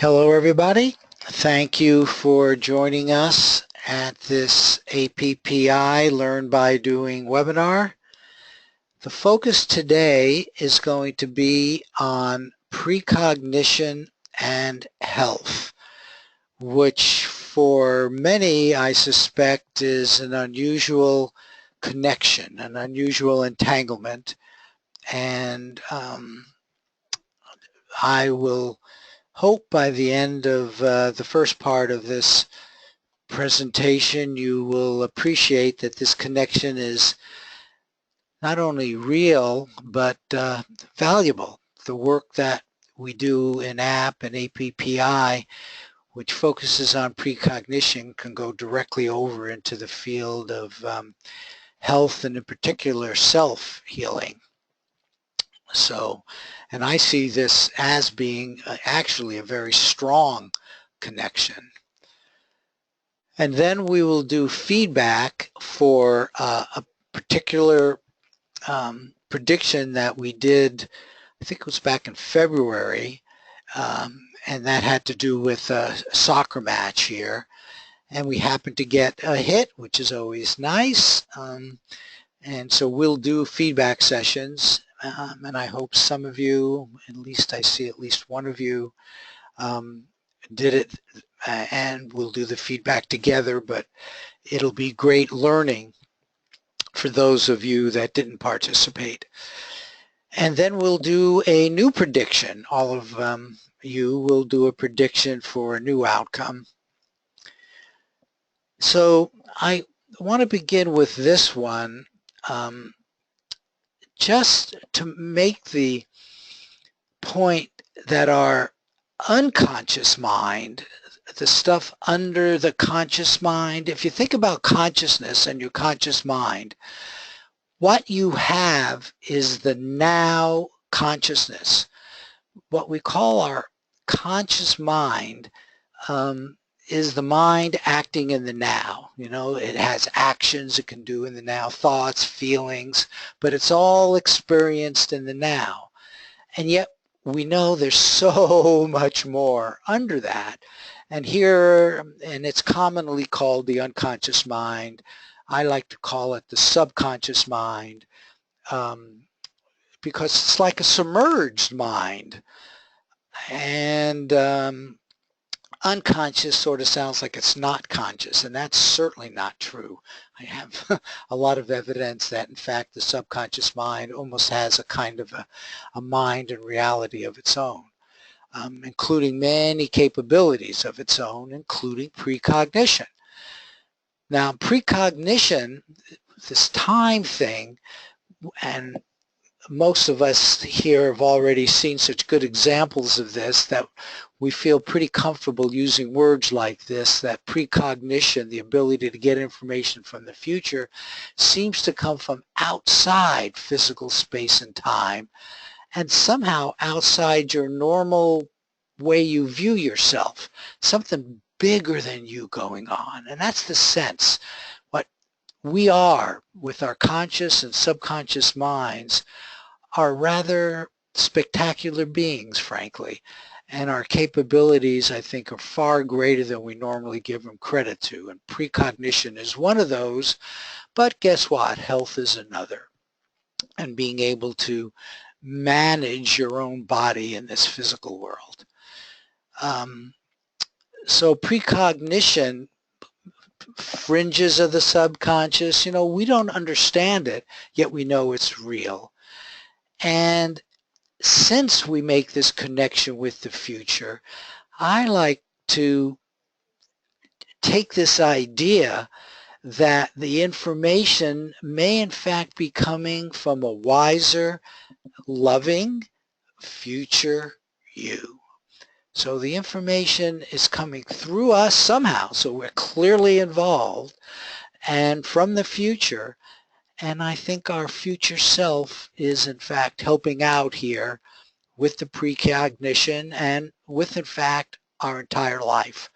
Hello everybody. Thank you for joining us at this APPI Learn by Doing webinar. The focus today is going to be on precognition and health, which for many I suspect is an unusual connection, an unusual entanglement, and I will hope by the end of the first part of this presentation you will appreciate that this connection is not only real but valuable. The work that we do in AP and APPI, which focuses on precognition, can go directly over into the field of health and in particular self-healing. And I see this as being actually a very strong connection. And then we will do feedback for a particular prediction that we did, I think it was back in February, and that had to do with a soccer match here. And we happened to get a hit, which is always nice. And so we'll do feedback sessions. And I hope some of you, at least I see at least one of you, did it, and we'll do the feedback together, but it'll be great learning for those of you that didn't participate. And then we'll do a new prediction. All of you will do a prediction for a new outcome. So I want to begin with this one. Just to make the point that our unconscious mind, the stuff under the conscious mind, if you think about consciousness and your conscious mind, what you have is the now consciousness. What we call our conscious mind is the mind acting in the now. You know, it has actions it can do in the now, thoughts, feelings, but it's all experienced in the now. And yet we know there's so much more under that. And here, and it's commonly called the unconscious mind. I like to call it the subconscious mind because it's like a submerged mind. And unconscious sort of sounds like it's not conscious, and that's certainly not true. I have a lot of evidence that in fact the subconscious mind almost has a kind of a mind and reality of its own, including many capabilities of its own, including precognition. Now precognition, this time thing, and most of us here have already seen such good examples of this that we feel pretty comfortable using words like this, that precognition, the ability to get information from the future, seems to come from outside physical space and time and somehow outside your normal way you view yourself, something bigger than you going on. And that's the sense. What we are with our conscious and subconscious minds are rather spectacular beings, frankly, and our capabilities, I think, are far greater than we normally give them credit to, and precognition is one of those, but guess what? Health is another, and being able to manage your own body in this physical world. So precognition, fringes of the subconscious, you know, we don't understand it, yet we know it's real. And since we make this connection with the future, I like to take this idea that the information may in fact be coming from a wiser, loving future you. So the information is coming through us somehow, so we're clearly involved, and from the future. And I think our future self is in fact helping out here with the precognition and with in fact our entire life.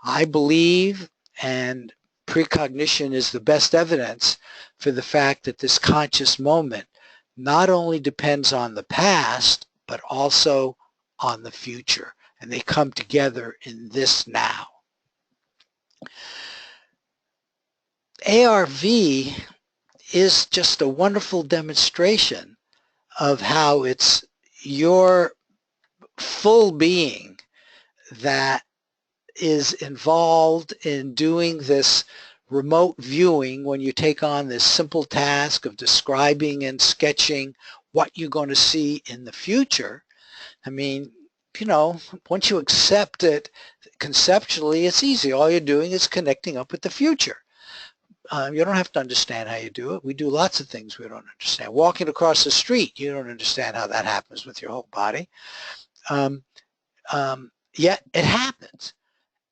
I believe, and precognition is the best evidence for the fact that this conscious moment not only depends on the past but also on the future. and they come together in this now. ARV is just a wonderful demonstration of how it's your full being that is involved in doing this remote viewing when you take on this simple task of describing and sketching what you're going to see in the future. I mean, you know, once you accept it conceptually, it's easy. All you're doing is connecting up with the future. You don't have to understand how you do it. We do lots of things we don't understand. Walking across the street, you don't understand how that happens with your whole body. Yet it happens.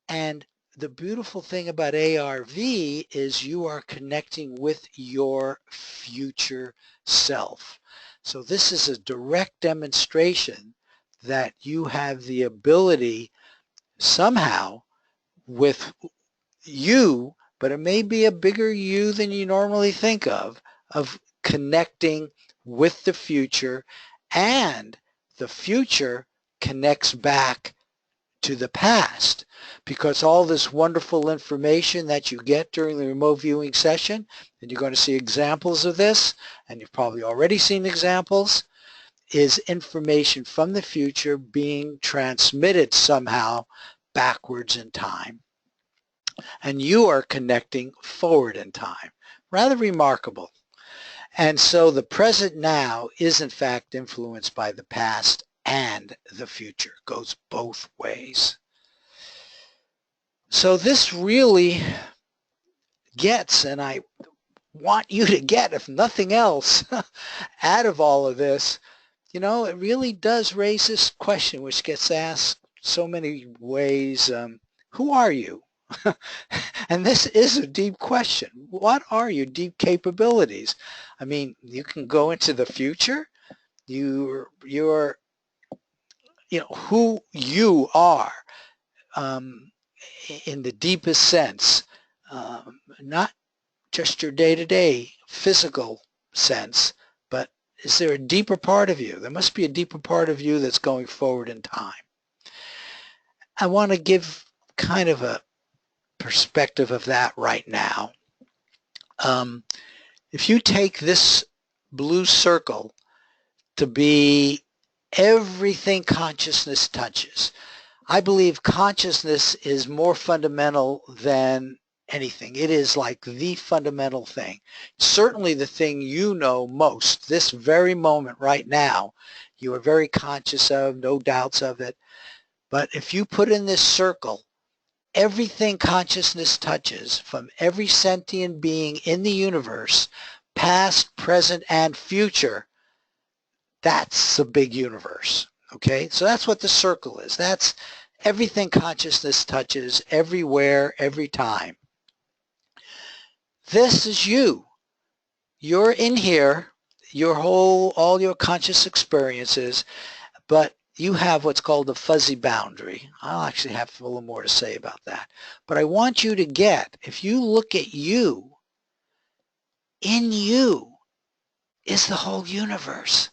And the beautiful thing about ARV is you are connecting with your future self. So this is a direct demonstration that you have the ability somehow with you, but it may be a bigger you than you normally think of connecting with the future, and the future connects back to the past, because all this wonderful information that you get during the remote viewing session, and you're going to see examples of this, and you've probably already seen examples, is information from the future being transmitted somehow backwards in time. And you are connecting forward in time. Rather remarkable. And so the present now is in fact influenced by the past and the future. It goes both ways. So this really gets, and I want you to get, if nothing else, out of all of this, you know, it really does raise this question which gets asked so many ways. Who are you? And this is a deep question. What are your deep capabilities? I mean, you can go into the future. You're you know, who you are in the deepest sense, not just your day-to-day physical sense, but is there a deeper part of you? There must be a deeper part of you that's going forward in time. I want to give kind of a perspective of that right now. If you take this blue circle to be everything consciousness touches, I believe consciousness is more fundamental than anything. It is like the fundamental thing. Certainly the thing you know most, this very moment right now, you are very conscious of, no doubts of it. But if you put in this circle everything consciousness touches from every sentient being in the universe, past, present, and future, that's a big universe. Okay, so that's what the circle is. That's everything consciousness touches, everywhere, every time. This is you. You're in here, all your conscious experiences, but you have what's called a fuzzy boundary. I'll actually have a little more to say about that. But I want you to get, if you look at you, in you is the whole universe.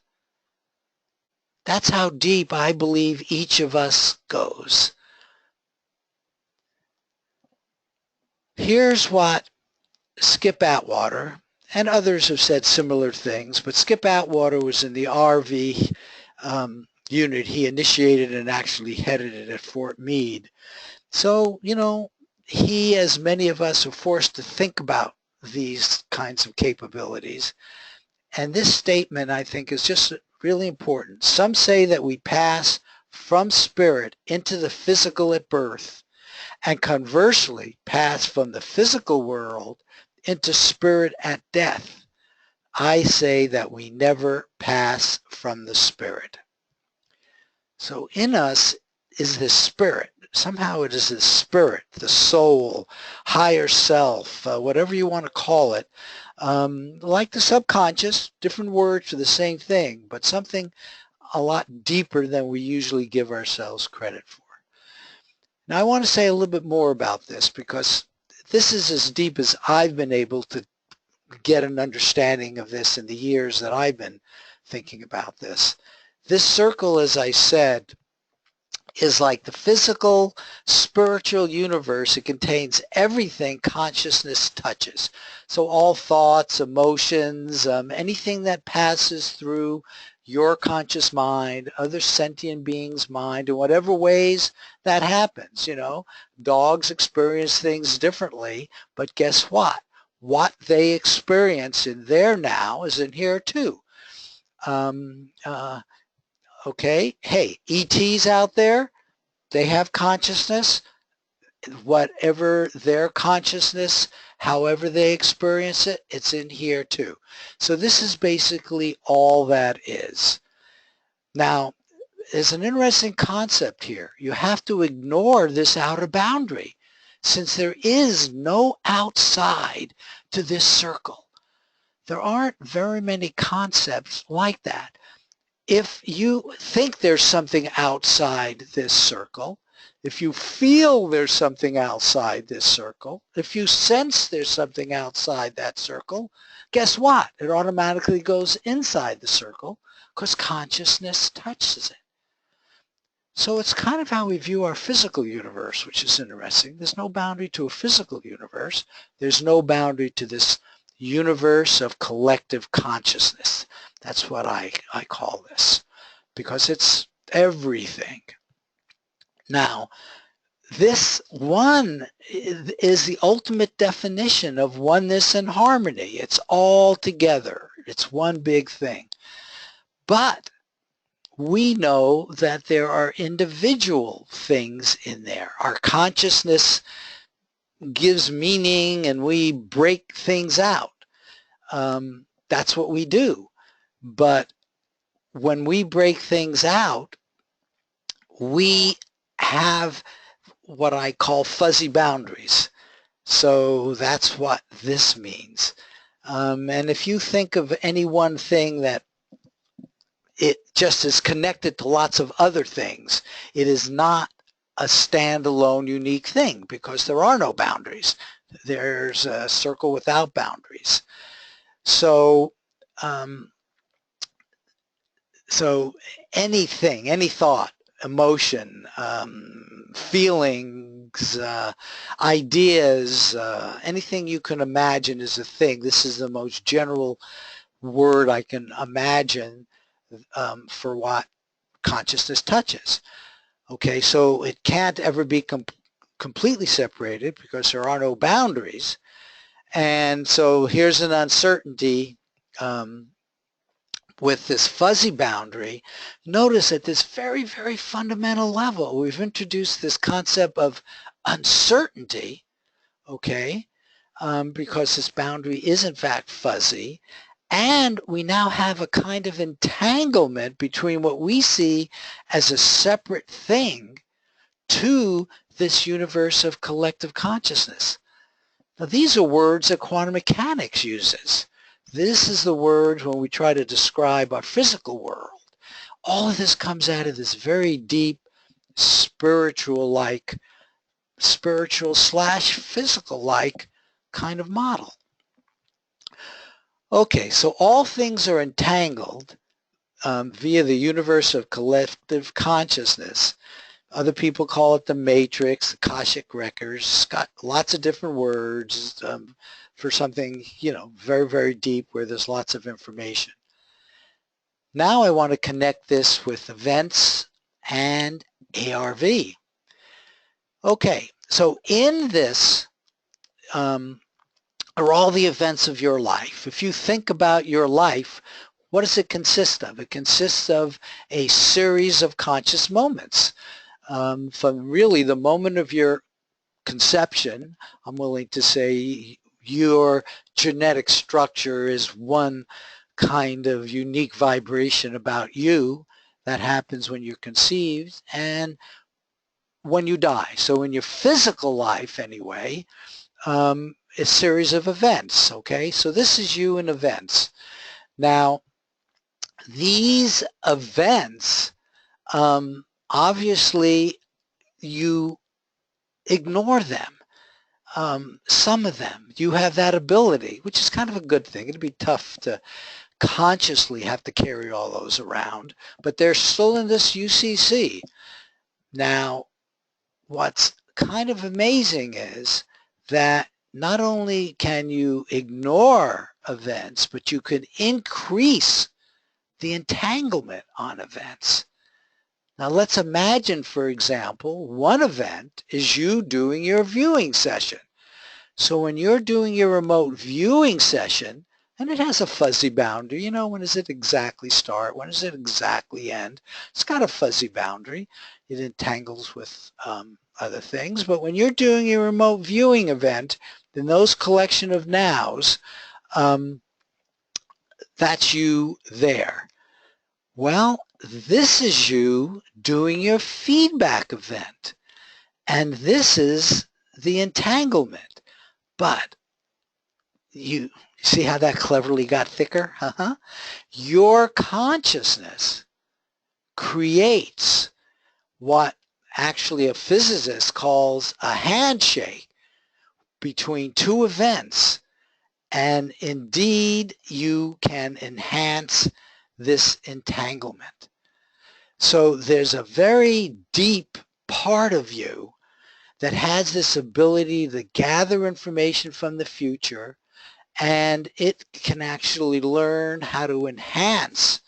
That's how deep I believe each of us goes. Here's what Skip Atwater, and others have said similar things, but Skip Atwater was in the RV unit. He initiated and actually headed it at Fort Meade. So, you know, he, as many of us, are forced to think about these kinds of capabilities. And this statement, I think, is just really important. Some say that we pass from spirit into the physical at birth, and conversely pass from the physical world into spirit at death. I say that we never pass from the spirit. So in us is this spirit. Somehow it is this spirit, the soul, higher self, whatever you want to call it. Like the subconscious, different words for the same thing, but something a lot deeper than we usually give ourselves credit for. Now I want to say a little bit more about this, because this is as deep as I've been able to get an understanding of this in the years that I've been thinking about this. This circle, as I said, is like the physical, spiritual universe. It contains everything consciousness touches. So all thoughts, emotions, anything that passes through your conscious mind, other sentient beings' mind, in whatever ways that happens. Dogs experience things differently, but guess what? What they experience in there now is in here too. Okay, hey, ETs out there, they have consciousness. Whatever their consciousness, however they experience it, it's in here too. So this is basically all that is. Now, there's an interesting concept here. You have to ignore this outer boundary, since there is no outside to this circle. There aren't very many concepts like that. If you think there's something outside this circle, if you feel there's something outside this circle, if you sense there's something outside that circle, guess what? It automatically goes inside the circle because consciousness touches it. So it's kind of how we view our physical universe, which is interesting. There's no boundary to a physical universe. There's no boundary to this universe of collective consciousness. That's what I call this, because it's everything. Now, this one is the ultimate definition of oneness and harmony. It's all together. It's one big thing. But we know that there are individual things in there. Our consciousness gives meaning and we break things out. That's what we do. But when we break things out, we have what I call fuzzy boundaries. So that's what this means. And if you think of any one thing that it just is connected to lots of other things, it is not a standalone unique thing because there are no boundaries. There's a circle without boundaries. So anything, any thought, emotion, feelings, ideas, anything you can imagine is a thing. This is the most general word I can imagine for what consciousness touches. Okay, so it can't ever be completely separated because there are no boundaries. And so here's an uncertainty with this fuzzy boundary. Notice at this very, very fundamental level, we've introduced this concept of uncertainty, okay, because this boundary is in fact fuzzy. And we now have a kind of entanglement between what we see as a separate thing to this universe of collective consciousness. Now, these are words that quantum mechanics uses. This is the word when we try to describe our physical world. All of this comes out of this very deep spiritual/physical-like kind of model. Okay, so all things are entangled via the universe of collective consciousness. Other people call it the matrix, the Akashic records. It's got lots of different words for something, very, very deep where there's lots of information. Now I want to connect this with events and ARV. Okay, so in this are all the events of your life. If you think about your life, what does it consist of? It consists of a series of conscious moments. From really the moment of your conception, I'm willing to say your genetic structure is one kind of unique vibration about you that happens when you're conceived and when you die. So in your physical life anyway, a series of events, okay? So this is you in events. Now, these events, obviously, you ignore them. Some of them, you have that ability, which is kind of a good thing. It'd be tough to consciously have to carry all those around, but they're still in this UCC. Now, what's kind of amazing is that not only can you ignore events, but you can increase the entanglement on events. Now let's imagine, for example, one event is you doing your viewing session. So when you're doing your remote viewing session, and it has a fuzzy boundary, you know, when does it exactly start? When does it exactly end? It's got a fuzzy boundary. It entangles with other things. But when you're doing your remote viewing event, then those collection of nows, that's you there. Well, this is you doing your feedback event. And this is the entanglement. But you see how that cleverly got thicker? Your consciousness creates what actually a physicist calls a handshake between two events. And indeed, you can enhance this entanglement. So there's a very deep part of you that has this ability to gather information from the future, and it can actually learn how to enhance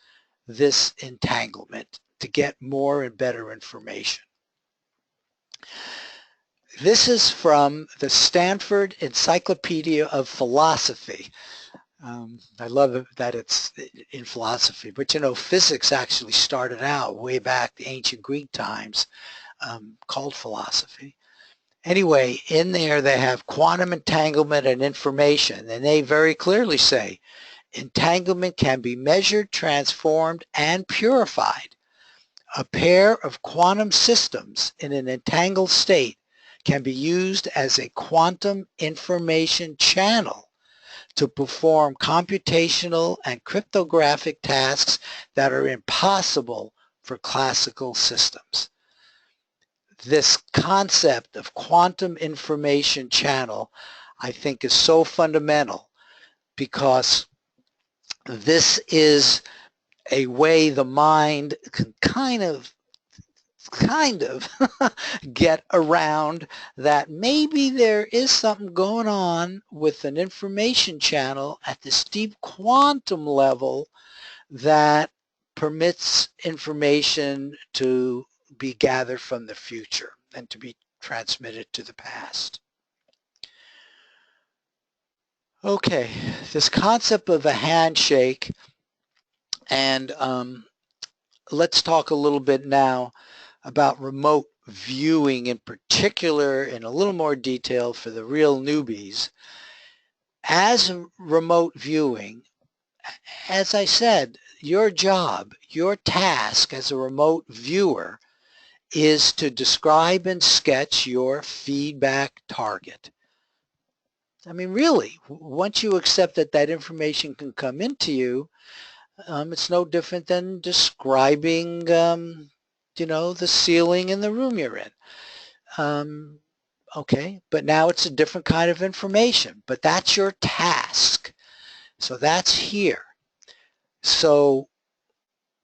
this entanglement to get more and better information. This is from the Stanford Encyclopedia of Philosophy. I love that it's in philosophy, but you know, physics actually started out way back the ancient Greek times, called philosophy. Anyway, in there they have quantum entanglement and information, and they very clearly say entanglement can be measured, transformed, and purified. A pair of quantum systems in an entangled state can be used as a quantum information channel to perform computational and cryptographic tasks that are impossible for classical systems. This concept of quantum information channel, I think, is so fundamental because this is a way the mind can kind of get around that maybe there is something going on with an information channel at this deep quantum level that permits information to be gathered from the future and to be transmitted to the past. Okay, this concept of a handshake, and let's talk a little bit now about remote viewing in particular in a little more detail for the real newbies. As remote viewing, as I said, your job, your task as a remote viewer is to describe and sketch your feedback target. I mean, really, once you accept that that information can come into you, it's no different than describing, you know, the ceiling in the room you're in. Okay, but now it's a different kind of information, but that's your task. So that's here. So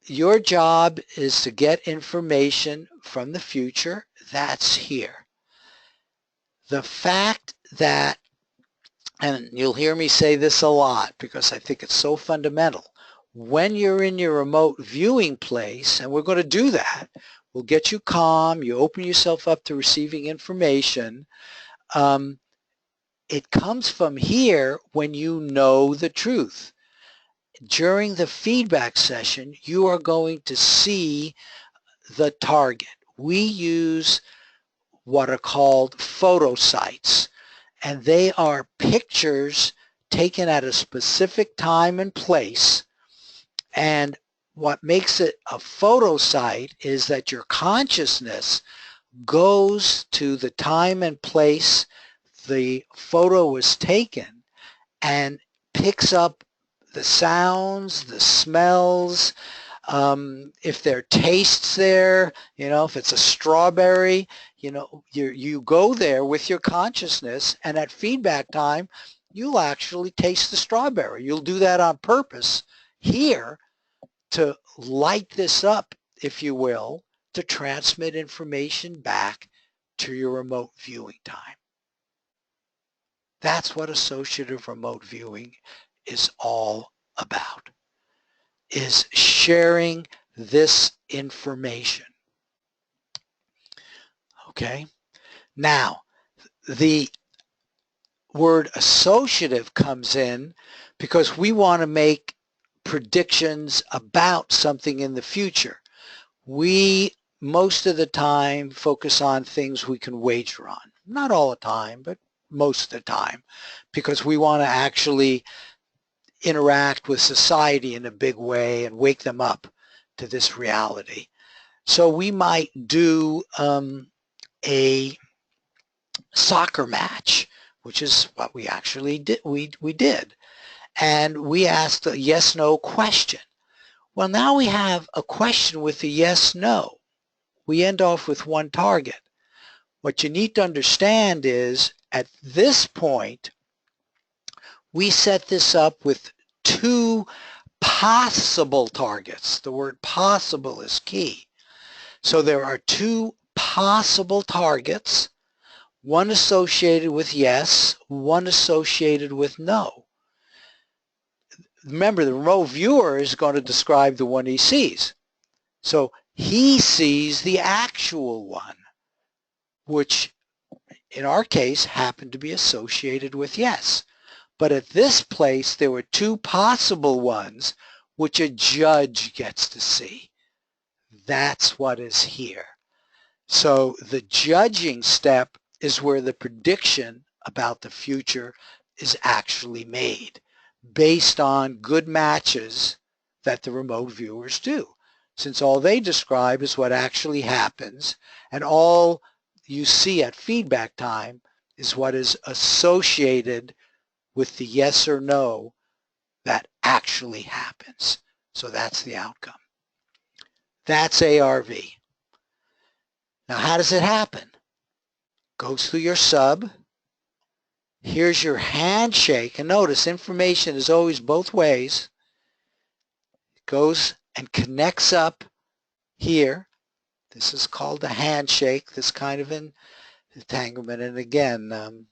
your job is to get information from the future. That's here. The fact that, and you'll hear me say this a lot because I think it's so fundamental, when you're in your remote viewing place, and we're going to do that, we'll get you calm, you open yourself up to receiving information, it comes from here when you know the truth. During the feedback session, you are going to see the target. We use what are called photo sites, and they are pictures taken at a specific time and place. And what makes it a photo site is that your consciousness goes to the time and place the photo was taken and picks up the sounds, the smells, if there are tastes there, you know, if it's a strawberry, you know, you go there with your consciousness, and at feedback time, you'll actually taste the strawberry. You'll do that on purpose here to light this up, if you will, to transmit information back to your remote viewing time. That's what associative remote viewing is all about, is sharing this information. Okay? Now, the word associative comes in because we want to make predictions about something in the future. We, most of the time, focus on things we can wager on. Not all the time, but most of the time, because we want to actually interact with society in a big way and wake them up to this reality. So we might do a soccer match, which is what we actually did. We did. And we asked a yes-no question. Well, now we have a question with a yes-no. We end off with one target. What you need to understand is, at this point, we set this up with two possible targets. The word possible is key. So there are two possible targets, one associated with yes, one associated with no. Remember, the remote viewer is going to describe the one he sees. So he sees the actual one, which in our case happened to be associated with yes. But at this place, there were two possible ones which a judge gets to see. That's what is here. So the judging step is where the prediction about the future is actually made, based on good matches that the remote viewers do, since all they describe is what actually happens, and all you see at feedback time is what is associated with the yes or no that actually happens. So that's the outcome. That's ARV. Now, how does it happen? Goes through your sub. Here's your handshake, and notice information is always both ways. It goes and connects up here. This is called a handshake, this kind of an entanglement. And again,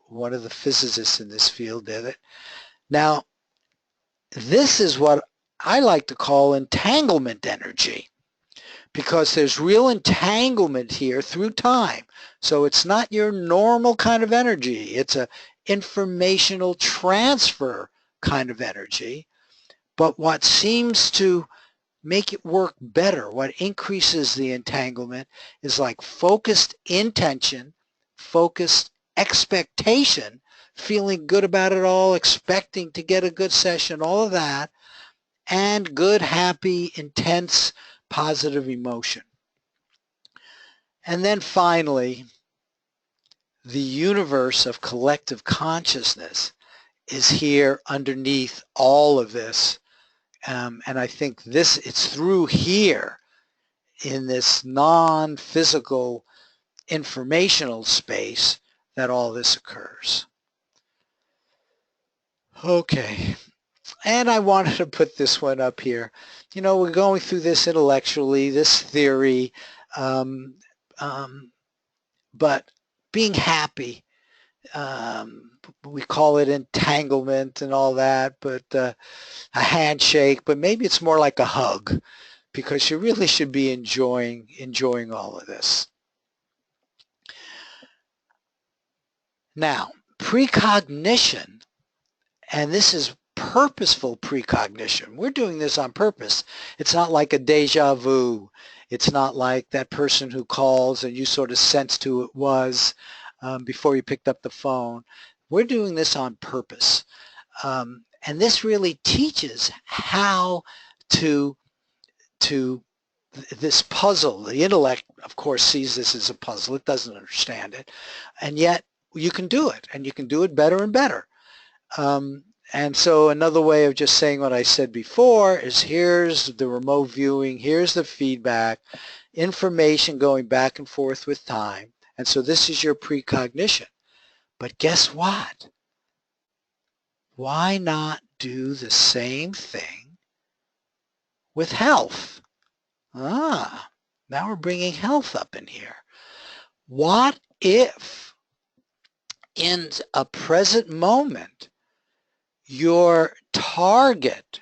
one of the physicists in this field did it. Now, this is what I like to call entanglement energy, because there's real entanglement here through time. So it's not your normal kind of energy. It's an informational transfer kind of energy. But what seems to make it work better, what increases the entanglement, is like focused intention, focused expectation, feeling good about it all, expecting to get a good session, all of that, and good, happy, intense, positive emotion. And then finally, the universe of collective consciousness is here underneath all of this. And I think it's through here in this non-physical informational space that all this occurs. Okay. And I wanted to put this one up here. You know, we're going through this intellectually, this theory, but being happy, we call it entanglement and all that, but a handshake, but maybe it's more like a hug, because you really should be enjoying all of this. Now, precognition, and this is purposeful precognition. We're doing this on purpose. It's not like a deja vu. It's not like that person who calls and you sort of sensed who it was before you picked up the phone. We're doing this on purpose. And this really teaches how to this puzzle. The intellect, of course, sees this as a puzzle. It doesn't understand it. And yet you can do it, and you can do it better and better. And so another way of just saying what I said before is, here's the remote viewing, here's the feedback, information going back and forth with time. And so this is your precognition. But guess what? Why not do the same thing with health? Now we're bringing health up in here. What if in a present moment your target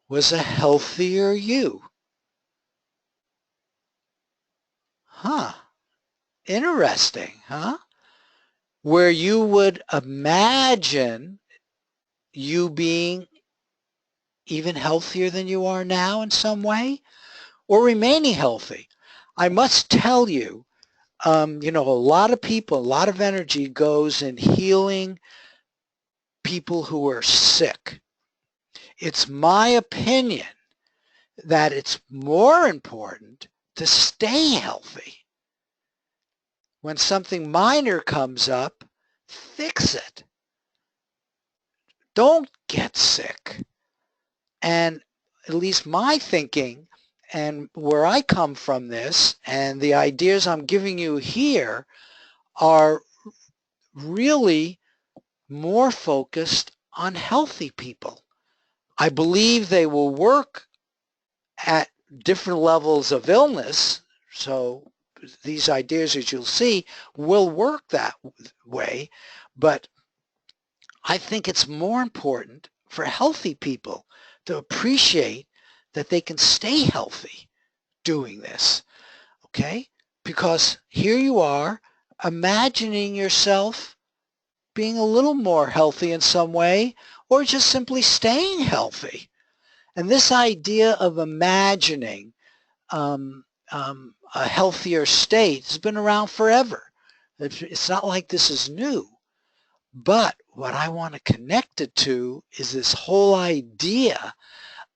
was a healthier you? Huh. Interesting, huh? Where you would imagine you being even healthier than you are now in some way, or remaining healthy. I must tell you, a lot of people, a lot of energy goes in healing people who are sick. It's my opinion that it's more important to stay healthy. When something minor comes up, fix it. Don't get sick. And at least my thinking and where I come from this and the ideas I'm giving you here are really more focused on healthy people. I believe they will work at different levels of illness, so these ideas, as you'll see, will work that way, but I think it's more important for healthy people to appreciate that they can stay healthy doing this, okay? Because here you are imagining yourself being a little more healthy in some way, or just simply staying healthy. And this idea of imagining a healthier state has been around forever. It's not like this is new. But what I want to connect it to is this whole idea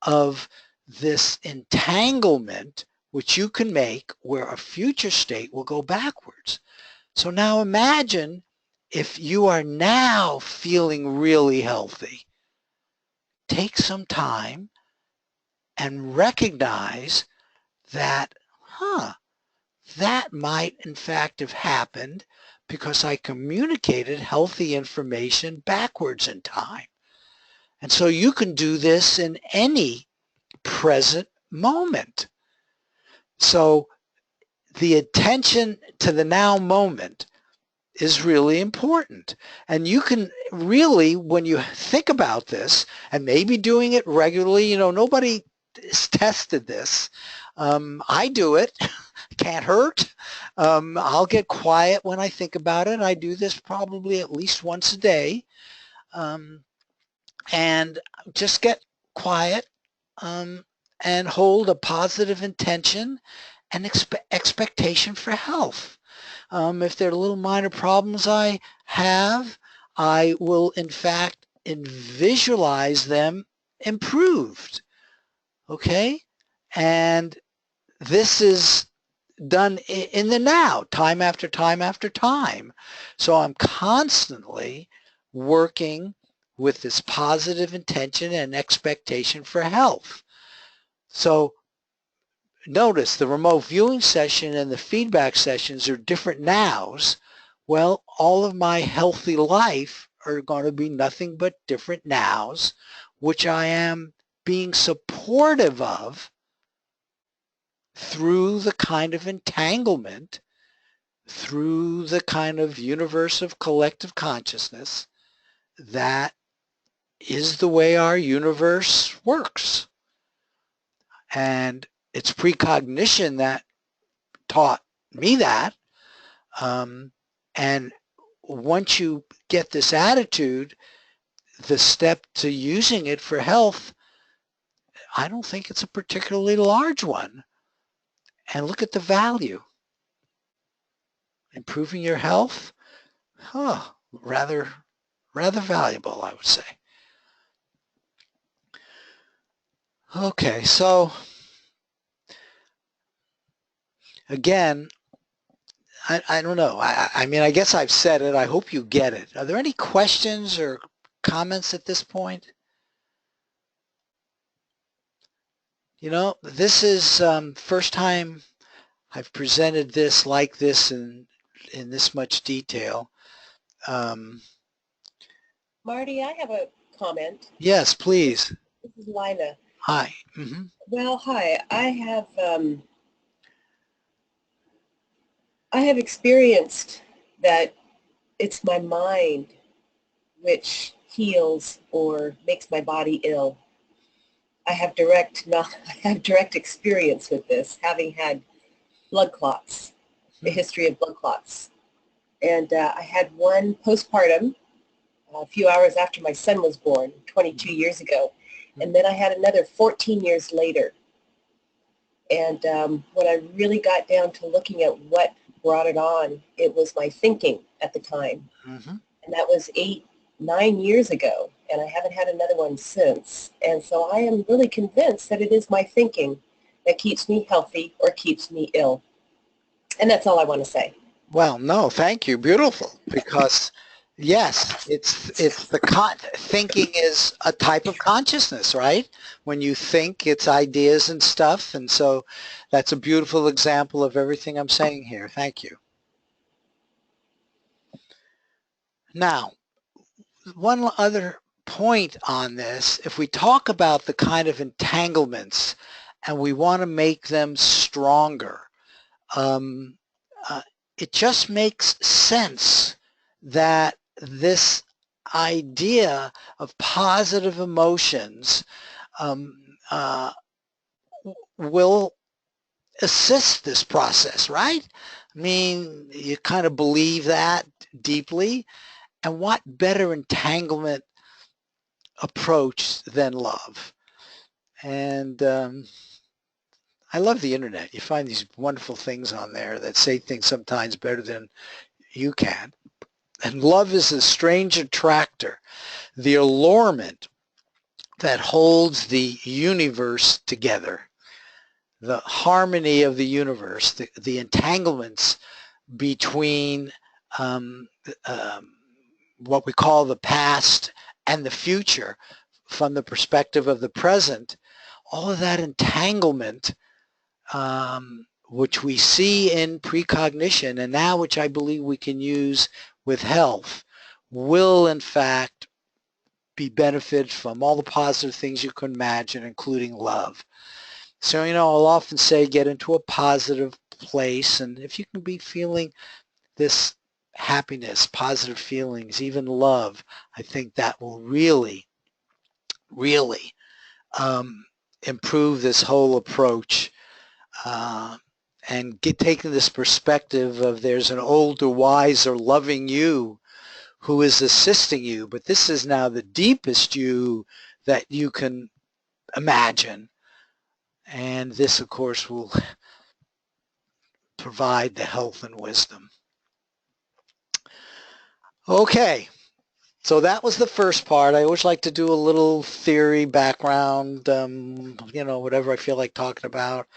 of this entanglement which you can make where a future state will go backwards. So now imagine if you are now feeling really healthy. Take some time and recognize that, that might in fact have happened because I communicated healthy information backwards in time. And so you can do this in any present moment. So the attention to the now moment is really important. And you can really, when you think about this, and maybe doing it regularly, nobody has tested this. I do it. Can't hurt. I'll get quiet when I think about it. I do this probably at least once a day. And just get quiet and hold a positive intention and expectation for health. If there are little minor problems I have, I will in fact visualize them improved. Okay? And this is done in the now, time after time after time. So I'm constantly working with this positive intention and expectation for health. So notice the remote viewing session and the feedback sessions are different nows. Well, all of my healthy life are going to be nothing but different nows, which I am being supportive of through the kind of entanglement, through the kind of universe of collective consciousness that is the way our universe works. And it's precognition that taught me that. And once you get this attitude, the step to using it for health, I don't think it's a particularly large one. And look at the value. Improving your health, rather valuable, I would say. Okay, so again, I don't know. I mean, I guess I've said it. I hope you get it. Are there any questions or comments at this point? This is first time I've presented this like this in this much detail. Marty, I have a comment. Yes, please. This is Lila. Hi. Well, hi. I have I have experienced that it's my mind which heals or makes my body ill. I have direct experience with this, having had blood clots, a history of blood clots. And I had one postpartum a few hours after my son was born, 22 years ago. And then I had another 14 years later. And when I really got down to looking at what brought it on, it was my thinking at the time. Mm-hmm. And that was 9 years ago. And I haven't had another one since. And so I am really convinced that it is my thinking that keeps me healthy or keeps me ill. And that's all I want to say. Well, no, thank you. Beautiful. Because yes, it's the thinking is a type of consciousness, right? When you think, it's ideas and stuff. And so that's a beautiful example of everything I'm saying here. Thank you. Now, one other point on this, if we talk about the kind of entanglements and we want to make them stronger, um, it just makes sense that this idea of positive emotions will assist this process, right? I mean, you kind of believe that deeply. And what better entanglement approach than love? And I love the internet. You find these wonderful things on there that say things sometimes better than you can. And love is a strange attractor, the allurement that holds the universe together, the harmony of the universe, the entanglements between um, what we call the past and the future from the perspective of the present. All of that entanglement, which we see in precognition and now which I believe we can use with health, will in fact be benefited from all the positive things you can imagine, including love. So, I'll often say get into a positive place, and if you can be feeling this happiness, positive feelings, even love, I think that will really, really improve this whole approach and taking this perspective of there's an older, wiser, loving you who is assisting you, but this is now the deepest you that you can imagine. And this, of course, will provide the health and wisdom. Okay, so that was the first part. I always like to do a little theory background, whatever I feel like talking about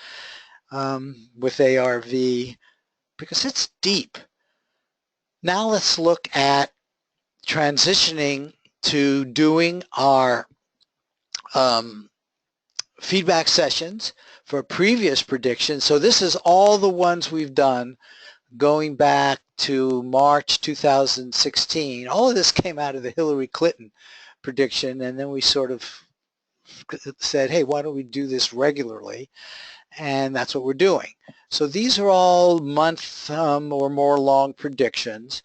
with ARV, because it's deep. Now let's look at transitioning to doing our feedback sessions for previous predictions. So this is all the ones we've done going back to March 2016. All of this came out of the Hillary Clinton prediction, and then we sort of said, hey, why don't we do this regularly? And that's what we're doing. So these are all month or more long predictions.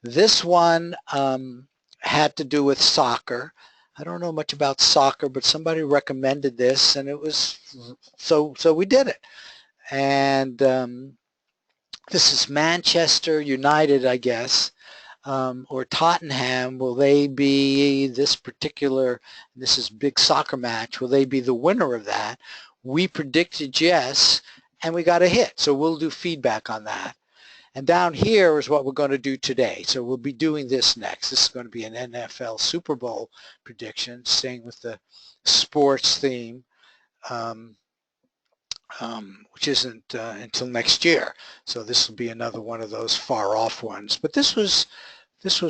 This one had to do with soccer. I don't know much about soccer, but somebody recommended this, and it was so we did it. And this is Manchester United, I guess, or Tottenham. Will they be this particular? This is big soccer match. Will they be the winner of that? We predicted yes, and we got a hit. So we'll do feedback on that. And down here is what we're going to do today. So we'll be doing this next. This is going to be an NFL Super Bowl prediction, staying with the sports theme, which isn't until next year. So this will be another one of those far off ones. But this was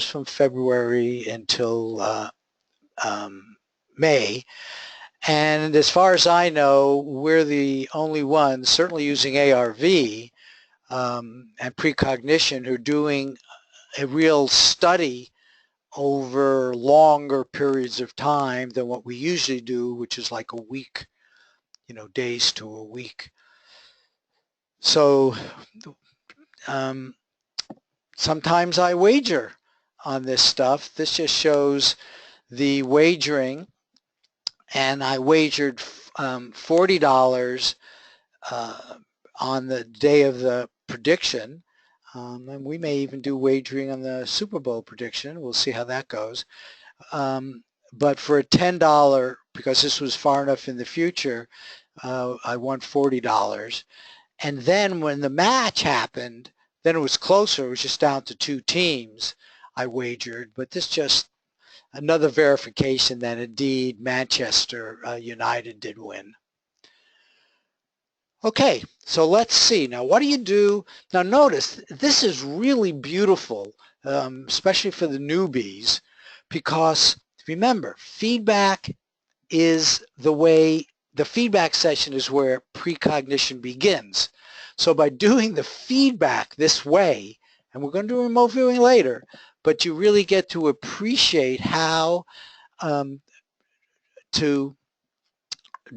from February until May. And as far as I know, we're the only ones, certainly using ARV, and precognition, who are doing a real study over longer periods of time than what we usually do, which is like a week, days to a week. So sometimes I wager on this stuff. This just shows the wagering, and I wagered $40 on the day of the prediction. And we may even do wagering on the Super Bowl prediction. We'll see how that goes. But for a $10, because this was far enough in the future, I won $40. And then when the match happened, then it was closer. It was just down to 2 teams I wagered. But this just another verification that indeed Manchester United did win. Okay, so let's see. Now, what do you do? Now, notice, this is really beautiful, especially for the newbies, because remember, feedback is the way, the feedback session is where precognition begins. So by doing the feedback this way, and we're going to do remote viewing later, but you really get to appreciate how to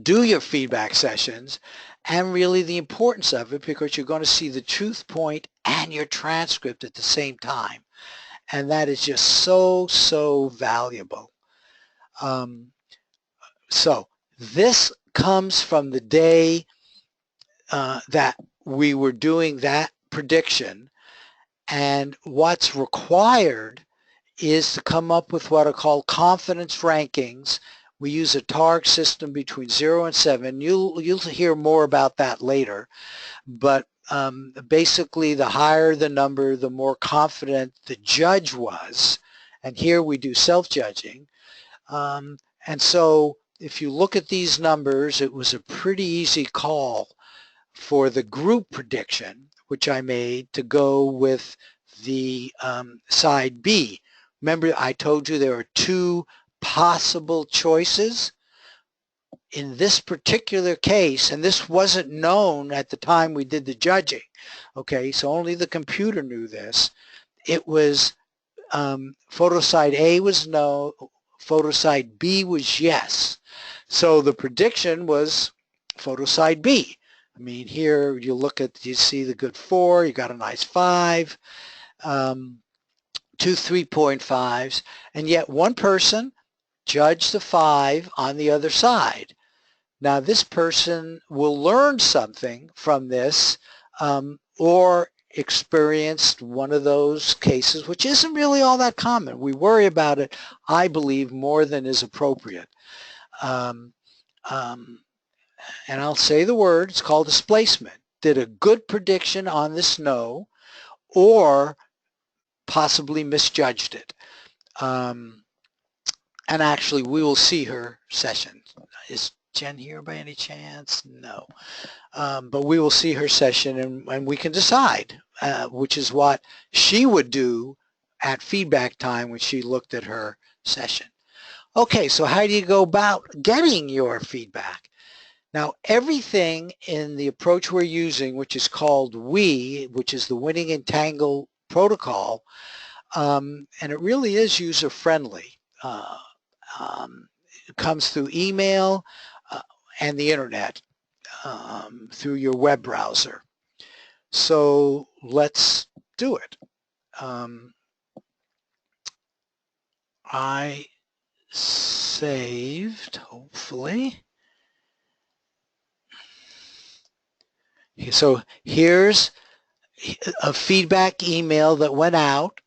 do your feedback sessions, and really the importance of it, because you're going to see the truth point and your transcript at the same time. And that is just so valuable. So this comes from the day that we were doing that prediction, and what's required is to come up with what are called confidence rankings. We use a TARG system between 0 and 7. You'll hear more about that later. But basically, the higher the number, the more confident the judge was. And here we do self-judging. And so if you look at these numbers, it was a pretty easy call for the group prediction, which I made, to go with the side B. Remember, I told you there are 2 possible choices. In this particular case, and this wasn't known at the time we did the judging, okay, so only the computer knew this, it was photo side A was no, photo side B was yes. So the prediction was photo side B. I mean, here you look at, you see the good 4, you got a nice 5, 2 3.5s, and yet one person judged the 5 on the other side. Now this person will learn something from this, or experienced one of those cases, which isn't really all that common. We worry about it, I believe, more than is appropriate. And I'll say the word, it's called displacement. Did a good prediction on the snow, or possibly misjudged it. And actually, we will see her session. Is Jen here by any chance? No. But we will see her session, and we can decide, which is what she would do at feedback time when she looked at her session. Okay, so how do you go about getting your feedback? Now, everything in the approach we're using, which is called WE, which is the Winning Entangle protocol, and it really is user-friendly. It comes through email and the internet, through your web browser. So let's do it. I saved, hopefully. So here's a feedback email that went out.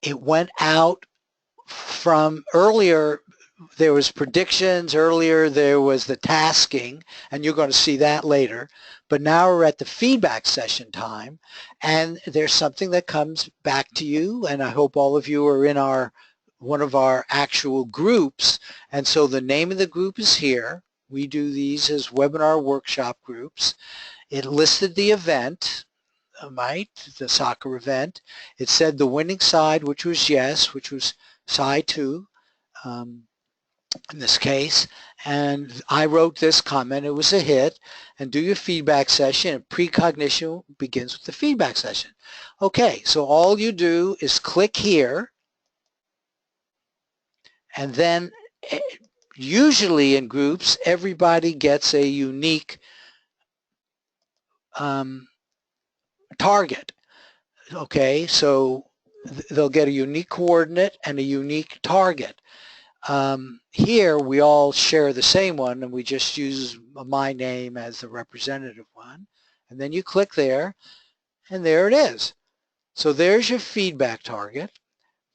It went out from earlier. There was predictions, earlier there was the tasking, and you're going to see that later. But now we're at the feedback session time, and there's something that comes back to you, and I hope all of you are in one of our actual groups. And so the name of the group is here. We do these as webinar workshop groups. It listed the event, right, the soccer event. It said the winning side, which was yes, which was side 2. In this case, and I wrote this comment, it was a hit, and do your feedback session, and precognition begins with the feedback session. Okay, so all you do is click here, and then usually in groups, everybody gets a unique target. Okay, so they'll get a unique coordinate and a unique target. Here we all share the same one and we just use my name as the representative one. And then you click there and there it is. So there's your feedback target.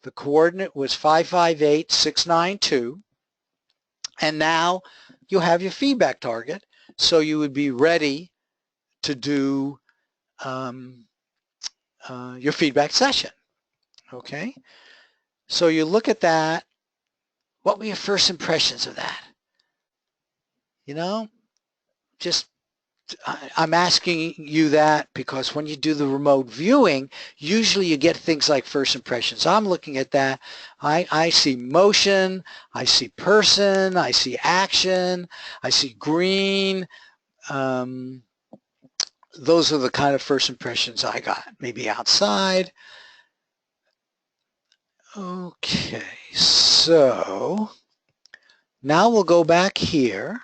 The coordinate was 558692. And now you have your feedback target. So you would be ready to do your feedback session. Okay. So you look at that. What were your first impressions of that? You know, just I'm asking you that because when you do the remote viewing, usually you get things like first impressions. I'm looking at that. I see motion, I see person, I see action, I see green. Those are the kind of first impressions I got. Maybe outside. Okay, so now we'll go back here.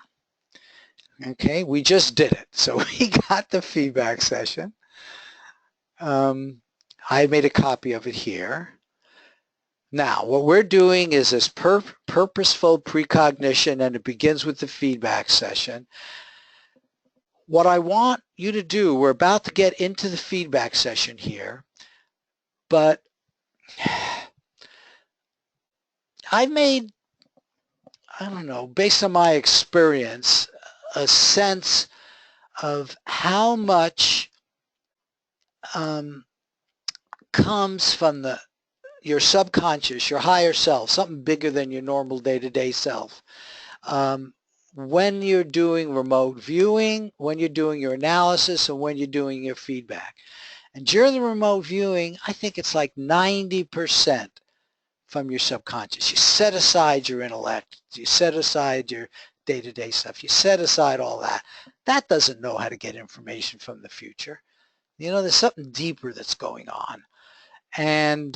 Okay, we just did it. So we got the feedback session. I made a copy of it here. Now, what we're doing is this purposeful precognition, and it begins with the feedback session. What I want you to do, we're about to get into the feedback session here, but I made, I don't know, based on my experience, a sense of how much comes from your subconscious, your higher self, something bigger than your normal day-to-day self. When you're doing remote viewing, when you're doing your analysis, and when you're doing your feedback. And during the remote viewing, I think it's like 90% from your subconscious. You set aside your intellect, you set aside your day-to-day stuff, you set aside all that. That doesn't know how to get information from the future. You know, there's something deeper that's going on. And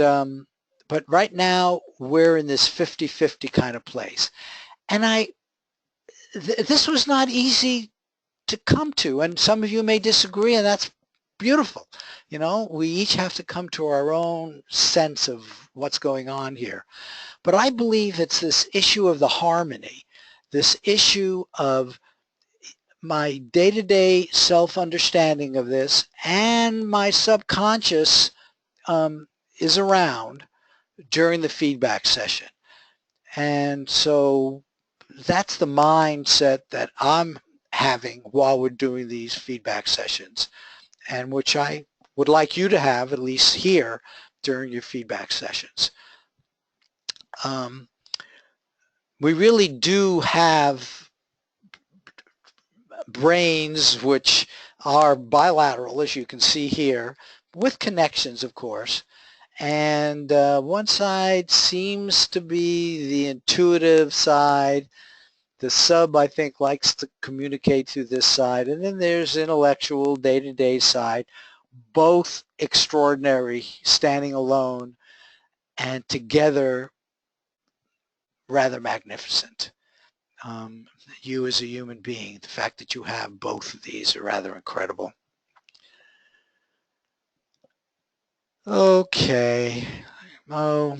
but right now we're in this 50-50 kind of place. And this was not easy to come to, and some of you may disagree, and that's beautiful. You know, we each have to come to our own sense of what's going on here. But I believe it's this issue of the harmony, this issue of my day-to-day self-understanding of this, and my subconscious is around during the feedback session. And so that's the mindset that I'm having while we're doing these feedback sessions, and which I would like you to have at least here during your feedback sessions. We really do have brains which are bilateral, as you can see here, with connections, of course. And one side seems to be the intuitive side. The sub, I think, likes to communicate through this side. And then there's intellectual, day-to-day side, both extraordinary, standing alone, and together rather magnificent. You as a human being, the fact that you have both of these are rather incredible. Okay. Oh,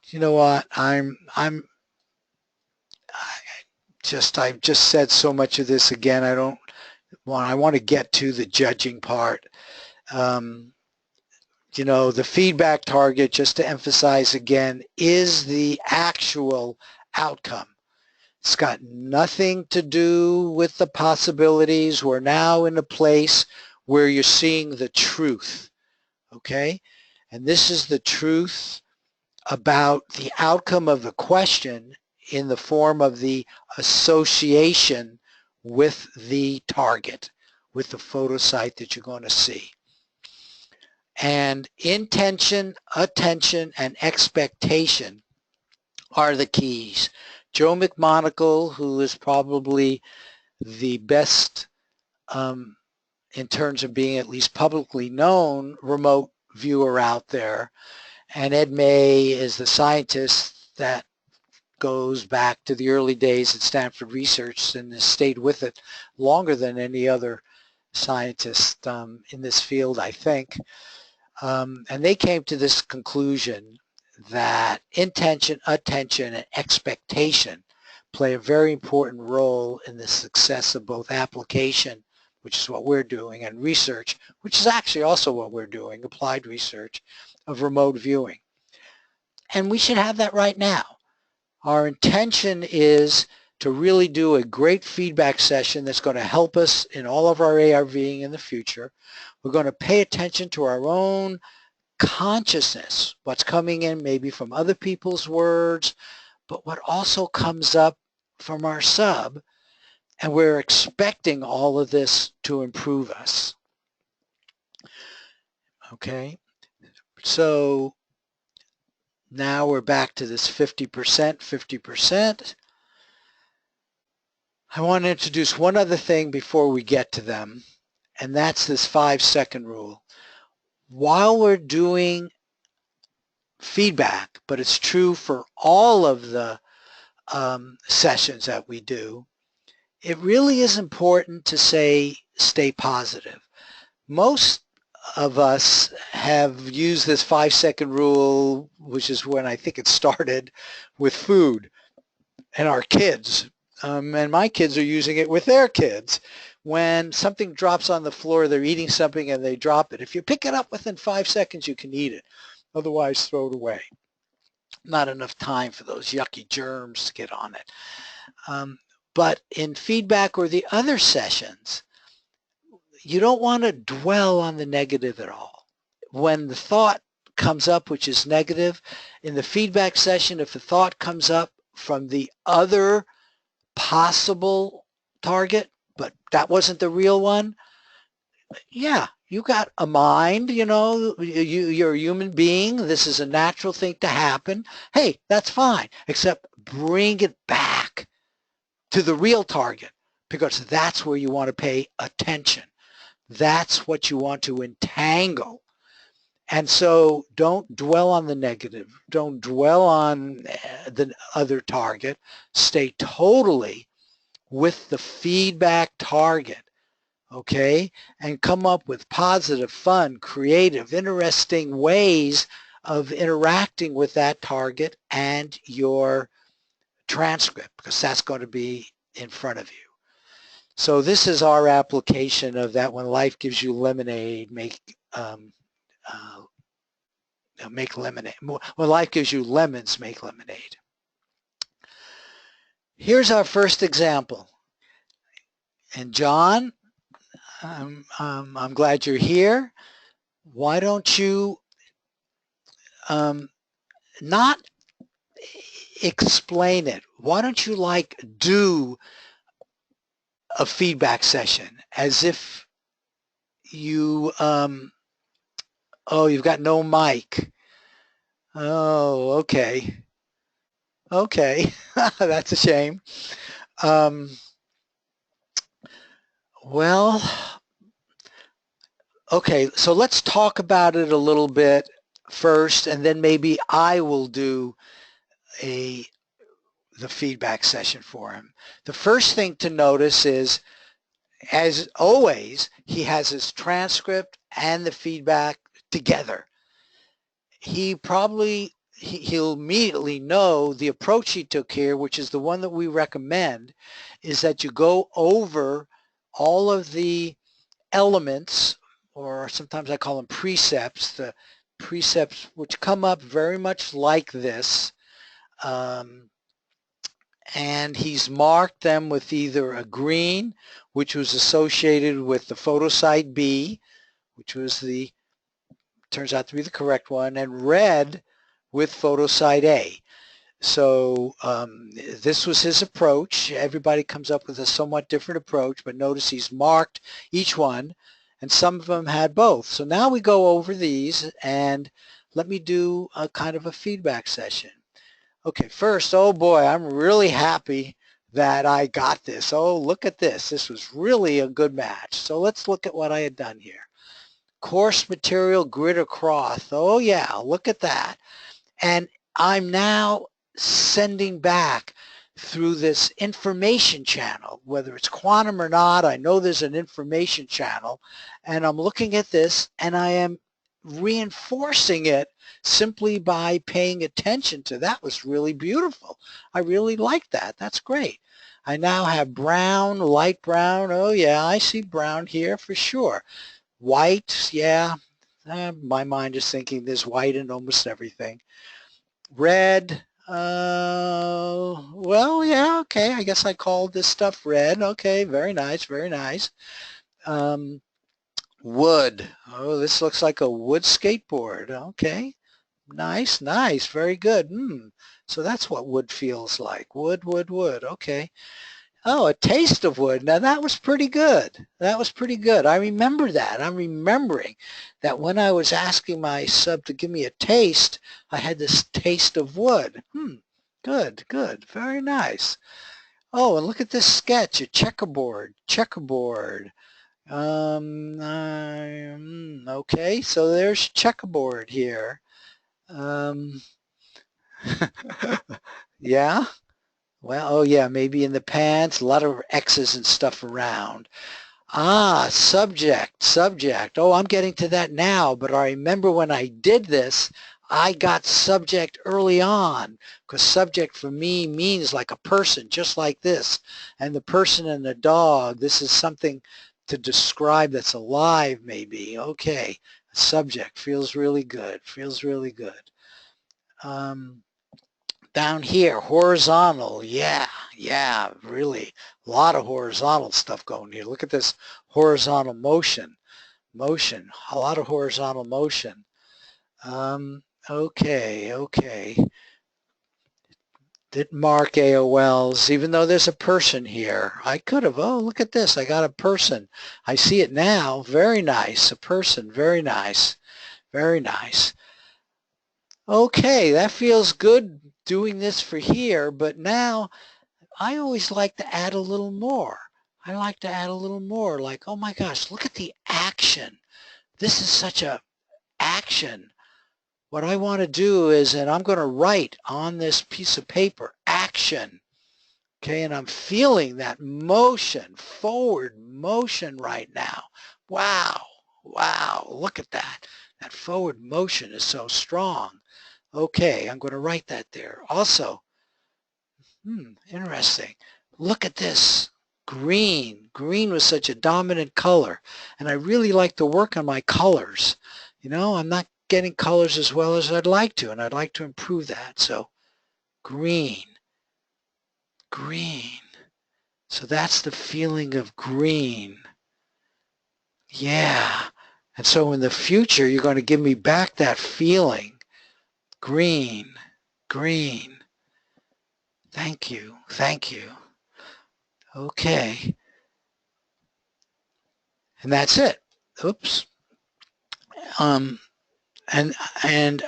you know what? I've just said so much of this again. I want to get to the judging part. You know, the feedback target, just to emphasize again, is the actual outcome. It's got nothing to do with the possibilities. We're now in a place where you're seeing the truth, okay? And this is the truth about the outcome of the question in the form of the association with the target, with the photosite that you're going to see. And intention, attention, and expectation are the keys. Joe McMonagle, who is probably the best in terms of being at least publicly known remote viewer out there, and Ed May is the scientist that goes back to the early days at Stanford Research and has stayed with it longer than any other scientist in this field, I think. And they came to this conclusion that intention, attention, and expectation play a very important role in the success of both application, which is what we're doing, and research, which is actually also what we're doing, applied research of remote viewing. And we should have that right now. Our intention is to really do a great feedback session that's going to help us in all of our ARVing in the future. We're going to pay attention to our own consciousness, what's coming in maybe from other people's words, but what also comes up from our sub, and we're expecting all of this to improve us. Okay, so now we're back to this 50%, 50%. I want to introduce one other thing before we get to them, and that's this 5-second rule. While we're doing feedback, but it's true for all of the sessions that we do, it really is important to stay positive. Most of us have used this 5-second rule, which is when I think it started, with food and our kids. And my kids are using it with their kids. When something drops on the floor, they're eating something and they drop it. If you pick it up within 5 seconds, you can eat it. Otherwise, throw it away. Not enough time for those yucky germs to get on it. But in feedback or the other sessions, you don't want to dwell on the negative at all. When the thought comes up, which is negative, in the feedback session, if the thought comes up from the other possible target, but that wasn't the real one, yeah, you got a mind, you're a human being. This is a natural thing to happen. Hey, that's fine, except bring it back to the real target, because that's where you want to pay attention. That's what you want to entangle. And so don't dwell on the negative. Don't dwell on the other target. Stay totally with the feedback target, okay? And come up with positive, fun, creative, interesting ways of interacting with that target and your transcript, because that's going to be in front of you. So this is our application of that. When life gives you lemonade, make lemonade. When life gives you lemons, make lemonade. Here's our first example. And John, I'm glad you're here. Why don't you not explain it? Why don't you do a feedback session as if you, oh, you've got no mic. Oh, okay. Okay, that's a shame. Well, okay, so let's talk about it a little bit first, and then maybe I will do the feedback session for him. The first thing to notice is, as always, he has his transcript and the feedback together. He'll immediately know the approach he took here, which is the one that we recommend, is that you go over all of the elements, or sometimes I call them precepts, the precepts which come up very much like this, and he's marked them with either a green, which was associated with the photosite B, which was turns out to be the correct one, and red with photosite A. So this was his approach. Everybody comes up with a somewhat different approach, but notice he's marked each one, and some of them had both. So now we go over these, and let me do a kind of a feedback session. Okay, first, oh boy, I'm really happy that I got this. Oh, look at this. This was really a good match. So let's look at what I had done here. Course material grid or cloth. Oh yeah, look at that. And I'm now sending back through this information channel, whether it's quantum or not. I know there's an information channel, and I'm looking at this and I am reinforcing it simply by paying attention to that. Was really beautiful. I really like that. That's great. I now have brown, light brown. Oh yeah, I see brown here for sure. White, yeah. My mind is thinking there's white in almost everything. Red, well, yeah, okay. I guess I called this stuff red. Okay, very nice, very nice. Wood. Oh, this looks like a wood skateboard. Okay, nice, nice, very good. So that's what wood feels like. Wood, wood, wood. Okay. Oh, a taste of wood. Now that was pretty good. That was pretty good. I remember that. I'm remembering that when I was asking my sub to give me a taste, I had this taste of wood. Good, good. Very nice. Oh, and look at this sketch, a checkerboard. Checkerboard. Okay, so there's checkerboard here. Yeah. Well, oh yeah, maybe in the pants, a lot of X's and stuff around. Ah, subject, subject. Oh, I'm getting to that now, but I remember when I did this, I got subject early on, because subject for me means like a person, just like this. And the person and the dog, this is something to describe that's alive maybe. Okay, subject feels really good, feels really good. Down here, horizontal, yeah, really, a lot of horizontal stuff going here. Look at this horizontal motion, a lot of horizontal motion. Okay. Didn't mark AOLs, even though there's a person here. I could have, oh, look at this, I got a person. I see it now, very nice, a person, very nice, very nice. Okay, that feels good doing this for here, but now I always like to add a little more. I like to add a little more, like, oh my gosh, look at the action. This is such a action. What I want to do is, and I'm going to write on this piece of paper, action. Okay, and I'm feeling that motion, forward motion right now. Wow, wow, look at that. That forward motion is so strong. Okay, I'm going to write that there. Also, interesting. Look at this. Green. Green was such a dominant color. And I really like to work on my colors. You know, I'm not getting colors as well as I'd like to, and I'd like to improve that. So green. Green. So that's the feeling of green. Yeah. And so in the future, you're going to give me back that feeling. Green. Green. Thank you. Thank you. Okay. And that's it. Oops. And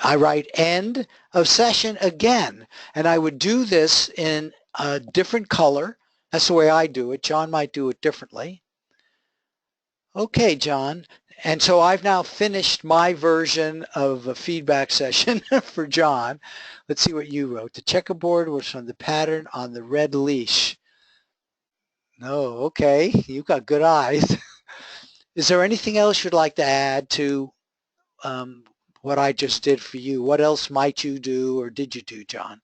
I write end of session again. And I would do this in a different color. That's the way I do it. John might do it differently. Okay, John. And so I've now finished my version of a feedback session for John. Let's see what you wrote. The checkerboard was from the pattern on the red leash. No, okay. You got good eyes. Is there anything else you'd like to add to what I just did for you? What else might you do, or did you do, John?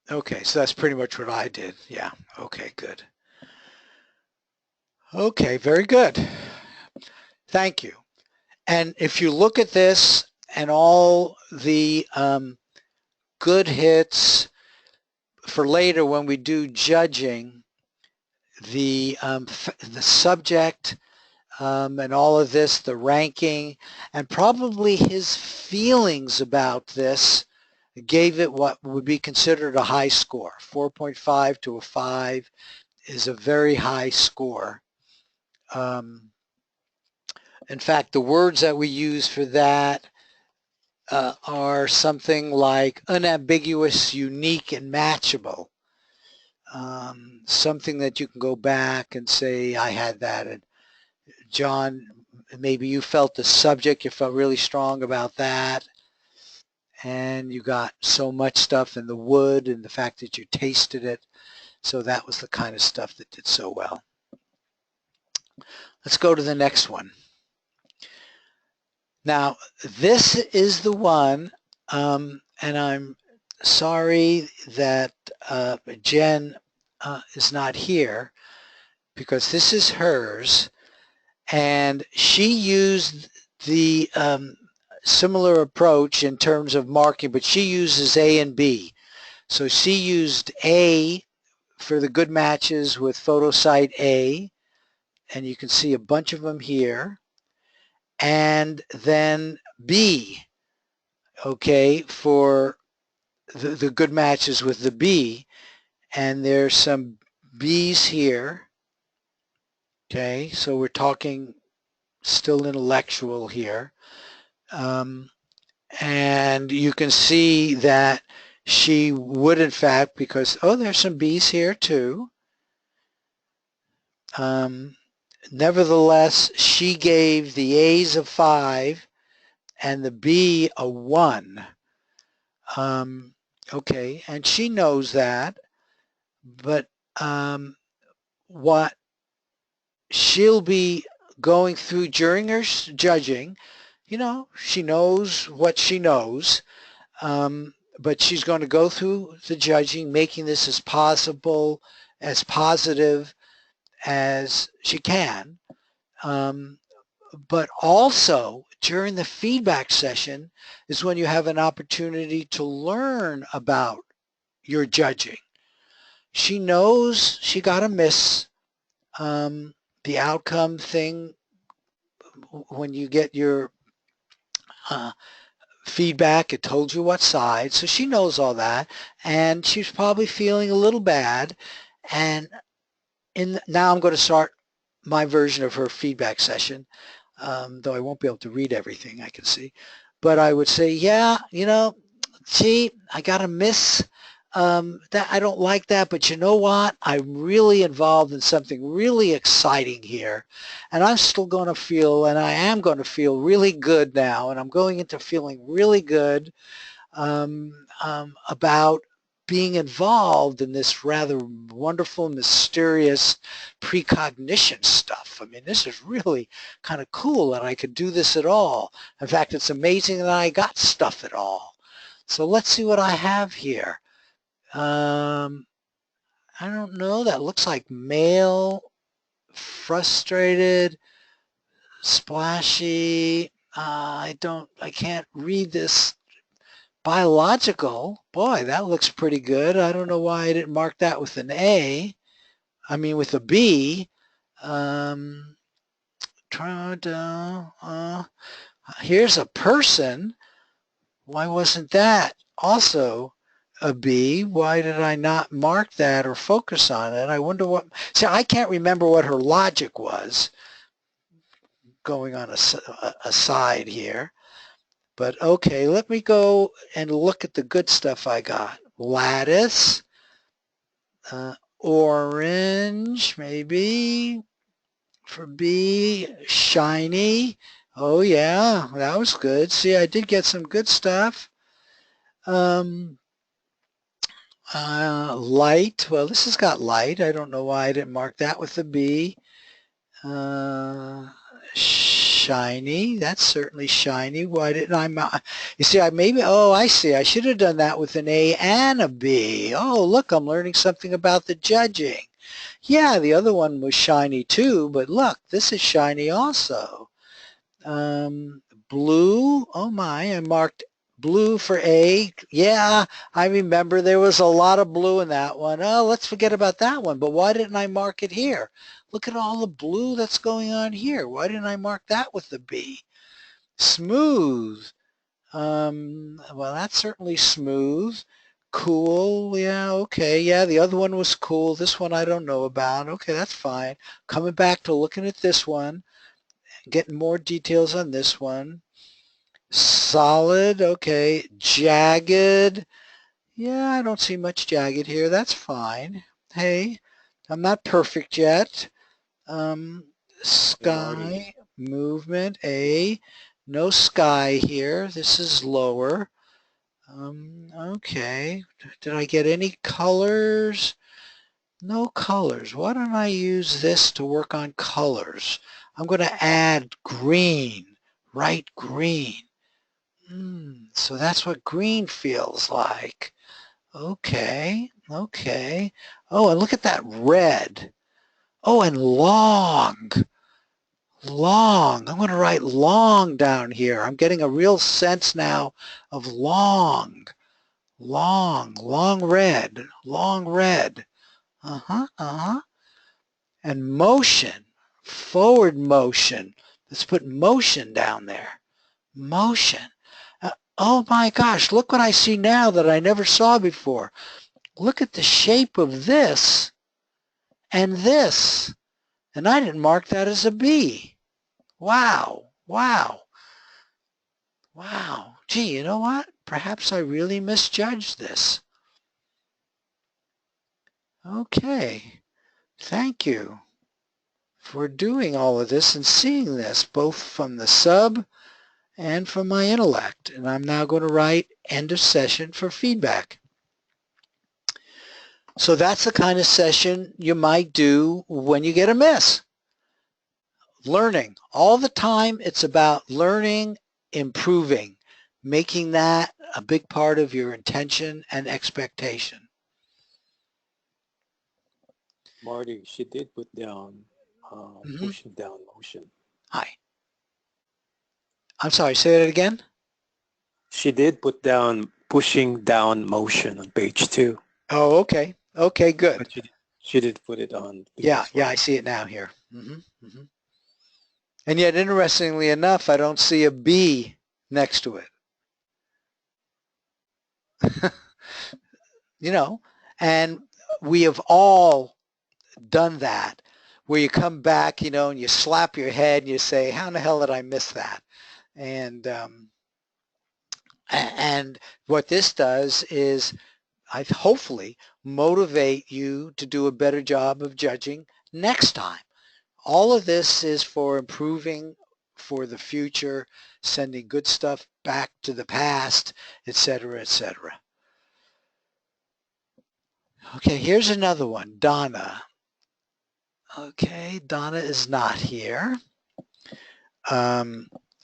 Okay, so that's pretty much what I did. Yeah, okay, good. Okay, very good. Thank you. And if you look at this and all the good hits for later when we do judging, the subject and all of this, the ranking, and probably his feelings about this gave it what would be considered a high score. 4.5 to a 5 is a very high score. In fact, the words that we use for that are something like unambiguous, unique, and matchable. something that you can go back and say, I had that. And John, maybe you felt the subject, you felt really strong about that. And you got so much stuff in the wood and the fact that you tasted it. So that was the kind of stuff that did so well. Let's go to the next one. Now, this is the one, and I'm sorry that Jen is not here, because this is hers, and she used the similar approach in terms of marking, but she uses A and B. So she used A for the good matches with photo site A, and you can see a bunch of them here, and then B, okay, for the good matches with the B, and there's some B's here, okay, so we're talking still intellectual here, and you can see that she would in fact, because, oh, there's some B's here too. Nevertheless, she gave the A's a 5 and the B a 1. Okay, and she knows that, but what she'll be going through during her judging, you know, she knows what she knows, but she's going to go through the judging, making this as possible, as positive as she can. But also during the feedback session is when you have an opportunity to learn about your judging. She knows she got a miss. The outcome thing, when you get your feedback, it told you what side, so she knows all that, and she's probably feeling a little bad. And now I'm going to start my version of her feedback session, though I won't be able to read everything I can see. But I would say, yeah, you know, gee, I got a miss. That I don't like that, but you know what? I'm really involved in something really exciting here, and I'm still going to feel, and I am going to feel really good now, and I'm going into feeling really good about being involved in this rather wonderful, mysterious precognition stuff. I mean, this is really kind of cool that I could do this at all. In fact, it's amazing that I got stuff at all. So let's see what I have here. I don't know. That looks like male, frustrated, splashy. I can't read this. Biological. Boy, that looks pretty good. I don't know why I didn't mark that with an A. I mean, with a B. Here's a person. Why wasn't that also a B? Why did I not mark that or focus on it? I wonder what, see, I can't remember what her logic was going on a side here. But okay, let me go and look at the good stuff I got. Lattice, orange, maybe for B, shiny. Oh yeah, that was good. See, I did get some good stuff. Light, well, this has got light. I don't know why I didn't mark that with a B. Shiny, that's certainly shiny. Why didn't I? You see, I see. I should have done that with an A and a B. Oh, look, I'm learning something about the judging. Yeah, the other one was shiny too, but look, this is shiny also. Blue, oh my, I marked blue for A. Yeah, I remember there was a lot of blue in that one. Oh, let's forget about that one, but why didn't I mark it here? Look at all the blue that's going on here. Why didn't I mark that with the B? Smooth. Well, that's certainly smooth. Cool, yeah, okay. Yeah, the other one was cool. This one I don't know about. Okay, that's fine. Coming back to looking at this one, getting more details on this one. Solid, okay. Jagged. Yeah, I don't see much jagged here. That's fine. Hey, I'm not perfect yet. Hey, Marty. Sky, movement, A. No sky here. This is lower. Okay. Did I get any colors? No colors. Why don't I use this to work on colors? I'm going to add green, bright green. So that's what green feels like. Okay, okay. Oh, and look at that red. Oh, and long, long. I'm going to write long down here. I'm getting a real sense now of long, long red, long red. Uh-huh, uh-huh. And motion, forward motion. Let's put motion down there. Motion. Oh my gosh, look what I see now that I never saw before. Look at the shape of this and this. And I didn't mark that as a B. Wow, wow, wow. Gee, you know what? Perhaps I really misjudged this. Okay, thank you for doing all of this and seeing this, both from the sub and from my intellect. And I'm now going to write end of session for feedback. So that's the kind of session you might do when you get a miss. Learning. All the time it's about learning, improving, making that a big part of your intention and expectation. Marty, she did put down pushing down motion. Hi. I'm sorry, say that again? She did put down pushing down motion on page 2. Oh, okay. Okay, good. But she did put it on Yeah, previous I one. see it now here. And yet, interestingly enough, I don't see a B next to it. You know, and we have all done that, where you come back, you know, and you slap your head and you say, how in the hell did I miss that? And what this does is I hopefully motivate you to do a better job of judging next time. All of this is for improving for the future, sending good stuff back to the past, etc., etc. Okay, here's another one, Donna. Okay, Donna is not here.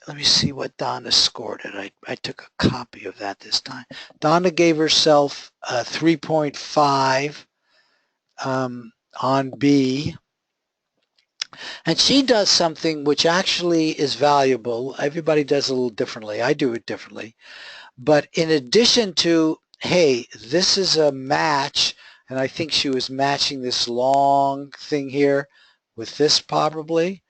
Let me see what Donna scored it. I took a copy of that this time. Donna gave herself a 3.5 on B. And she does something which actually is valuable. Everybody does it a little differently. I do it differently. But in addition to, hey, this is a match, and I think she was matching this long thing here with this probably,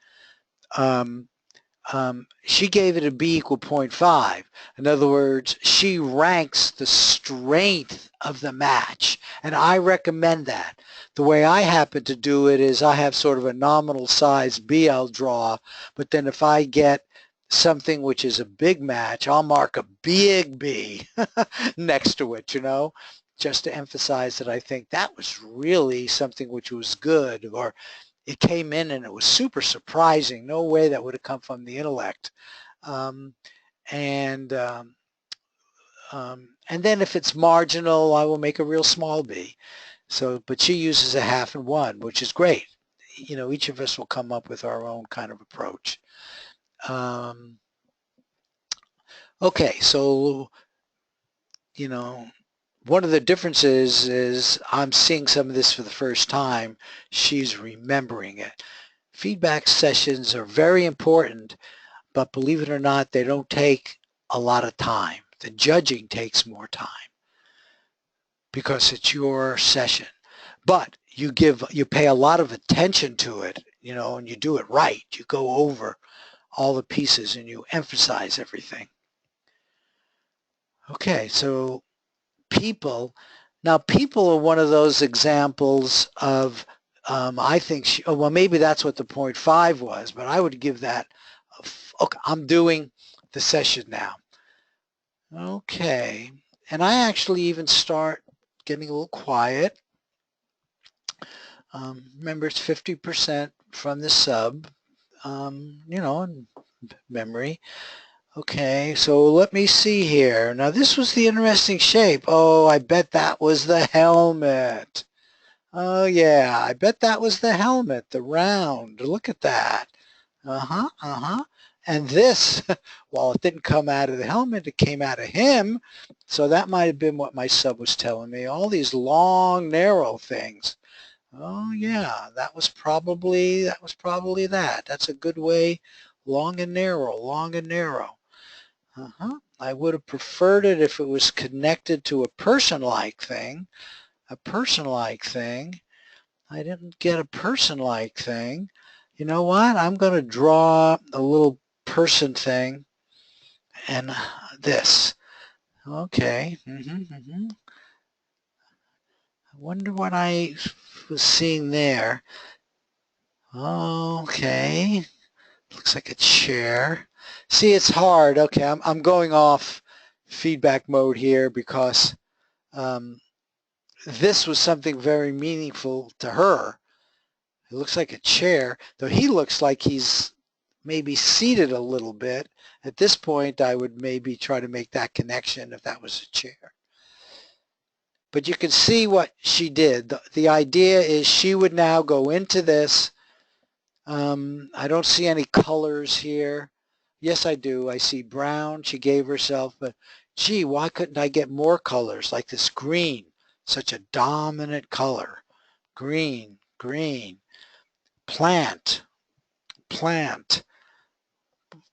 she gave it a B equal 0.5. In other words, she ranks the strength of the match, and I recommend that. The way I happen to do it is I have sort of a nominal size B I'll draw, but then if I get something which is a big match, I'll mark a big B next to it, you know, just to emphasize that I think that was really something which was good, or it came in and it was super surprising. No way that would have come from the intellect. And then if it's marginal, I will make a real small b. So, but she uses a half and one, which is great. You know, each of us will come up with our own kind of approach. Okay, so, you know, one of the differences is I'm seeing some of this for the first time. She's remembering it. Feedback sessions are very important, but believe it or not, they don't take a lot of time. The judging takes more time because it's your session. But you pay a lot of attention to it, you know, and you do it right. You go over all the pieces and you emphasize everything. Okay, so people. Now, people are one of those examples of, I think, well, maybe that's what the 0.5 was, but I would give that, okay, I'm doing the session now. Okay, and I actually even start getting a little quiet. Remember, it's 50% from the sub, in memory. Okay, so let me see here. Now this was the interesting shape. Oh, I bet that was the helmet. Oh yeah, I bet that was the helmet, the round. Look at that. Uh-huh, uh-huh. And this, while it didn't come out of the helmet, it came out of him. So that might have been what my sub was telling me. All these long, narrow things. Oh yeah, that was probably that. That's a good way. Long and narrow, long and narrow. Uh-huh. I would have preferred it if it was connected to a person-like thing. A person-like thing. I didn't get a person-like thing. You know what? I'm going to draw a little person thing and this. Okay. I wonder what I was seeing there. Okay. Looks like a chair. See, it's hard. Okay, I'm going off feedback mode here because this was something very meaningful to her. It looks like a chair, though he looks like he's maybe seated a little bit. At this point, I would maybe try to make that connection if that was a chair. But you can see what she did. The idea is she would now go into this. I don't see any colors here. Yes, I do. I see brown. She gave herself, but gee, why couldn't I get more colors like this green? Such a dominant color. Green, green. Plant, plant,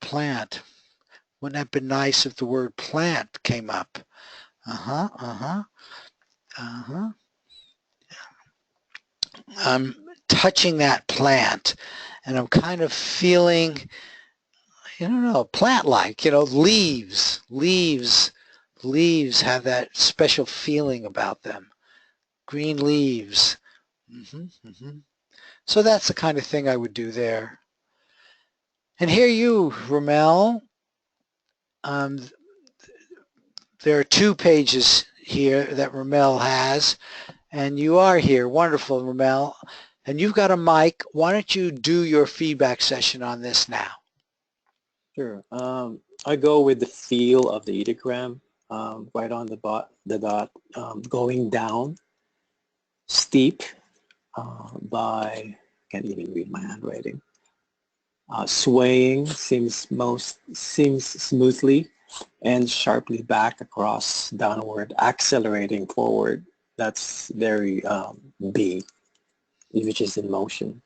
plant. Wouldn't that have been nice if the word plant came up? Uh-huh, uh-huh, uh-huh. I'm touching that plant and I'm kind of feeling, I don't know, plant-like, leaves have that special feeling about them. Green leaves. So that's the kind of thing I would do there. And here you, Ramel, there are 2 pages here that Ramel has, and you are here. Wonderful, Ramel. And you've got a mic. Why don't you do your feedback session on this now? Sure. I go with the feel of the ideogram, right on the dot, going down, steep by, can't even read my handwriting. Swaying seems smoothly and sharply back across downward, accelerating forward. That's very B, which is in motion.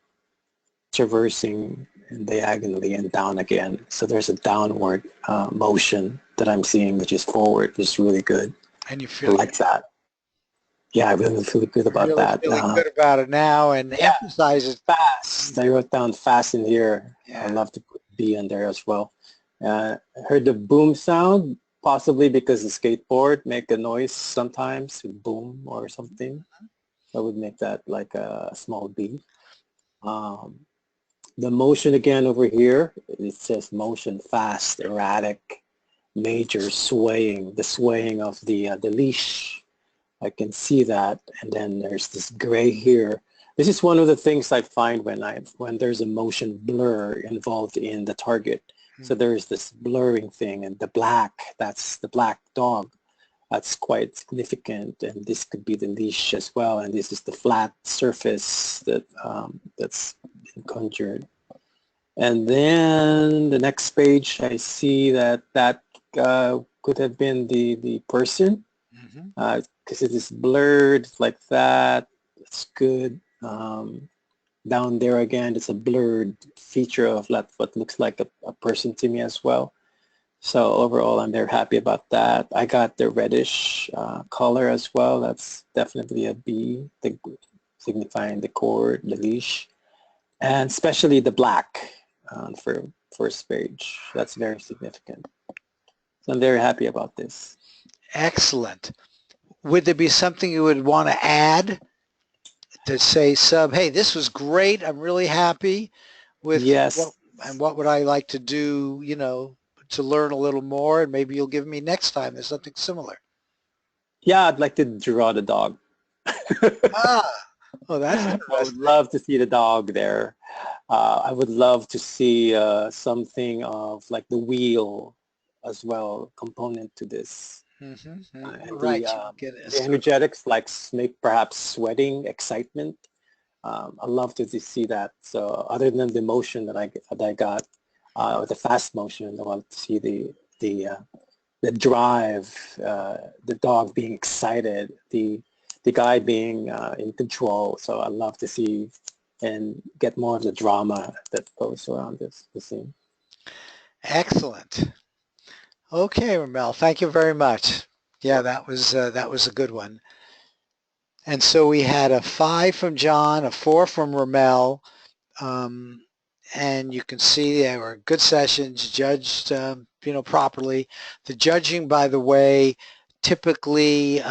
Traversing diagonally and down again. So there's a downward motion that I'm seeing, which is forward, which is really good. And you I feel like that. Yeah, I really feel good about really that. Feeling good about it now, and emphasize it. Fast. I wrote down fast in here. Yeah. I'd love to put B in there as well. I heard the boom sound, possibly because the skateboard make a noise sometimes, boom or something. I would make that like a small B. The motion again over here, it says motion, fast, erratic, major, swaying, the swaying of the leash. I can see that. And then there's this gray here. This is one of the things I find when there's a motion blur involved in the target. So there's this blurring thing, and the black, that's the black dog. That's quite significant, and this could be the leash as well. And this is the flat surface that that's been conjured. And then the next page, I see that could have been the person, because it is blurred like that. It's good. Down there again, it's a blurred feature of what looks like a person to me as well. So overall, I'm very happy about that. I got the reddish color as well. That's definitely a B, signifying the cord, the leash, and especially the black for first page. That's very significant. So I'm very happy about this. Excellent. Would there be something you would want to add to say, sub, hey, this was great. I'm really happy with what would I like to do, to learn a little more, and maybe you'll give me next time there's something similar. Yeah, I'd like to draw the dog. Oh, that's I would interesting. love to see the dog there. I would love to see something of like the wheel as well component to this. And Right, you get a the sort of, energetics like snake perhaps sweating, excitement. I love to see that. So other than the motion that I got, the fast motion, I want to see the drive, the dog being excited, the guy being in control. So I love to see and get more of the drama that goes around the scene. excellent. Okay, Ramel, thank you very much. Yeah, that was a good one. And so we had a 5 from John, a 4 from Ramel, and you can see they were good sessions, judged, properly. The judging, by the way, typically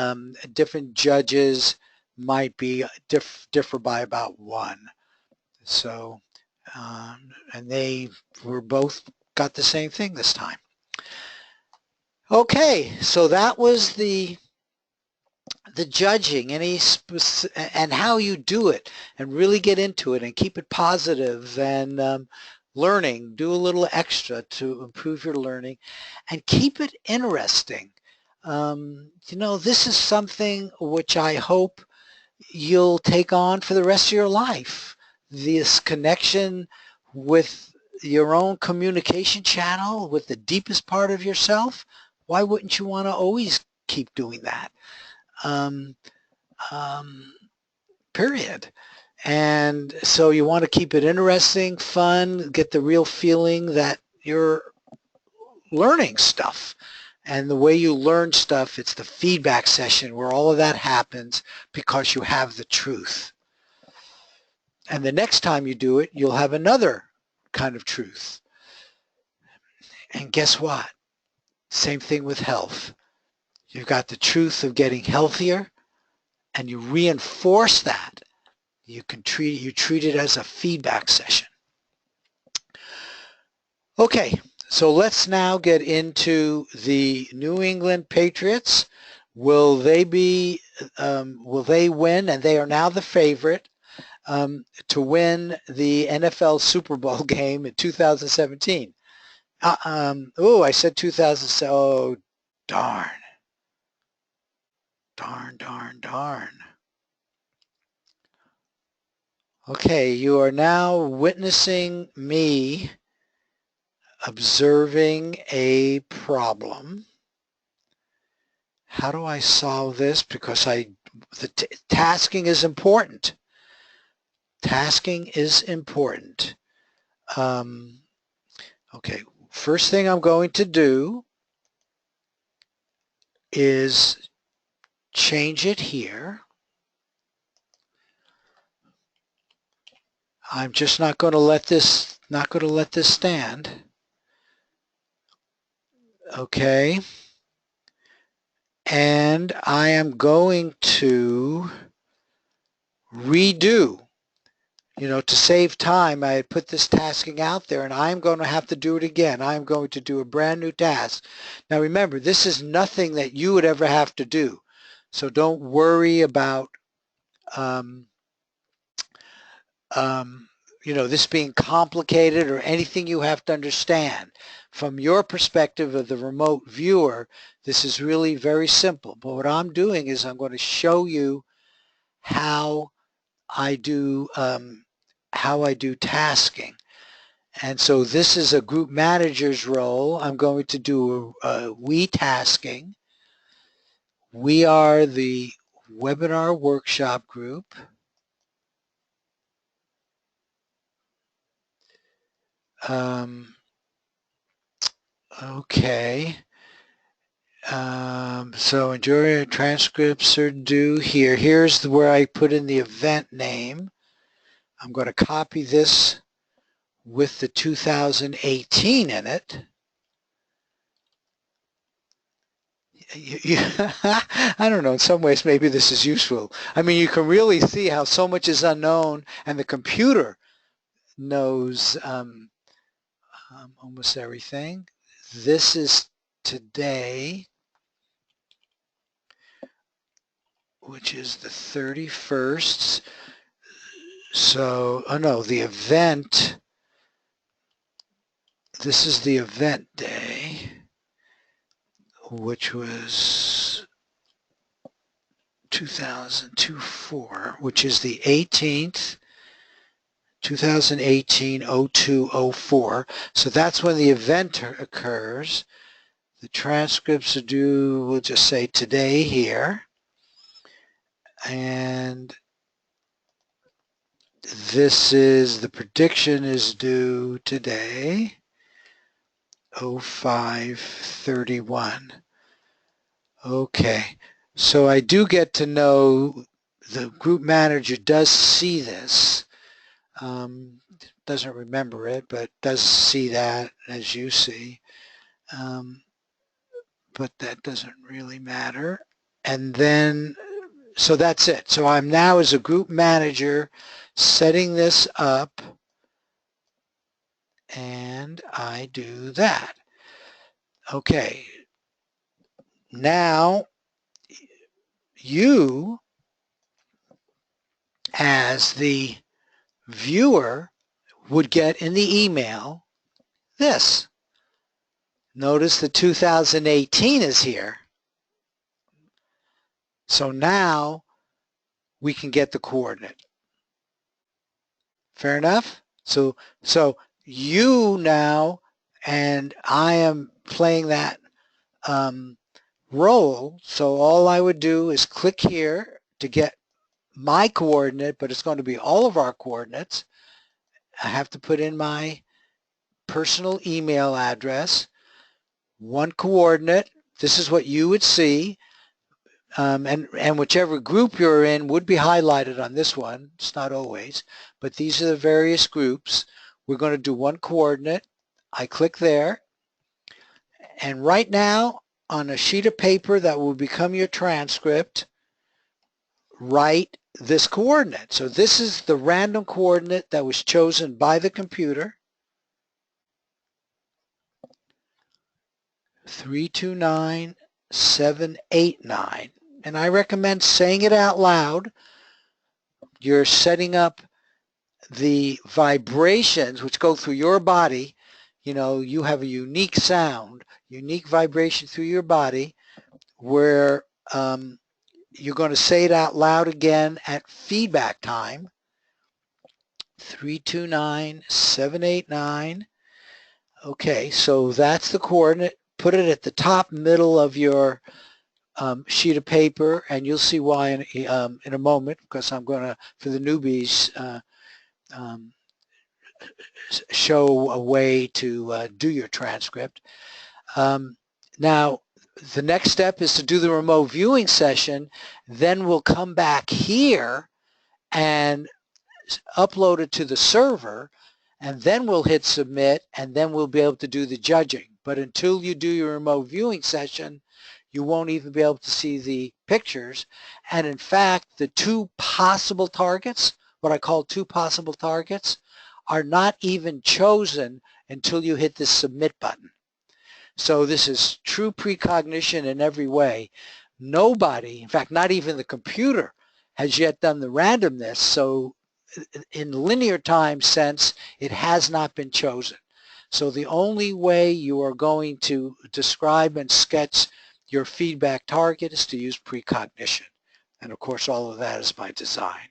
different judges might be differ by about 1. So, and they were both got the same thing this time. Okay, so that was the judging, and how you do it, and really get into it and keep it positive, and learning, do a little extra to improve your learning, and keep it interesting. This is something which I hope you'll take on for the rest of your life. This connection with your own communication channel, with the deepest part of yourself. Why wouldn't you want to always keep doing that? Um, period. And so you want to keep it interesting, fun, get the real feeling that you're learning stuff. And the way you learn stuff, it's the feedback session where all of that happens because you have the truth. And the next time you do it, you'll have another kind of truth. And guess what? Same thing with health. You've got the truth of getting healthier, and you reinforce that. You treat it as a feedback session. Okay, so let's now get into the New England Patriots. Will they win? And they are now the favorite to win the NFL Super Bowl game in 2017. I said 2000. Oh, darn. Darn. Okay, you are now witnessing me observing a problem. How do I solve this? Because tasking is important. Tasking is important. Okay, first thing I'm going to do is change it here. I'm just not going to let this stand. Okay. And I am going to redo. To save time, I had put this tasking out there, and I'm going to have to do it again. I'm going to do a brand new task. Now remember, this is nothing that you would ever have to do. So don't worry about this being complicated or anything you have to understand. From your perspective of the remote viewer, this is really very simple. But what I'm doing is I'm going to show you how I do tasking. And so this is a group manager's role. I'm going to do we tasking. We are the webinar workshop group. Okay. So enjoy transcripts are due here. Here's where I put in the event name. I'm going to copy this with the 2018 in it. I don't know, in some ways maybe this is useful. I mean, you can really see how so much is unknown, and the computer knows almost everything. This is today, which is the 31st. So, oh no, the event, this is the event day, which was 2002-04, which is the 18th, 2018-02-04. So that's when the event occurs. The transcripts are due, we'll just say today here. And this is, the prediction is due today, 05/31. Okay, so I do get to know, the group manager does see this. Doesn't remember it, but does see that as you see. But that doesn't really matter. And then, so that's it. So I'm now, as a group manager, setting this up, and I do that. Okay, now you, as the viewer, would get in the email this. Notice the 2018 is here. So now we can get the coordinate. Fair enough? So you now, and I am playing that role, so all I would do is click here to get my coordinate, but it's going to be all of our coordinates. I have to put in my personal email address, one coordinate. This is what you would see, and whichever group you're in would be highlighted on this one. It's not always, but these are the various groups. We're going to do one coordinate. I click there, and right now on a sheet of paper that will become your transcript, write this coordinate. So this is the random coordinate that was chosen by the computer, 329789. And I recommend saying it out loud. You're setting up the vibrations which go through your body. You know, you have a unique sound, unique vibration through your body, where you're going to say it out loud again at feedback time. 329789. Okay, so that's the coordinate. Put it at the top middle of your sheet of paper, and you'll see why in a moment, because I'm going to, for the newbies, show a way to do your transcript. Now, the next step is to do the remote viewing session. Then we'll come back here and upload it to the server, and then we'll hit submit, and then we'll be able to do the judging. But until you do your remote viewing session, you won't even be able to see the pictures. And in fact, the two possible targets, what I call two possible targets, are not even chosen until you hit the submit button. So this is true precognition in every way. Nobody, in fact, not even the computer, has yet done the randomness. So in linear time sense, it has not been chosen. So the only way you are going to describe and sketch your feedback target is to use precognition. And of course, all of that is by design.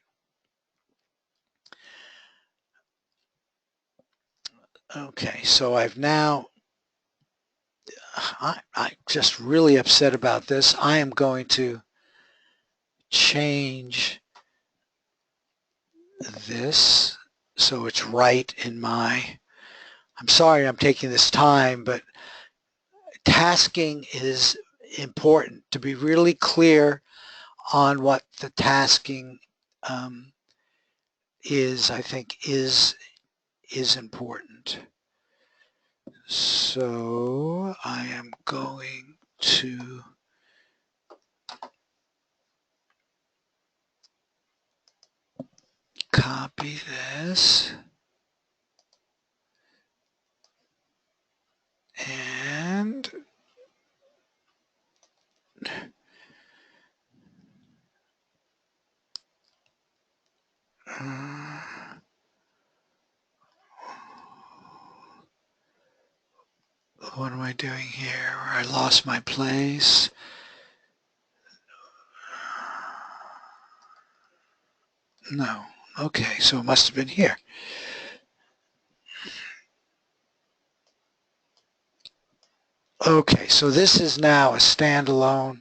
Okay, so I've now, I'm just really upset about this. I am going to change this so it's right in my, I'm sorry I'm taking this time, but tasking is important. To be really clear on what the tasking is, I think is important. So I am going to copy this and doing here? Where I lost my place. No. Okay, so it must have been here. Okay, so this is now a standalone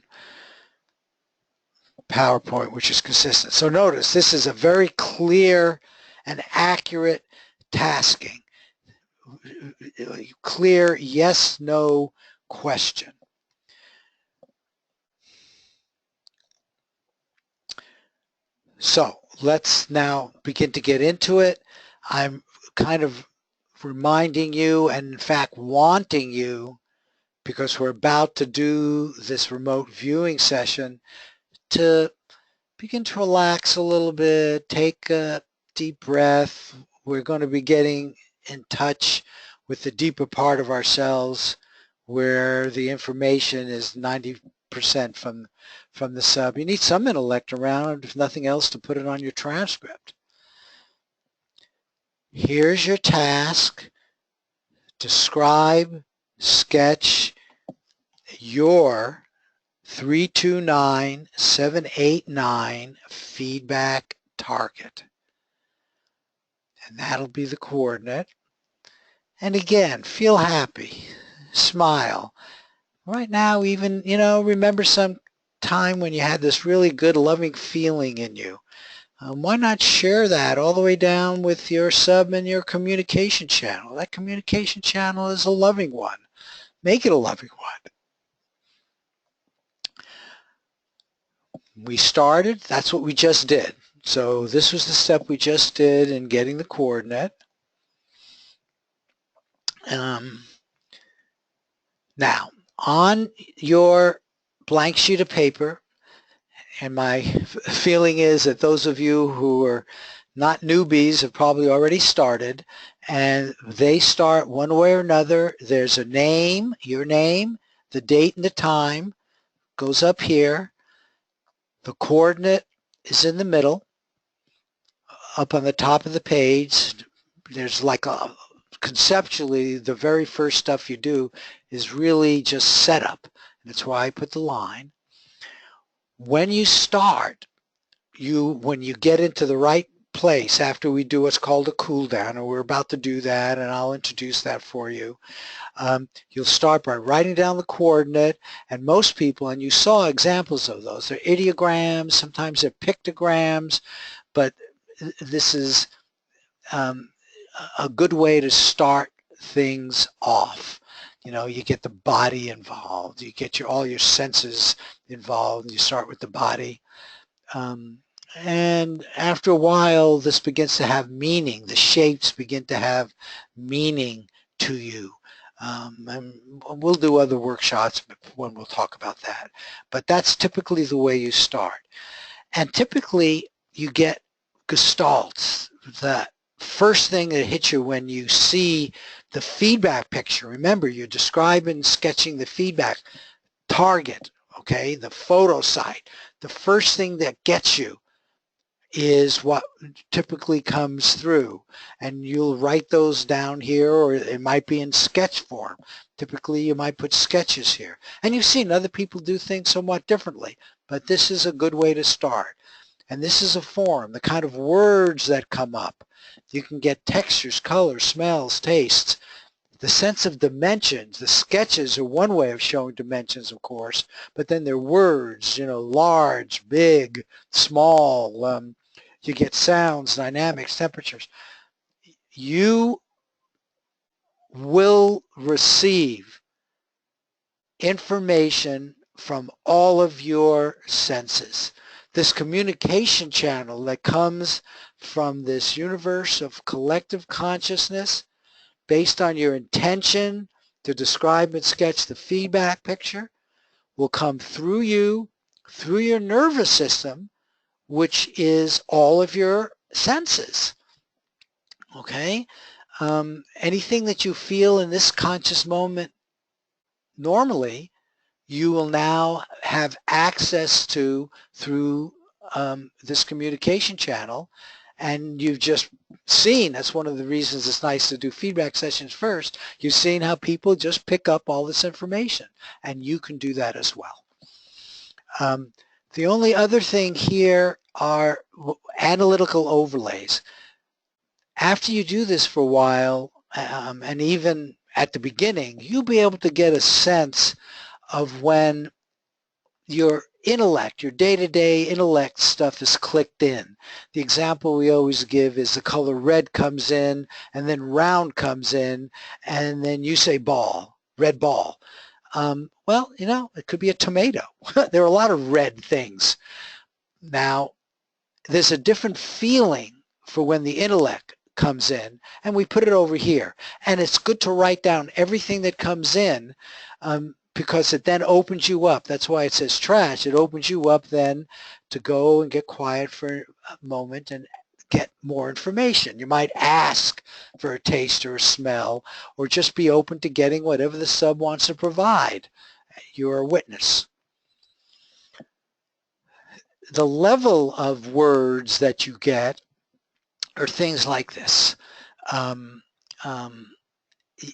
PowerPoint, which is consistent. So notice this is a very clear and accurate tasking. Clear yes, no question. So let's now begin to get into it. I'm kind of reminding you, and in fact wanting you, because we're about to do this remote viewing session, to begin to relax a little bit, take a deep breath. We're going to be getting in touch with the deeper part of ourselves where the information is 90% from the sub. You need some intellect around, if nothing else, to put it on your transcript. Here's your task. Describe, sketch your 329789 feedback target. And that'll be the coordinate. And again, feel happy, smile. Right now, even, remember some time when you had this really good, loving feeling in you. Why not share that all the way down with your sub and your communication channel? That communication channel is a loving one. Make it a loving one. We started, that's what we just did. So this was the step we just did in getting the coordinate. Now, on your blank sheet of paper, and my feeling is that those of you who are not newbies have probably already started, and they start one way or another. There's a name, your name, the date and the time goes up here. The coordinate is in the middle. Up on the top of the page, there's like conceptually, the very first stuff you do is really just setup. That's why I put the line. When you start, when you get into the right place after we do what's called a cool down, and we're about to do that, and I'll introduce that for you, you'll start by writing down the coordinate, and most people, and you saw examples of those, they're ideograms, sometimes they're pictograms, but this is a good way to start things off. You get the body involved, you get all your senses involved, and you start with the body. And after a while, this begins to have meaning. The shapes begin to have meaning to you. And we'll do other workshops when we'll talk about that. But that's typically the way you start. And typically, you get gestalts. The first thing that hits you when you see the feedback picture, remember, you're describing, sketching the feedback target, okay, the photo site. The first thing that gets you is what typically comes through, and you'll write those down here, or it might be in sketch form. Typically you might put sketches here, and you've seen other people do things somewhat differently, but this is a good way to start. And this is a form, the kind of words that come up. You can get textures, colors, smells, tastes, the sense of dimensions. The sketches are one way of showing dimensions, of course, but then they're words, large, big, small. You get sounds, dynamics, temperatures. You will receive information from all of your senses. This communication channel that comes from this universe of collective consciousness based on your intention to describe and sketch the feedback picture will come through you, through your nervous system, which is all of your senses. Okay? Anything that you feel in this conscious moment normally, you will now have access to through this communication channel, And you've just seen, that's one of the reasons it's nice to do feedback sessions first, you've seen how people just pick up all this information, and you can do that as well. The only other thing here are analytical overlays. After you do this for a while, and even at the beginning, you'll be able to get a sense of when your intellect, your day-to-day intellect stuff is clicked in. The example we always give is the color red comes in, and then round comes in, and then you say ball, red ball. Well, you know, it could be a tomato. There are a lot of red things. Now, there's a different feeling for when the intellect comes in, and we put it over here. And it's good to write down everything that comes in, because it then opens you up. That's why it says trash. It opens you up then to go and get quiet for a moment and get more information. You might ask for a taste or a smell, or just be open to getting whatever the sub wants to provide. You're a witness. The level of words that you get are things like this.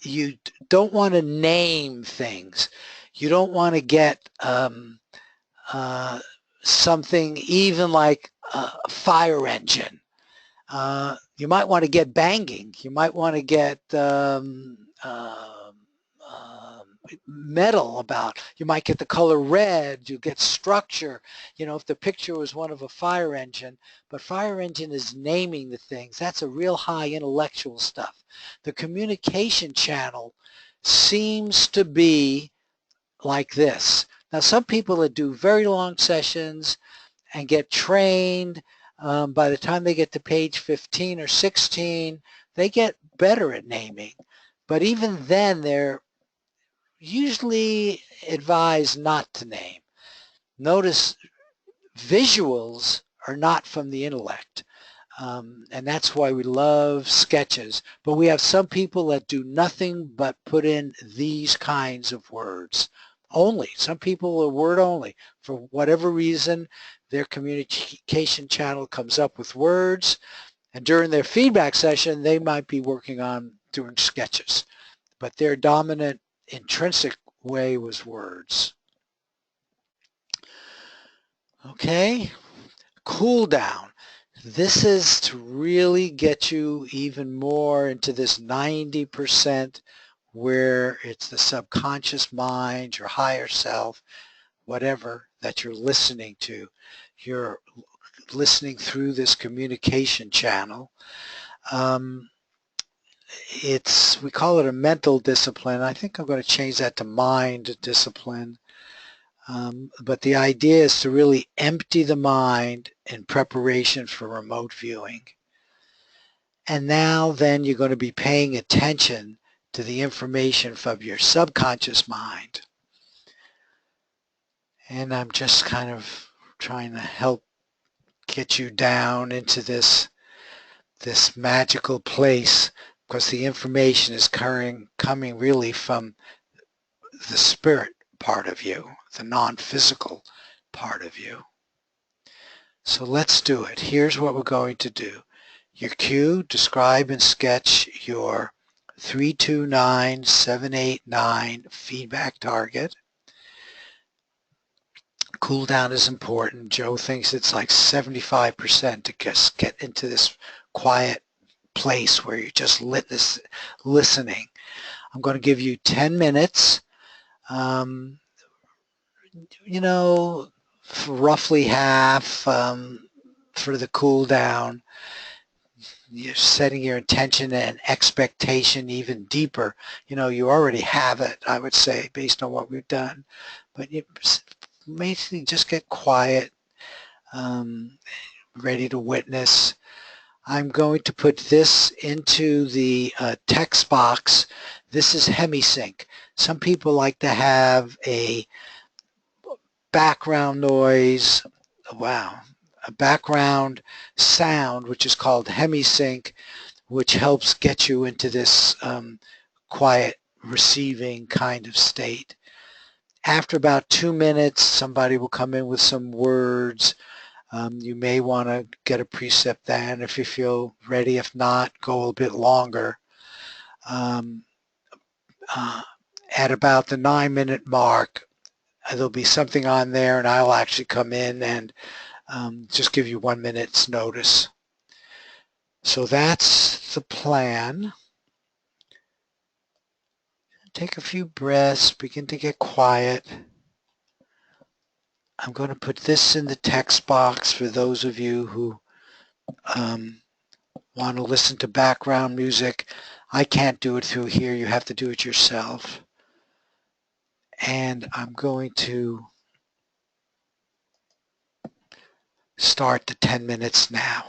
You don't want to name things. You don't want to get something even like a fire engine. You might want to get banging. You might want to get metal about. You might get the color red. You get structure. You know, if the picture was one of a fire engine, but fire engine is naming the things. That's a real high intellectual stuff. The communication channel seems to be like this. Now, some people that do very long sessions and get trained, by the time they get to page 15 or 16, they get better at naming. But even then, they're usually advised not to name. Notice visuals are not from the intellect. And that's why we love sketches. But we have some people that do nothing but put in these kinds of words only. Some people are word only. For whatever reason, their communication channel comes up with words, and during their feedback session, they might be working on doing sketches. But their dominant intrinsic way was words. Okay, cool down. This is to really get you even more into this 90% where it's the subconscious mind, your higher self, whatever that you're listening to. You're listening through this communication channel. We call it a mental discipline. I think I'm going to change that to mind discipline. But the idea is to really empty the mind in preparation for remote viewing. And now then you're going to be paying attention to the information from your subconscious mind. And I'm just kind of trying to help get you down into this magical place, because the information is coming really from the spirit part of you, the non-physical part of you. So let's do it. Here's what we're going to do. Your cue, describe and sketch your 329789 feedback target. Cool down is important. Joe thinks it's like 75% to just get into this quiet place where you're just listening. I'm going to give you 10 minutes. You know, roughly half for the cool down. You're setting your intention and expectation even deeper. You know, you already have it, I would say, based on what we've done. But you basically just get quiet, ready to witness. I'm going to put this into the text box. This is hemisync. Some people like to have a background noise, a background sound, which is called hemisync, which helps get you into this quiet receiving kind of state. After about 2 minutes, somebody will come in with some words. You may want to get a precept then if you feel ready. If not, go a bit longer. Um, at about the 9-minute mark, there'll be something on there, and I'll actually come in and just give you 1 minute's notice. So that's the plan. Take a few breaths, begin to get quiet. I'm going to put this in the text box for those of you who want to listen to background music. I can't do it through here. You have to do it yourself. And I'm going to start the 10 minutes now.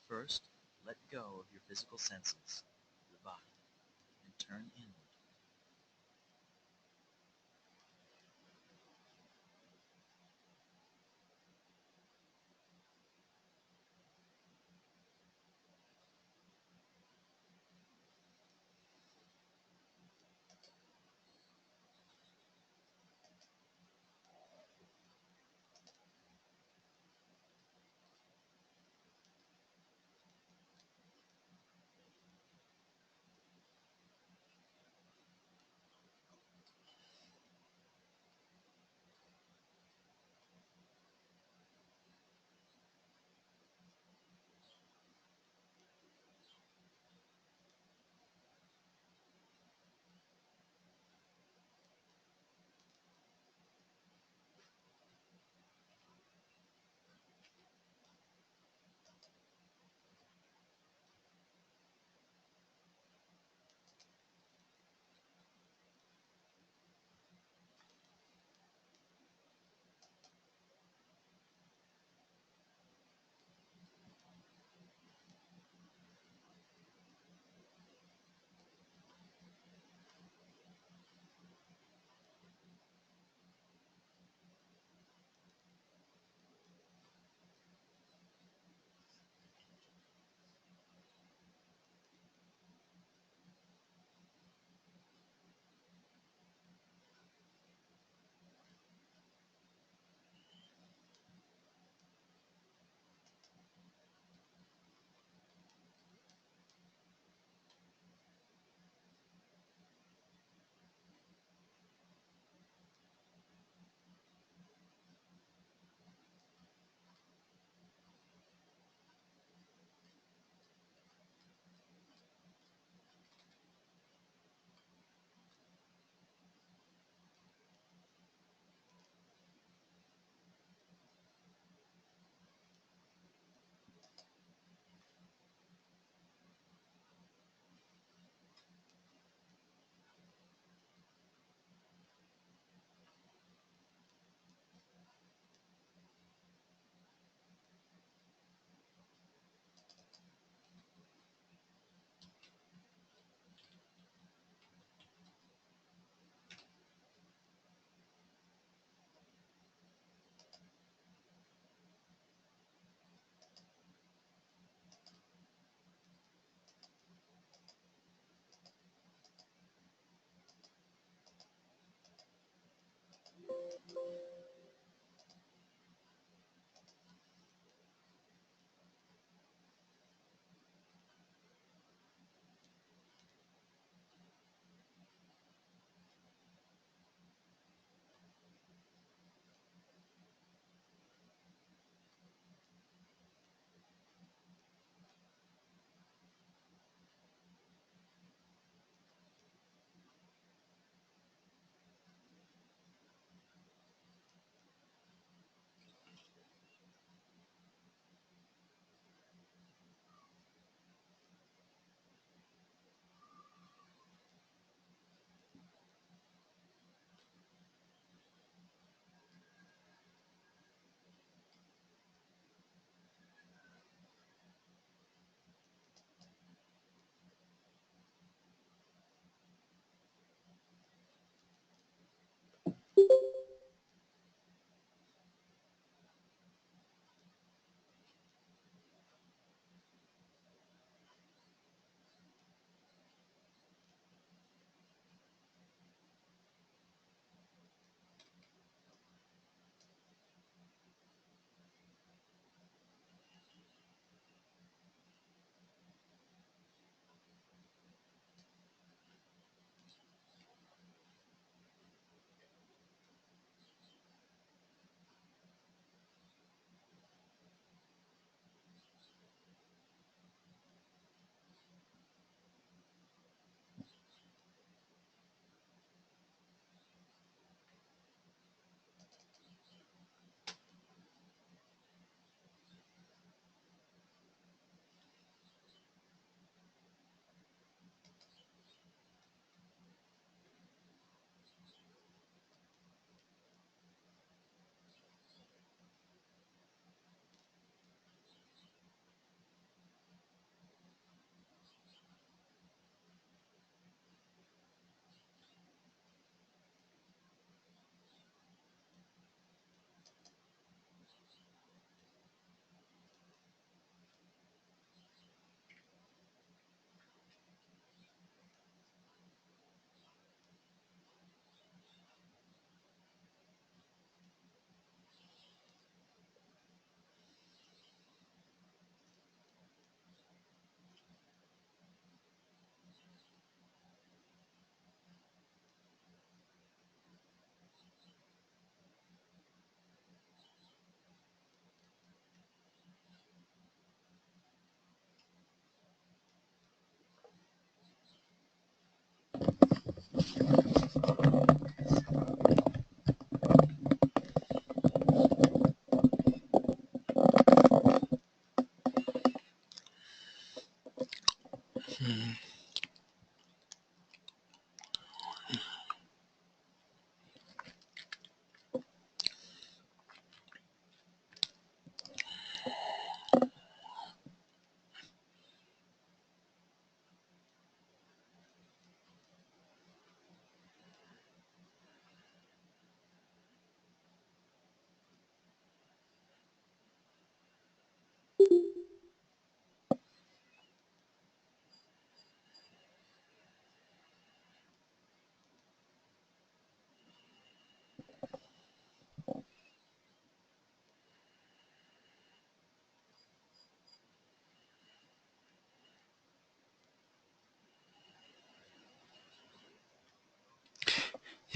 First, let go of your physical senses, your body, and turn inward.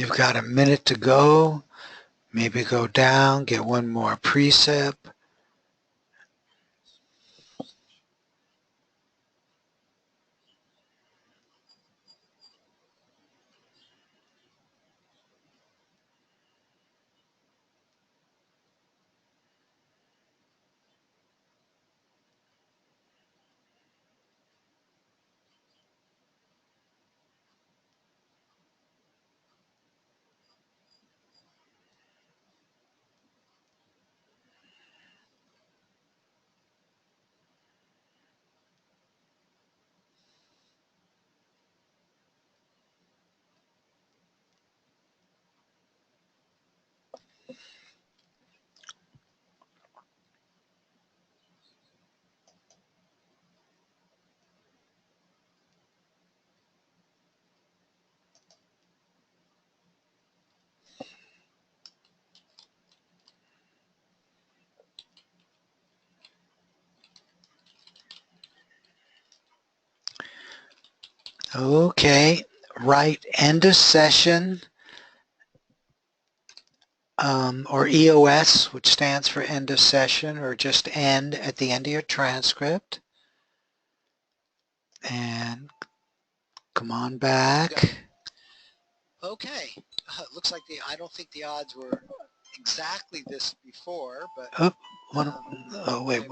You've got a minute to go. Maybe go down, get one more precept. Okay, write end of session, or EOS, which stands for end of session, or just end at the end of your transcript. And come on back. Okay, looks like I don't think the odds were exactly this before, but I'm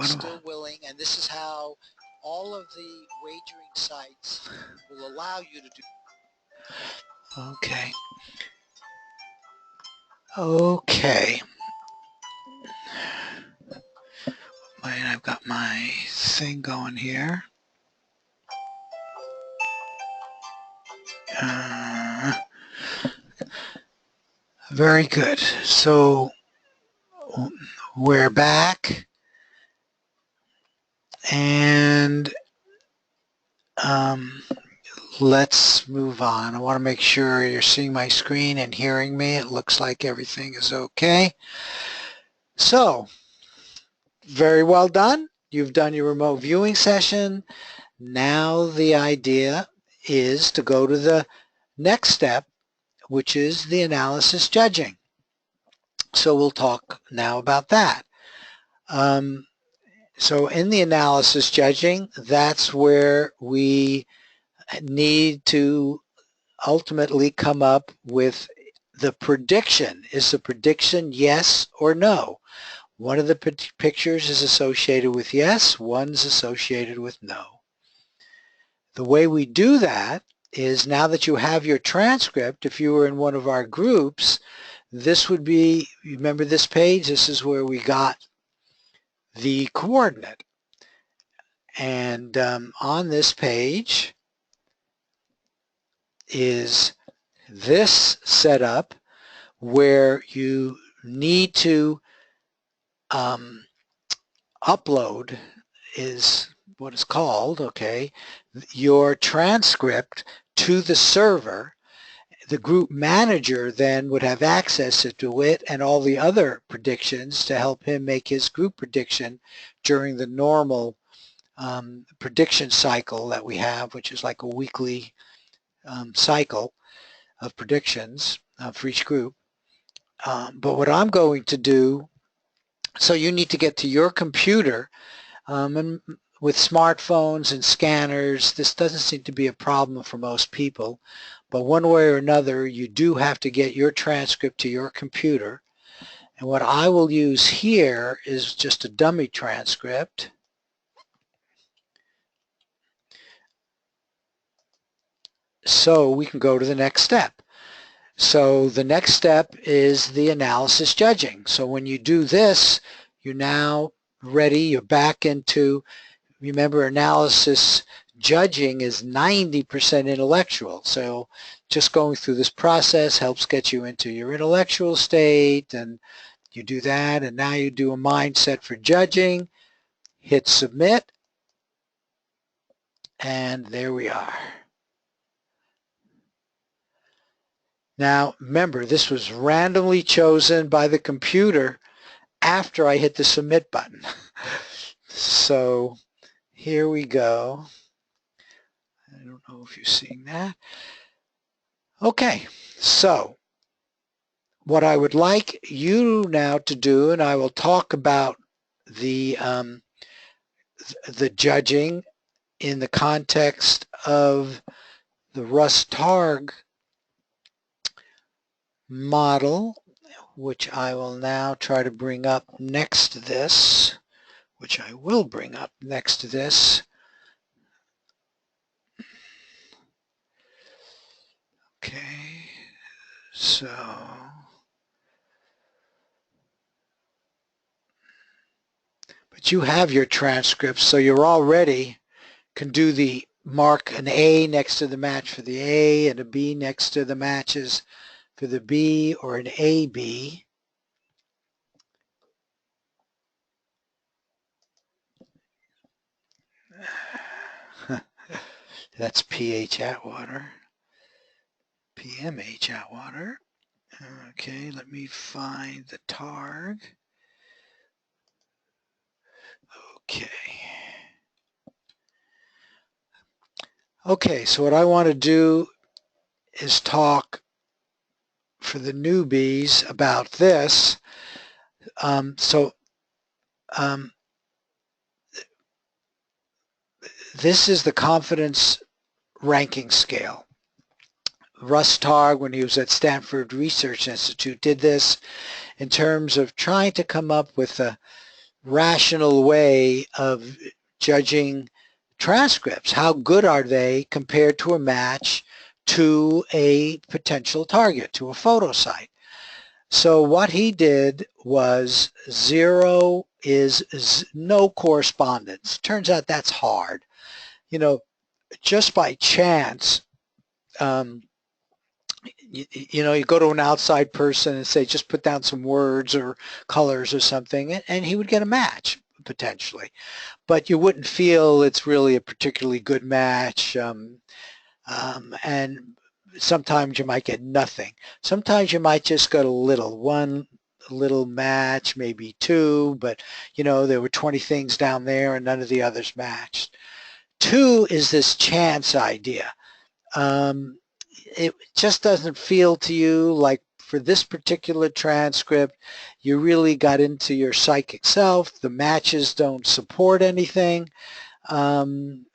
still willing, and this is how all of the wagering sites will allow you to do. Okay. Okay. I've got my thing going here. Very good. So we're back, and let's move on. I want to make sure you're seeing my screen and hearing me. It looks like everything is okay. So, very well done. You've done your remote viewing session. Now the idea is to go to the next step, which is the analysis judging. So we'll talk now about that. So in the analysis judging, that's where we need to ultimately come up with the prediction. Is the prediction yes or no? One of the pictures is associated with yes, one's associated with no. The way we do that is, now that you have your transcript, if you were in one of our groups, this would be, remember this page? This is where we got the coordinate. And on this page is this setup where you need to upload, is what it's called, okay, your transcript to the server. The group manager then would have access to it and all the other predictions to help him make his group prediction during the normal prediction cycle that we have, which is like a weekly cycle of predictions for each group. But what I'm going to do, so you need to get to your computer, and with smartphones and scanners, this doesn't seem to be a problem for most people, but one way or another, you do have to get your transcript to your computer. And what I will use here is just a dummy transcript. So we can go to the next step. So the next step is the analysis judging. So when you do this, you're now ready, you're back into, remember, analysis judging is 90% intellectual. So just going through this process helps get you into your intellectual state, and you do that, and now you do a mindset for judging, hit submit, and there we are. Now remember, this was randomly chosen by the computer after I hit the submit button. So here we go. I don't know if you're seeing that. Okay, so what I would like you now to do, and I will talk about the judging in the context of the Russ-Targ model, which I will now try to bring up next to this, which I will bring up next to this. Okay, so but you have your transcripts, so you're already can do the mark an A next to the match for the A and a B next to the matches for the B, or an AB. That's pH Atwater, PMH Atwater. Okay, let me find the targ. Okay. Okay, so what I want to do is talk for the newbies about this. This is the confidence ranking scale. Russ-Targ, when he was at Stanford Research Institute, did this in terms of trying to come up with a rational way of judging transcripts. How good are they compared to a match to a potential target, to a photo site? So what he did was 0 is no correspondence. Turns out that's hard. You know, just by chance, you know, you go to an outside person and say, just put down some words or colors or something, and he would get a match, potentially. But you wouldn't feel it's really a particularly good match, and sometimes you might get nothing. Sometimes you might just get one little match, maybe 2, but, you know, there were 20 things down there and none of the others matched. 2 is this chance idea. It just doesn't feel to you like for this particular transcript, you really got into your psychic self. The matches don't support anything. And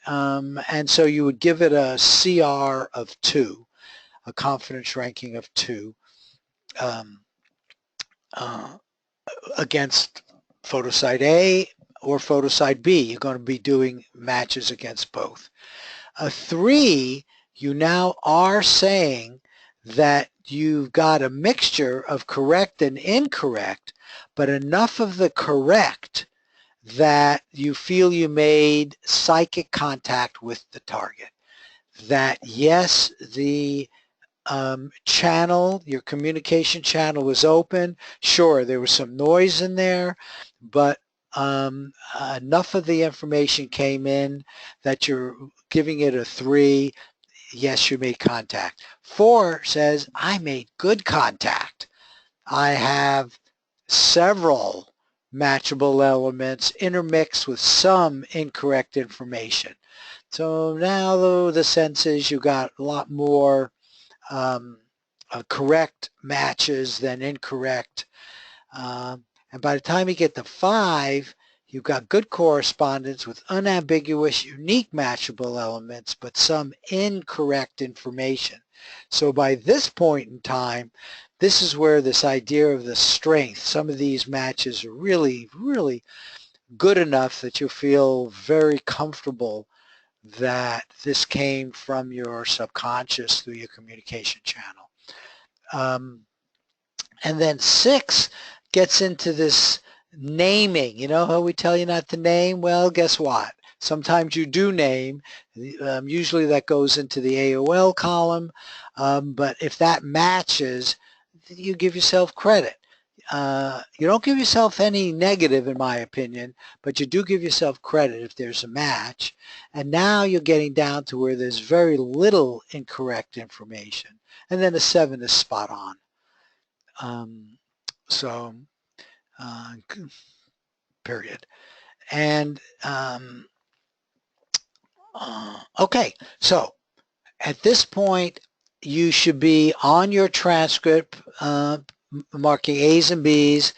so you would give it a CR of 2, a confidence ranking of 2 against photosite A or photosite B. You're going to be doing matches against both. A 3, you now are saying that you've got a mixture of correct and incorrect, but enough of the correct that you feel you made psychic contact with the target. That yes, the channel, your communication channel was open. Sure, there was some noise in there, but enough of the information came in that you're giving it a 3. Yes, you made contact. 4 says, I made good contact. I have several matchable elements intermixed with some incorrect information. So now the sense is you got a lot more correct matches than incorrect. And by the time you get to 5, you've got good correspondence with unambiguous, unique matchable elements, but some incorrect information. So by this point in time, this is where this idea of the strength, some of these matches are really, really good enough that you feel very comfortable that this came from your subconscious through your communication channel. And then 6 gets into this naming. You know how we tell you not to name? Well, guess what? Sometimes you do name. Usually that goes into the AOL column. But if that matches, you give yourself credit. You don't give yourself any negative, in my opinion, but you do give yourself credit if there's a match. And now you're getting down to where there's very little incorrect information. And then the 7 is spot on. Period. And okay, so at this point, you should be on your transcript marking A's and B's,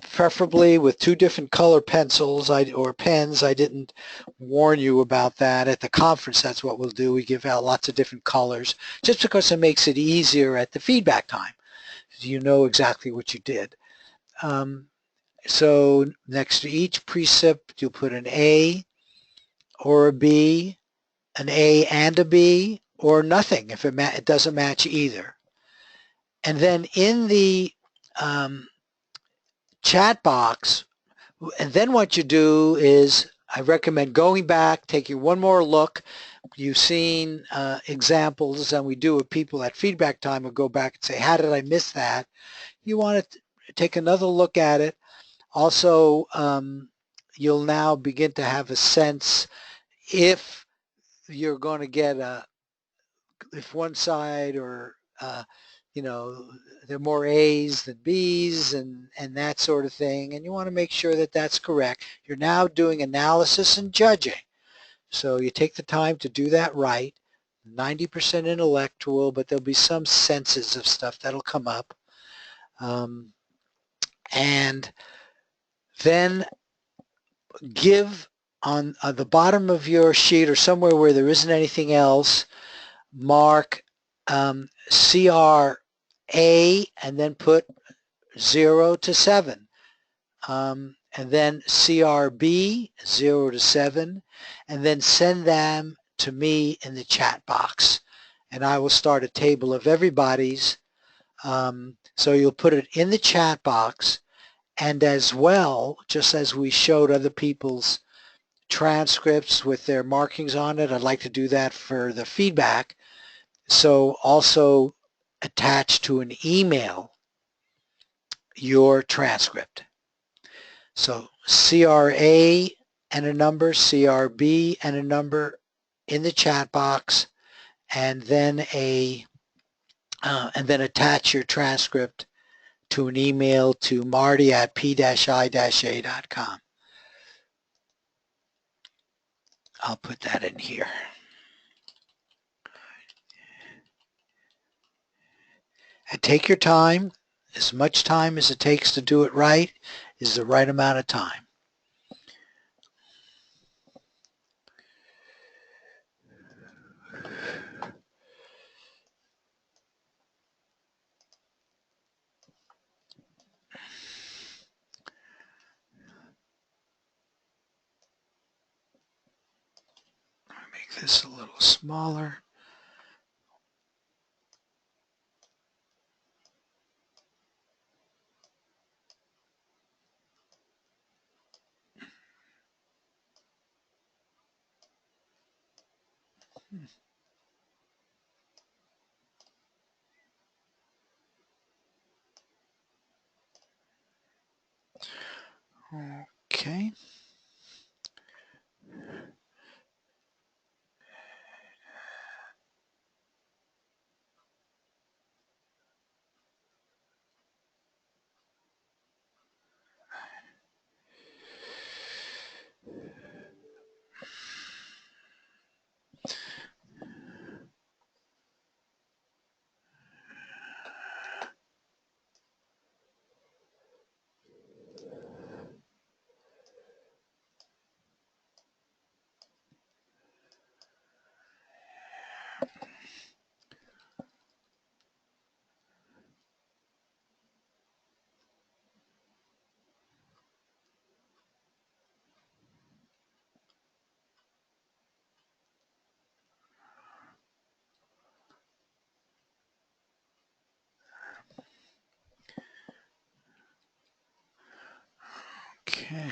preferably with 2 different color pencils or pens. I didn't warn you about that. At the conference, that's what we'll do. We give out lots of different colors just because it makes it easier at the feedback time. You know exactly what you did. So next to each precept, you'll put an A or a B, an A and a B, or nothing if it doesn't match either. And then in the chat box, and then what you do is I recommend going back, taking one more look. You've seen examples, and we do with people at feedback time. We'll go back and say, how did I miss that? You want to take another look at it. Also, you'll now begin to have a sense if you're going to get if one side or there are more A's than B's and that sort of thing, and you want to make sure that that's correct. You're now doing analysis and judging. So you take the time to do that right. 90% intellectual, but there'll be some senses of stuff that'll come up. And then give on the bottom of your sheet or somewhere where there isn't anything else, mark CRA and then put 0 to 7. And then CRB 0 to 7, and then send them to me in the chat box. And I will start a table of everybody's. So you'll put it in the chat box, and as well, just as we showed other people's transcripts with their markings on it, I'd like to do that for the feedback. So also attach to an email your transcript. So CRA and a number, CRB and a number in the chat box, and then attach your transcript to an email to marty@p-i-a.com. I'll put that in here. And take your time. As much time as it takes to do it right is the right amount of time. Make this a little smaller. Okay. Okay.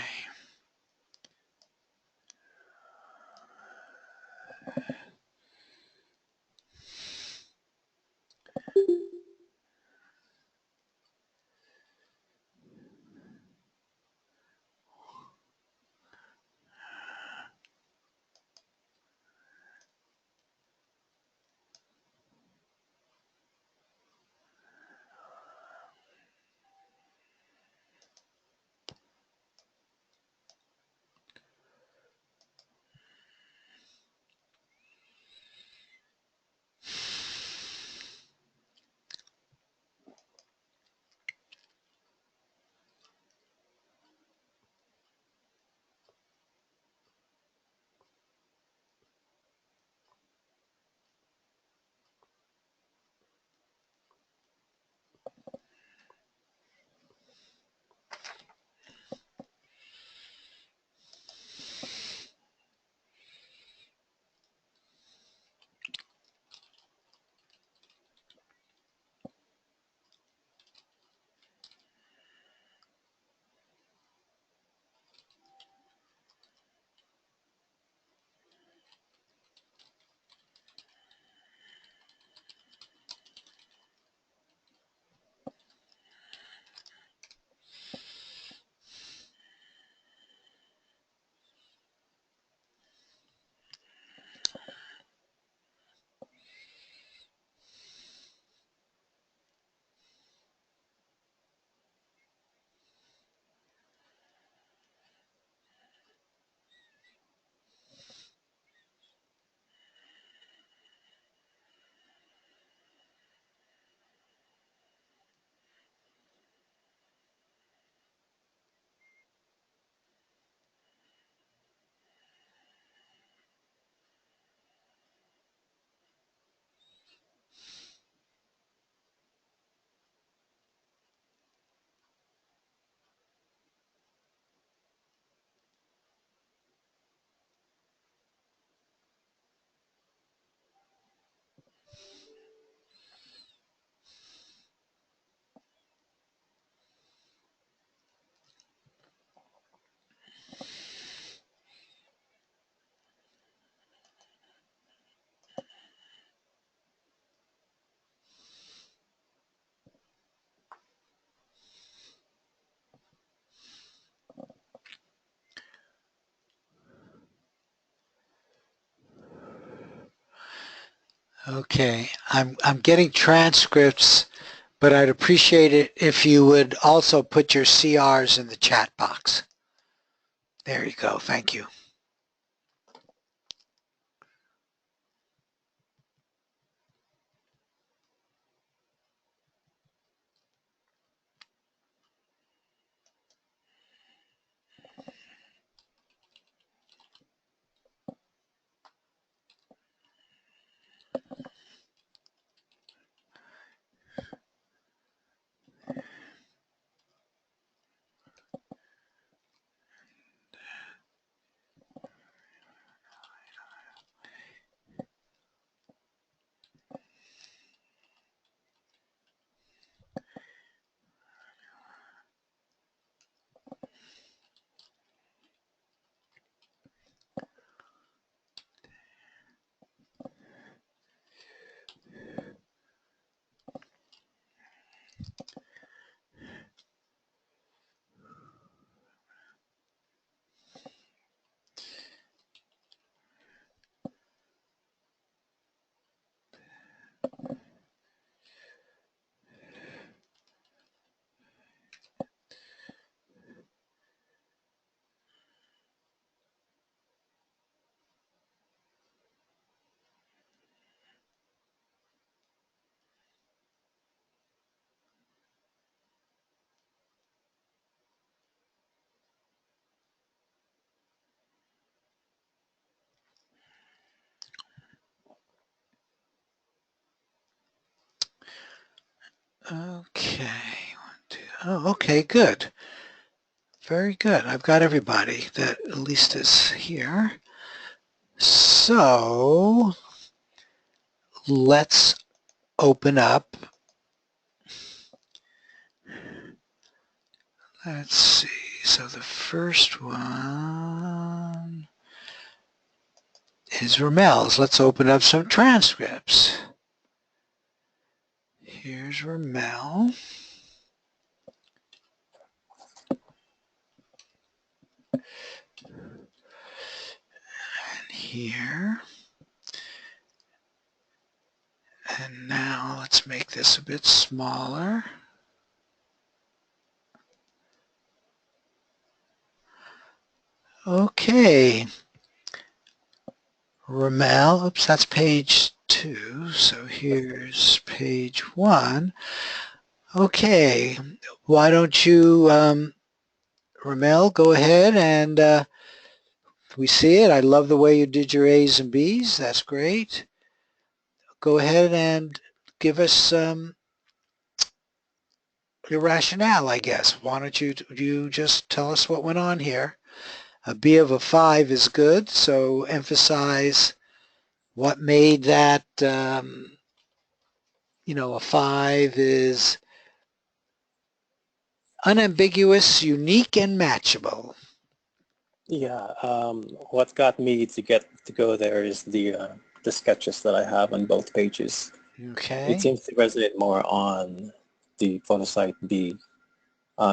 Okay, I'm getting transcripts, but I'd appreciate it if you would also put your CRs in the chat box. There you go. Thank you. Okay. Oh, okay, good. Very good. I've got everybody that at least is here. So let's open up. Let's see. So the first one is Ramel's. Let's open up some transcripts. Here's Ramel. And here. And now let's make this a bit smaller. Okay. Ramel, oops, that's page 2. So here's page 1. Okay. Why don't you, Ramel, go ahead and we see it. I love the way you did your A's and B's. That's great. Go ahead and give us your rationale, I guess. Why don't you just tell us what went on here? A B of a 5 is good, so emphasize what made that, a 5 is unambiguous, unique, and matchable. Yeah, what got me to go there is the sketches that I have on both pages. Okay. It seems to resonate more on the photosite B,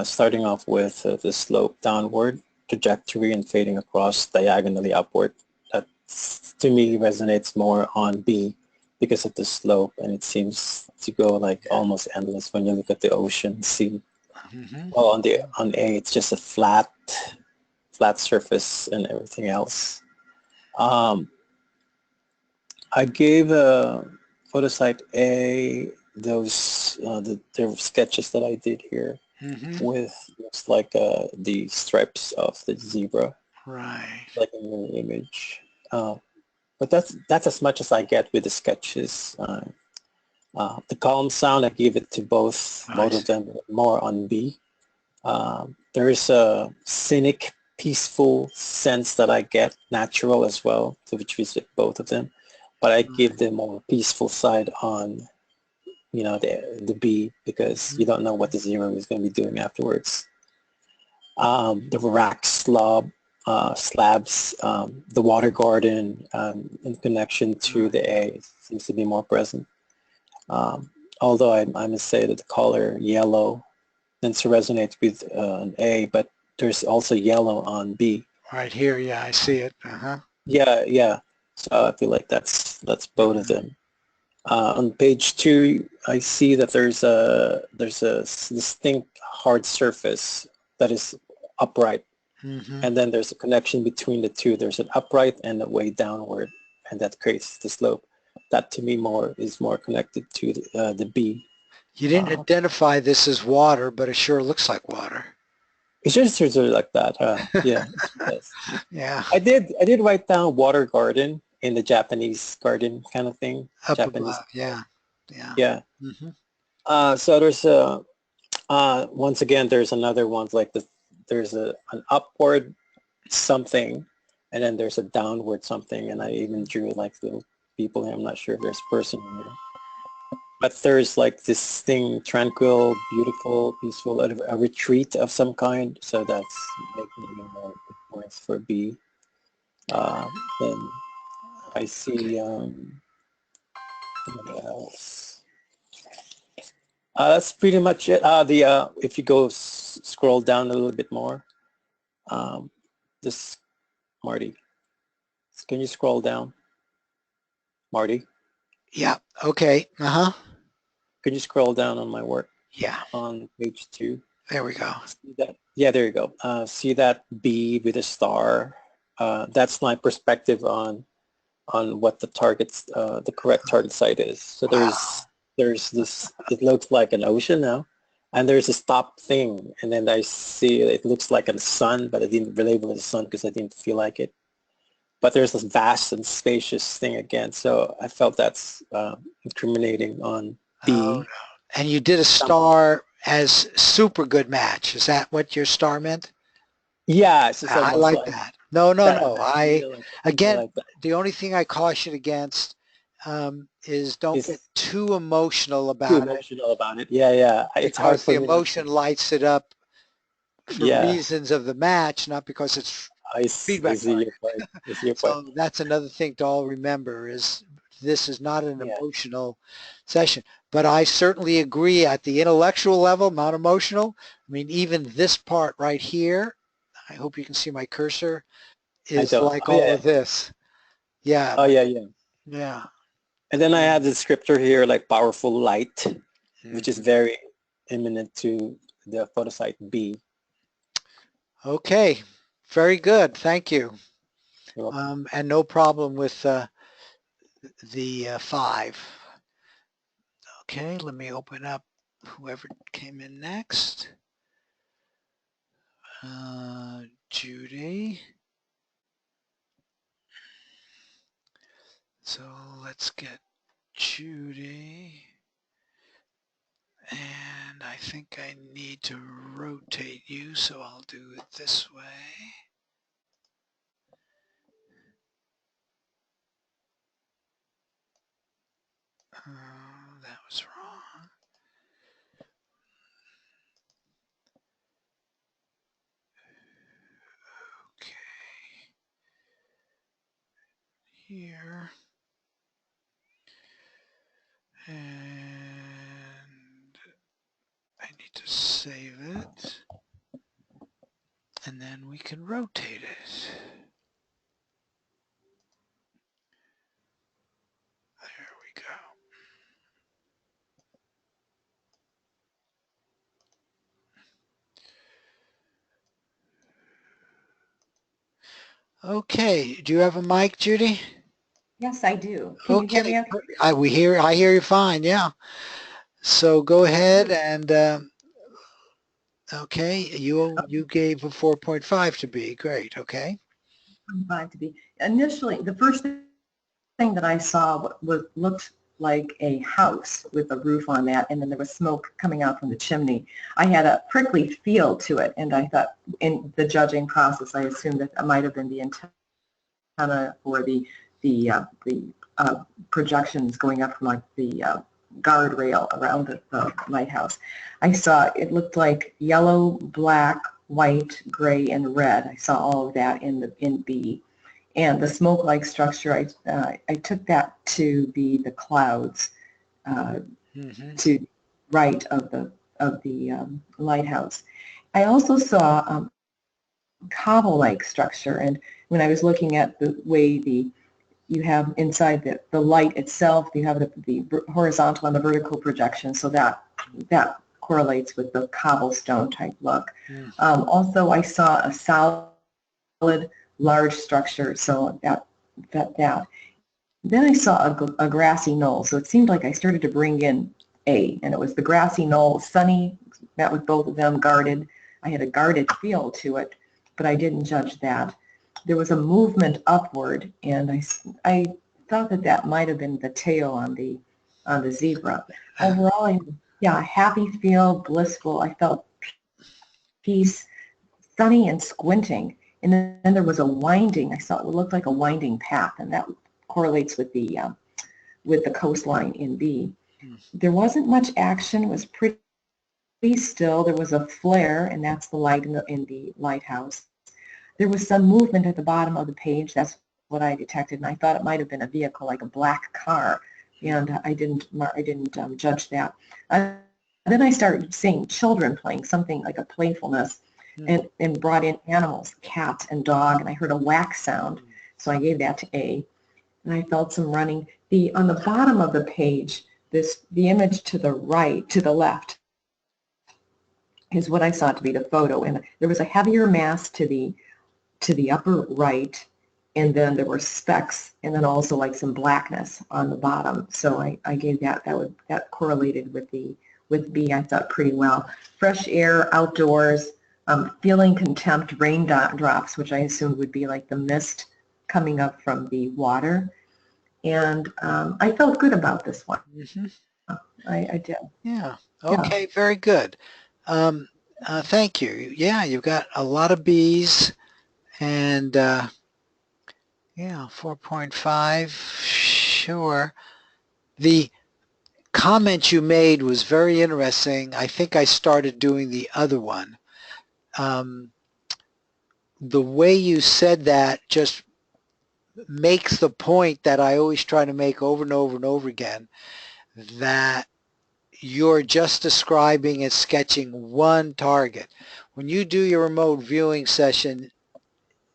starting off with the slope downward trajectory and fading across diagonally upward. That to me resonates more on B because of the slope, and it seems to go like almost endless when you look at the ocean, sea. Mm-hmm. Well, on A, it's just a flat surface and everything else. I gave photosite A those the sketches that I did here with looks like the stripes of the zebra, Right. like in the image. But that's as much as I get with the sketches. The column sound, I give it to both of them, more on B. There is a scenic, peaceful sense that I get, natural as well, to which we both of them. But I give the more peaceful side on, the B, because you don't know what the zero is going to be doing afterwards. The rack slabs, the water garden in connection to the A seems to be more present. Although I must say that the color yellow tends to resonate with an A, but there's also yellow on B. Right here, yeah, I see it. Yeah. So I feel like that's both of them. On page 2, I see that there's a distinct hard surface that is upright, and then there's a connection between the two. There's an upright and a way downward, and that creates the slope. That to me is more connected to the B. You didn't identify this as water, but it sure looks like water. It just sort of like that, yeah. Yes. Yeah. I did write down water garden in the Japanese garden kind of thing. Up Japanese. above, yeah. Yeah. Yeah. So there's once again there's another one like there's an upward something, and then there's a downward something, and I even drew like little people here. I'm not sure if there's a person in there. But there's like this thing, tranquil, beautiful, peaceful, a retreat of some kind. So that's making me more points for B. Then I see what else? That's pretty much it. If you go scroll down a little bit more, this Marty, can you scroll down, Marty? Yeah. Okay. Could you scroll down on my work? Yeah. On page 2. There we go. See that? Yeah, there you go. See that B with a star? That's my perspective on what the targets, the correct target site is. So there's this. It looks like an ocean now, and there's a stop thing, and then I see it looks like a sun, but I didn't label it a sun because I didn't feel like it. But there's this vast and spacious thing again, so I felt that's incriminating on B. Oh, no. And you did a star as super good match. Is that what your star meant? Yeah, it's I like that. No. Again, like the only thing I caution against is don't get too emotional about it. Yeah. It's hard for the emotion lights it up for reasons of the match, not because it's feedback. So that's another thing to all remember is this is not an emotional session. But I certainly agree at the intellectual level, not emotional. I mean, even this part right here, I hope you can see my cursor, is like all of this. Yeah. Oh, yeah. Yeah. And then I have the descriptor here, like powerful light, which is very imminent to the photosite B. Okay. Very good. Thank you. And no problem with the 5. Okay, let me open up whoever came in next. Judy. So let's get Judy. And I think I need to rotate you, so I'll do it this way. That was wrong. Okay. Here. And I need to save it. And then we can rotate it. There we go. Okay, do you have a mic, Judy? Yes, I do. Can you hear me okay? I hear you fine, yeah. So go ahead and, okay, you gave a 4.5 to B, great, okay. 5 to be. Initially, the first thing that I saw looked like a house with a roof on that, and then there was smoke coming out from the chimney. I had a prickly feel to it, and I thought in the judging process, I assumed that it might have been the antenna or the projections going up from like the guardrail around the lighthouse. I saw it looked like yellow, black, white, gray, and red. I saw all of that in B. And the smoke-like structure, I took that to be the clouds to right of the lighthouse. I also saw cobble-like structure, and when I was looking at the way the you have inside the light itself, you have the horizontal and the vertical projection, so that correlates with the cobblestone type look. Mm. Also, I saw a solid, large structure, so that. Then I saw a grassy knoll, so it seemed like I started to bring in A, and it was the grassy knoll, sunny, met with both of them, guarded. I had a guarded feel to it, but I didn't judge that. There was a movement upward, and I thought that might have been the tail on the zebra. Overall, happy feel, blissful. I felt peace, sunny and squinting. And then there was a winding. I saw it looked like a winding path, and that correlates with the coastline in B. There wasn't much action. It was pretty still. There was a flare, and that's the light in the lighthouse. There was some movement at the bottom of the page. That's what I detected, and I thought it might have been a vehicle, like a black car, and I didn't judge that. Then I started seeing children playing, something like a playfulness, and brought in animals, cat and dog, and I heard a whack sound, so I gave that to A. And I felt some running. On the bottom of the page, the image to the right, to the left, is what I saw to be the photo, and there was a heavier mass to the upper right, and then there were specks, and then also like some blackness on the bottom. So I gave that correlated with B, I thought, pretty well. Fresh air, outdoors, feeling contempt, rain drops, which I assumed would be like the mist coming up from the water. And I felt good about this one. Mm-hmm. I did. Yeah. Okay. Yeah. Very good. Thank you. Yeah, you've got a lot of B's, and 4.5. Sure. The comment you made was very interesting. I think I started doing the other one. The way you said that just makes the point that I always try to make over and over and over again, that you're just describing and sketching one target. When you do your remote viewing session,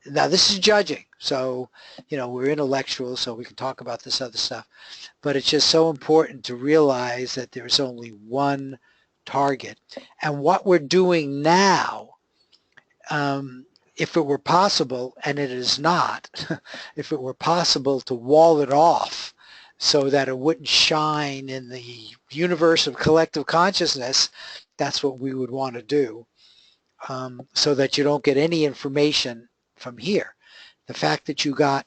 now this is judging, so we're intellectual, so we can talk about this other stuff, but it's just so important to realize that there's only one target. And what we're doing now, if it were possible, and it is not, if it were possible to wall it off so that it wouldn't shine in the universe of collective consciousness, that's what we would want to do, so that you don't get any information from here. The fact that you got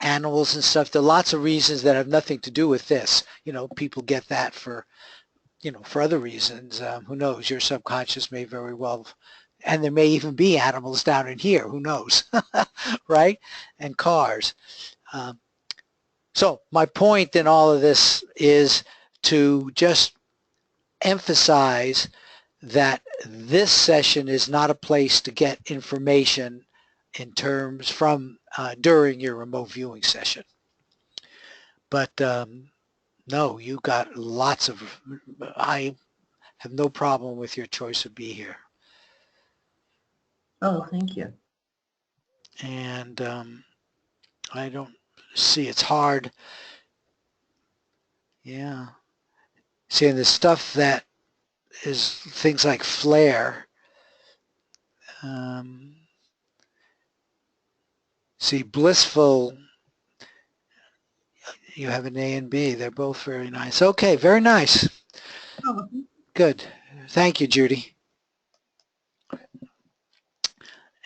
animals and stuff, there are lots of reasons that have nothing to do with this. People get that for other reasons. Who knows? Your subconscious may very well, and there may even be animals down in here. Who knows? Right? And cars. So my point in all of this is to just emphasize that this session is not a place to get information in terms from during your remote viewing session. But no, you got lots of, I have no problem with your choice of B here. Oh, thank you. And I don't see, it's hard. Yeah. Seeing the stuff that is things like flare. See, blissful, you have an A and B. They're both very nice. Okay, very nice. Oh. Good. Thank you, Judy.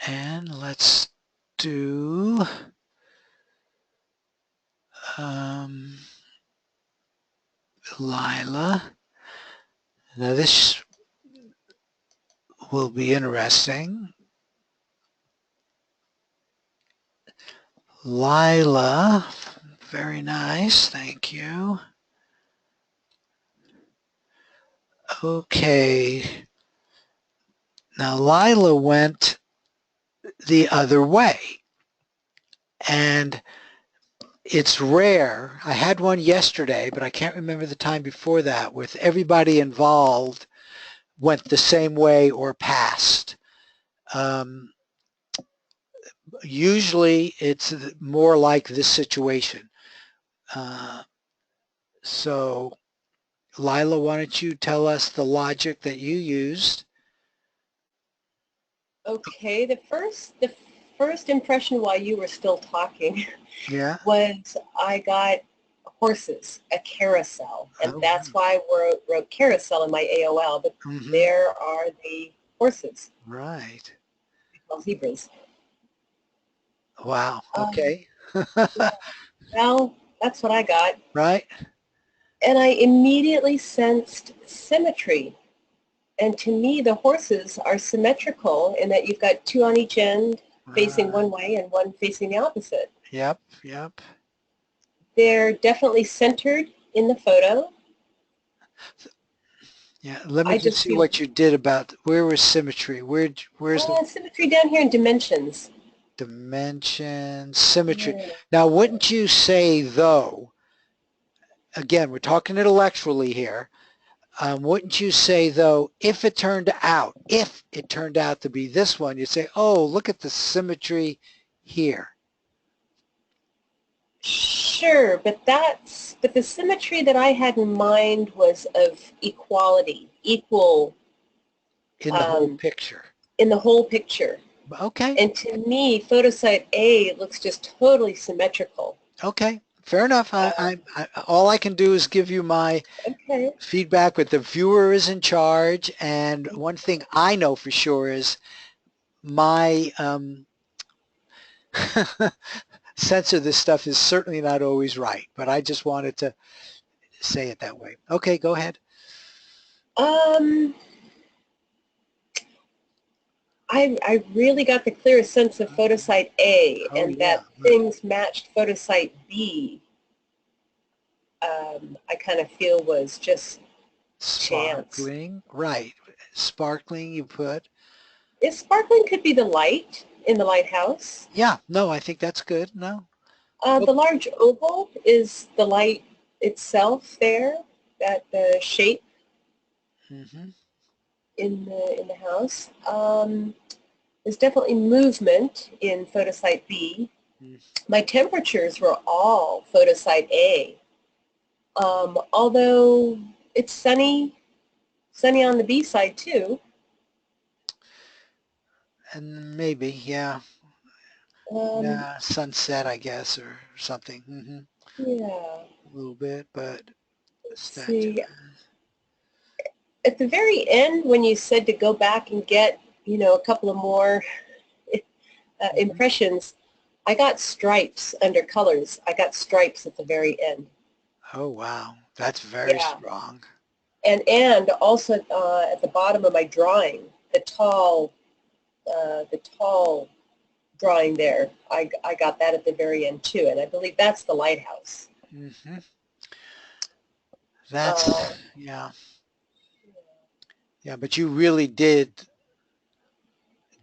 And let's do Lila. Now this will be interesting. Lila, very nice, thank you. Okay, now Lila went the other way, and it's rare. I had one yesterday, but I can't remember the time before that, with everybody involved went the same way or passed. usually it's more like this situation. So Lila, why don't you tell us the logic that you used? Okay, the first impression while you were still talking Yeah. was I got horses, a carousel, and Oh, that's why I wrote carousel in my AOL, but there are the horses, right. well, zebras. Wow. Okay. Yeah, well, that's what I got. Right. And I immediately sensed symmetry. And to me, the horses are symmetrical in that you've got two on each end facing one way and one facing the opposite. Yep. Yep. They're definitely centered in the photo. Yeah. Let me I just just see feel what you did about where was symmetry? Where's the symmetry down here in dimensions. dimension, symmetry? Yeah. Now, wouldn't you say though, again, we're talking intellectually here, wouldn't you say though, if it turned out to be this one, you'd say, oh, look at the symmetry here. Sure, but the symmetry that I had in mind was of equality, equal In the whole picture. in the whole picture. Okay. And to me, photosite A looks just totally symmetrical. Okay. Fair enough. All I can do is give you my Okay. feedback, but the viewer is in charge. And one thing I know for sure is my sense of this stuff is certainly not always right, but I just wanted to say it that way. Okay, go ahead. I really got the clearest sense of photosite A, and that things matched photosite B. I kind of feel was just sparkling, chance. Right? Sparkling, you put. Is sparkling could be the light in the lighthouse. Yeah. No, I think that's good. No. The large oval is the light itself there, that the shape in the house. There's definitely movement in photosite B. My temperatures were all photosite A. Although it's sunny on the B side too. And maybe, yeah. Sunset, I guess, or something. Yeah. A little bit, but Let's see. At the very end, when you said to go back and get, a couple of more impressions, I got stripes under colors. I got stripes at the very end. Oh, wow. That's very strong. And also at the bottom of my drawing, the tall drawing there, I got that at the very end too, and I believe that's the lighthouse. That's, yeah, but you really did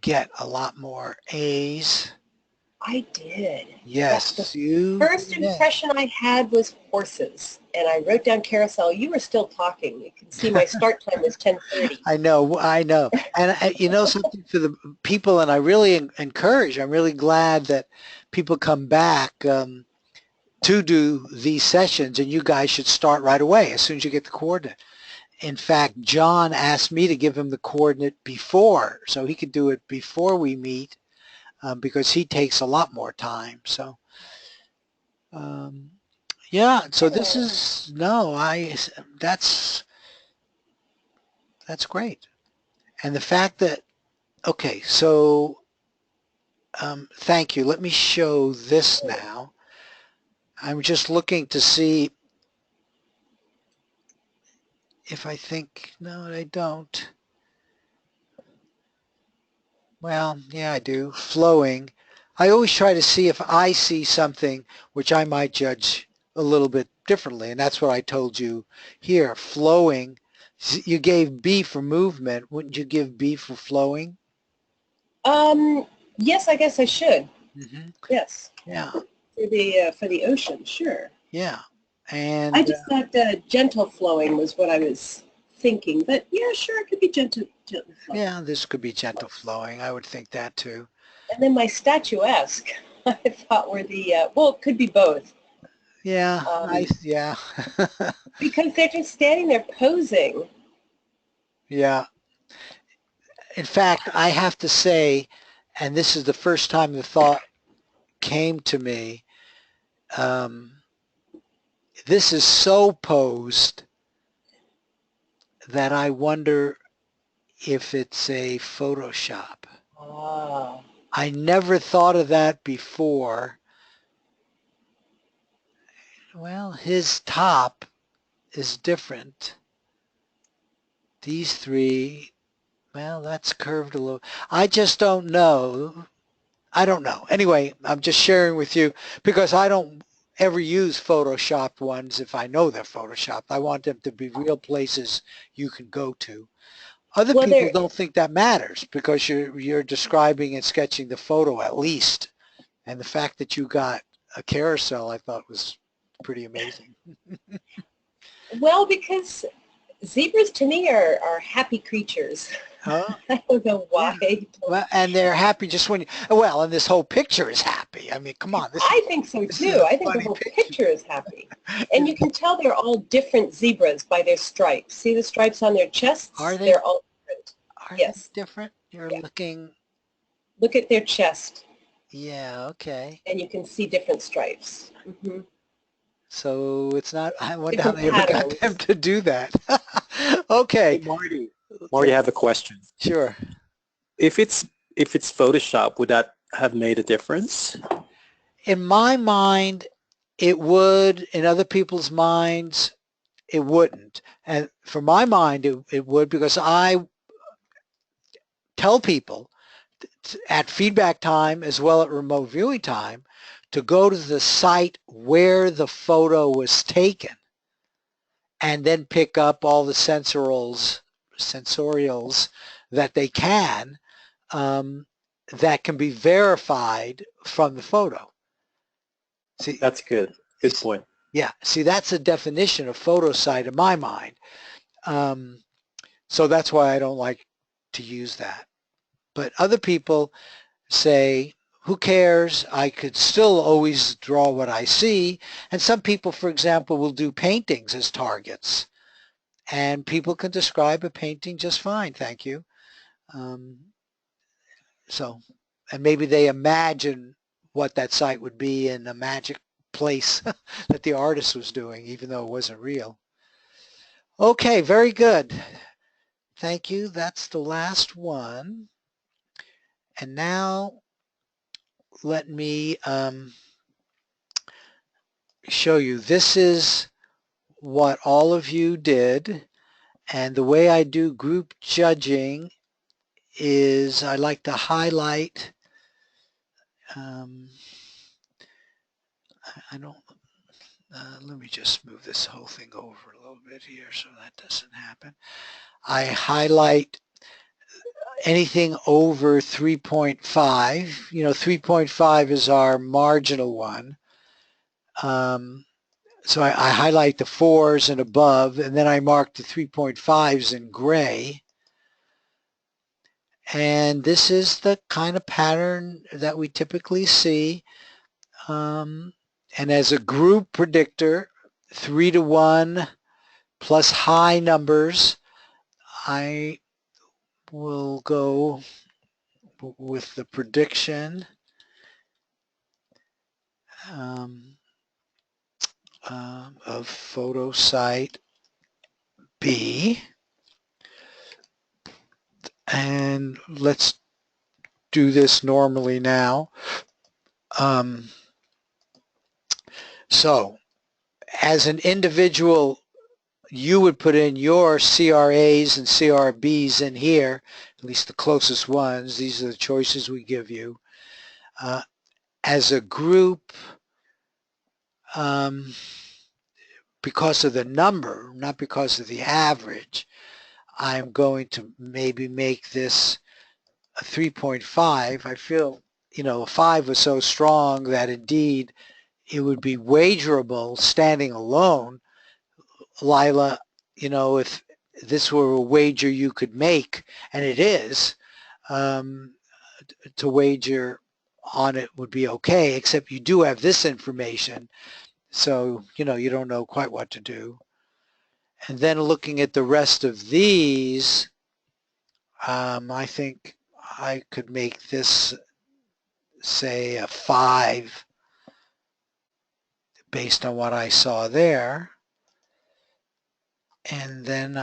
get a lot more A's. I did. Yes, the first impression I had was horses, and I wrote down carousel. You were still talking. You can see my start time was 10:30. I know. And you know something for the people, and I really encourage, I'm really glad that people come back to do these sessions, and you guys should start right away as soon as you get the coordinate. In fact, John asked me to give him the coordinate before, so he could do it before we meet. Because he takes a lot more time. So, yeah. So this is that's great. And the fact that okay, so thank you. Let me show this now. I'm just looking to see if I think no, I don't. Well, yeah, I do. Flowing. I always try to see if I see something which I might judge a little bit differently, and that's what I told you here. Flowing. You gave B for movement. Wouldn't you give B for flowing? Yes, I guess I should. Yes. Yeah. For the ocean, sure. Yeah. And I just thought gentle flowing was what I was thinking, but yeah, sure, it could be gentle flowing. Yeah, this could be gentle flowing. I would think that too. And then my statuesque, I thought were the, well, it could be both. Yeah, yeah. Because they're just standing there posing. Yeah. In fact, I have to say, and this is the first time the thought came to me, this is so posed that I wonder if it's a Photoshop. Ah. I never thought of that before. Well, his top is different. These three, well, that's curved a little. I just don't know. I don't know. Anyway, I'm just sharing with you because I don't ever use Photoshopped ones if I know they're Photoshopped. I want them to be real places you can go to. Other Well, people there, don't think that matters because you're describing and sketching the photo at least. And the fact that you got a carousel I thought was pretty amazing. well, because zebras to me are happy creatures. Huh? I don't know Yeah. why. Well, and they're happy just when you, well, and this whole picture is happy. I mean, come on. I think so This is too. a I think the funny whole picture. picture is happy. And you can tell they're all different zebras by their stripes. See the stripes on their chests? Are they? They're all different. Are Yes. they different? You're Yeah. looking. Look at their chest. Yeah, okay. And you can see different stripes. Mm-hmm. So it's not, I wonder how Different they ever got them patterns. to do that. Hey, Okay. Marty, Okay. I have a question. Sure. If it's Photoshop, would that have made a difference? In my mind, it would. In other people's minds, it wouldn't. And for my mind, it would because I tell people at feedback time as well at remote viewing time to go to the site where the photo was taken and then pick up all the sensorials that they can that can be verified from the photo. See, That's good. Good point. yeah, see, that's a definition of photo site in my mind. So that's why I don't like to use that. But other people say, who cares? I could still always draw what I see. And some people, for example, will do paintings as targets. And people can describe a painting just fine, thank you. So, and maybe they imagine what that site would be in a magic place that the artist was doing, even though it wasn't real. Okay, very good. Thank you. That's the last one. And now let me show you. This is what all of you did. And the way I do group judging is I like to highlight. I don't, let me just move this whole thing over a little bit here so that doesn't happen. I highlight anything over 3.5. You know, 3.5 is our marginal one. So I highlight the 4s and above, and then I mark the 3.5s in gray. And this is the kind of pattern that we typically see. And as a group predictor, 3 to 1 plus high numbers, I will go with the prediction of photo site B. And let's do this normally now. So as an individual, you would put in your CRAs and CRBs in here, at least the closest ones. These are the choices we give you. As a group, because of the number, not because of the average, I'm going to maybe make this a 3.5. I feel, you know, a 5 was so strong that indeed it would be wagerable standing alone. Lila, you know, if this were a wager you could make, and it is, to wager on it would be okay, except you do have this information, so you don't know quite what to do. And then looking at the rest of these, I think I could make this, say, a 5 based on what I saw there. And then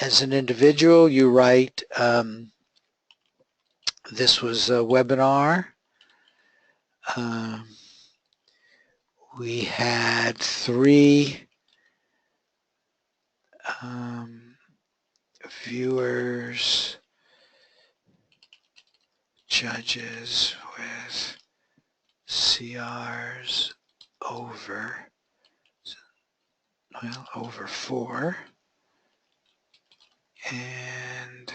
as an individual, you write, this was a webinar. We had 3 viewers, judges with CRs over 4, and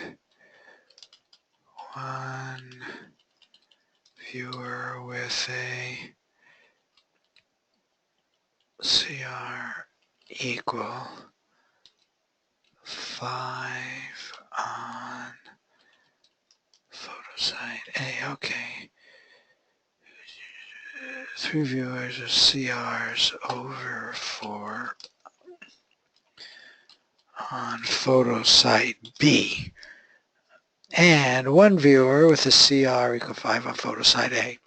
1 viewer with a CR equal 5 on photo site A. Okay. 3 viewers with CRs over 4 on photo site B. And 1 viewer with a CR equal 5 on photo site A.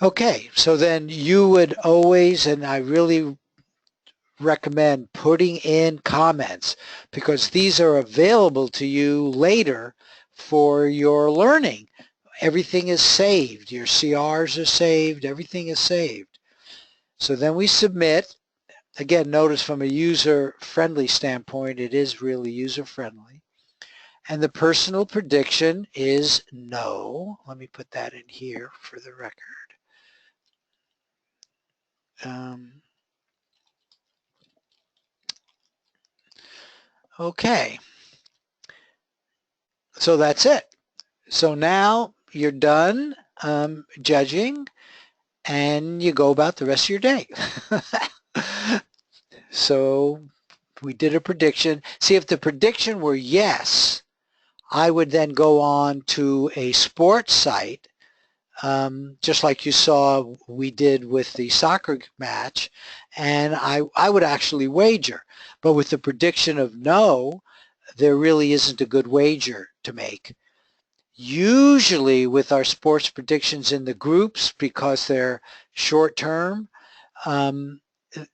Okay, so then you would always, and I really recommend putting in comments, because these are available to you later for your learning. Everything is saved. Your CRs are saved. Everything is saved. So then we submit. Again, notice from a user-friendly standpoint, it is really user-friendly. And the personal prediction is no. Let me put that in here for the record. Okay. So that's it. So now you're done judging, and you go about the rest of your day. So we did a prediction. See, if the prediction were yes, I would then go on to a sports site, just like you saw we did with the soccer match, and I would actually wager. But with the prediction of no, there really isn't a good wager to make. Usually with our sports predictions in the groups, because they're short term,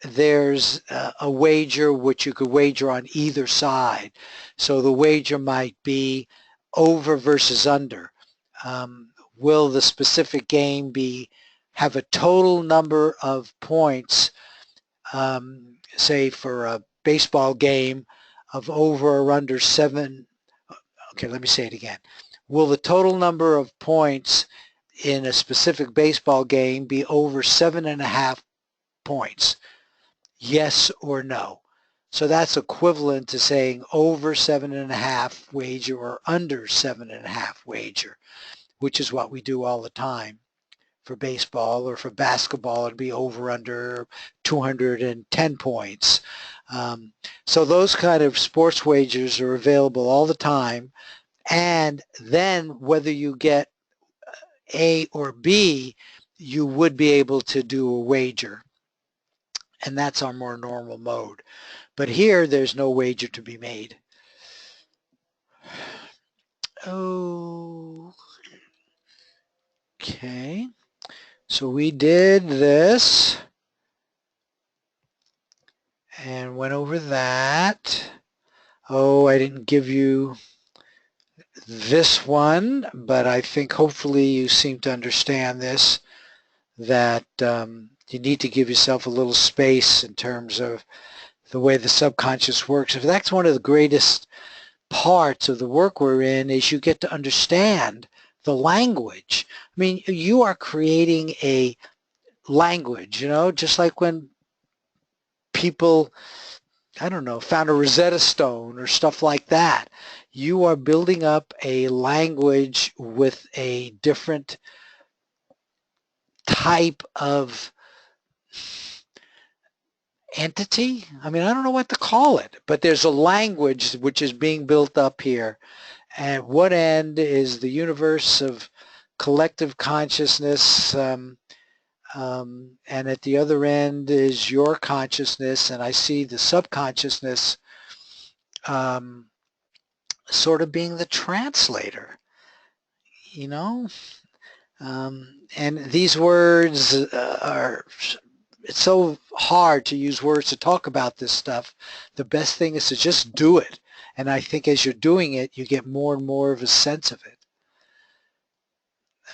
there's a wager which you could wager on either side. So the wager might be over versus under. Will the specific game have a total number of points, say for a baseball game, of over or under 7? Okay, let me say it again. Will the total number of points in a specific baseball game be over 7.5 points? Yes or no? So that's equivalent to saying over 7.5 wager or under 7.5 wager, which is what we do all the time for baseball. Or for basketball, it'd be over under 210 points. So those kind of sports wagers are available all the time. And then whether you get A or B, you would be able to do a wager. And that's our more normal mode. But here, there's no wager to be made. Okay. So we did this and went over that. Oh, I didn't give you this one, but I think hopefully you seem to understand this, that you need to give yourself a little space in terms of the way the subconscious works. If that's one of the greatest parts of the work we're in, is you get to understand the language. I mean, you are creating a language, just like when people, I don't know, found a Rosetta Stone or stuff like that. You are building up a language with a different type of entity. I mean, I don't know what to call it, but there's a language which is being built up here, At one end is the universe of collective consciousness, and at the other end is your consciousness, and I see the subconsciousness sort of being the translator, you know? And these words it's so hard to use words to talk about this stuff. The best thing is to just do it. And I think as you're doing it, you get more and more of a sense of it.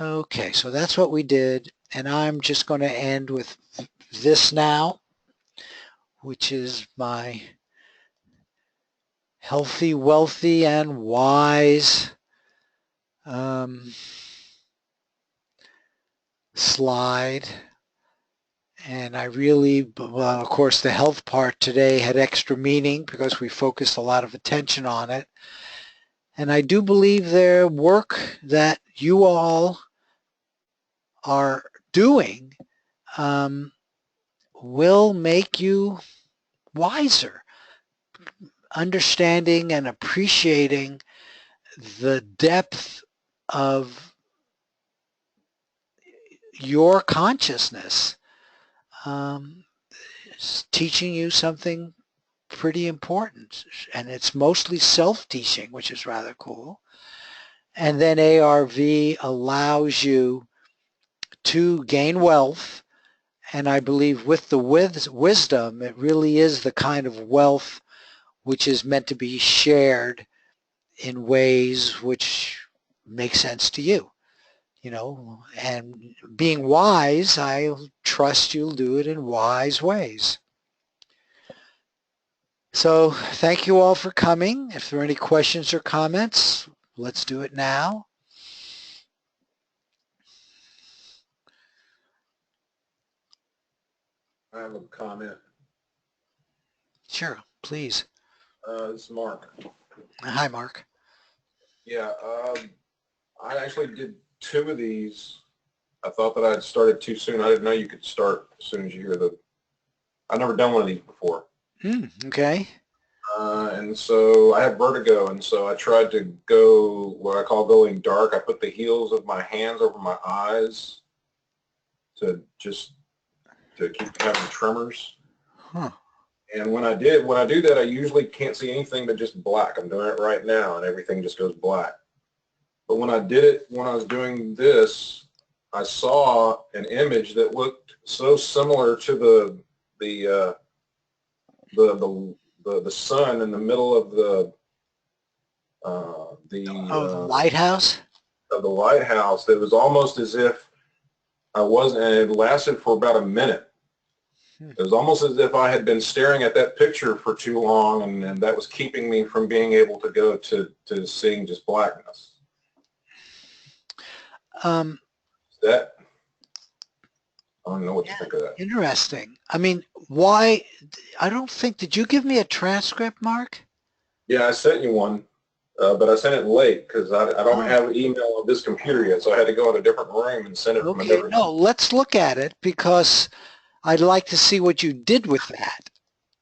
Okay, so that's what we did. And I'm just going to end with this now, which is my healthy, wealthy, and wise slide. And I really, well, of course, the health part today had extra meaning because we focused a lot of attention on it. And I do believe their work that you all are doing will make you wiser, understanding and appreciating the depth of your consciousness. It's teaching you something pretty important, and it's mostly self-teaching, which is rather cool. And then ARV allows you to gain wealth, and I believe with the wisdom, it really is the kind of wealth which is meant to be shared in ways which make sense to you, you know, and being wise, I trust you'll do it in wise ways. So thank you all for coming. If there are any questions or comments, let's do it now. I have a comment. Sure, please. This is Mark. Hi, Mark. Yeah, I actually did 2 of these. I thought that I had started too soon. I didn't know you could start as soon as you hear the. I've never done one of these before. Okay. And so I have vertigo, and so I tried to go what I call going dark. I put the heels of my hands over my eyes to keep having tremors. Huh. And when I do that, I usually can't see anything but just black. I'm doing it right now, and everything just goes black. But when I did it, when I was doing this, I saw an image that looked so similar to the sun in the middle of the lighthouse? Of the lighthouse. That was almost as if I wasn't, and it lasted for about a minute. It was almost as if I had been staring at that picture for too long, and that was keeping me from being able to go to seeing just blackness. That, I don't know what to think of that. Interesting. I mean, why? I don't think, did you give me a transcript, Mark? Yeah, I sent you one, but I sent it late because I don't have email on this computer yet, so I had to go in a different room and send it from a different. No, let's look at it because I'd like to see what you did with that.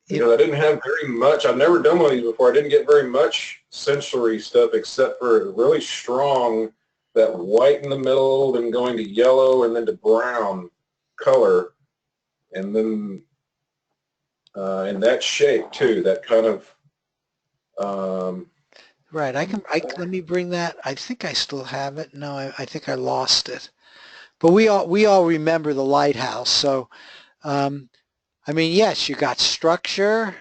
Because I didn't have very much. I've never done one of these before. I didn't get very much sensory stuff except for really strong, that white in the middle, then going to yellow, and then to brown color, and then in that shape too, that kind of. Right. Let me bring that. I think I still have it. No, I think I lost it. But we all remember the lighthouse. So, I mean, yes, you got structure.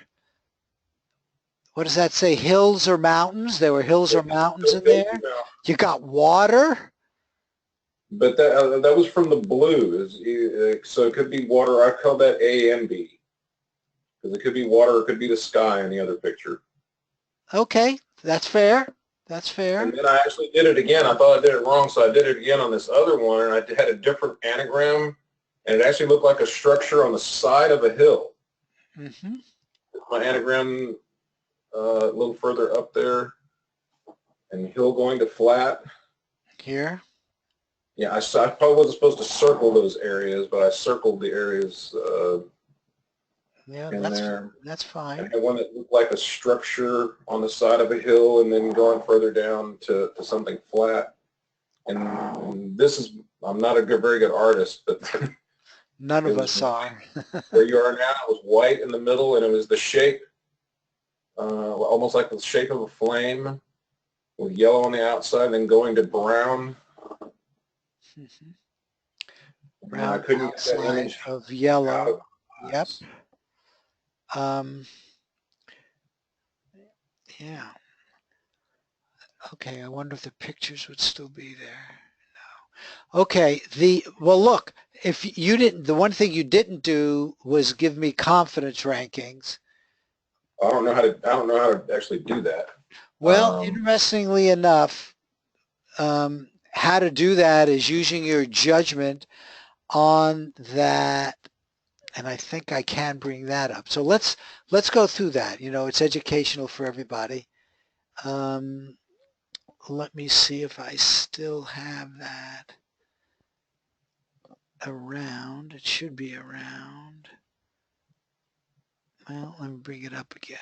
What does that say? Hills or mountains? There were hills or mountains in there. You got water. But that was from the blue. So it could be water. I call that A and B. Because it could be water, it could be the sky in the other picture. Okay, that's fair. That's fair. And then I actually did it again. I thought I did it wrong, so I did it again on this other one, and I had a different anagram, and it actually looked like a structure on the side of a hill. Mm-hmm. My anagram a little further up there, and hill going to flat. Here? Yeah, I probably wasn't supposed to circle those areas, but I circled the areas Yeah, in there. that's I fine. had one that looked like a structure on the side of a hill and then going further down to something flat. And this is, I'm not a very good artist, but None it of was us are. where you are now. It was white in the middle, and it was the shape, almost like the shape of a flame, with yellow on the outside, and then going to brown. And I Brown couldn't get that outside image of out yellow. of Yep. Yeah. Okay, I wonder if the pictures would still be there. No. Okay, well look, if you didn't, the one thing you didn't do was give me confidence rankings. I don't know how to actually do that. Well, interestingly enough, how to do that is using your judgment on that, and I think I can bring that up. So let's go through that. You know, it's educational for everybody. Let me see if I still have that around. It should be around. Well, let me bring it up again.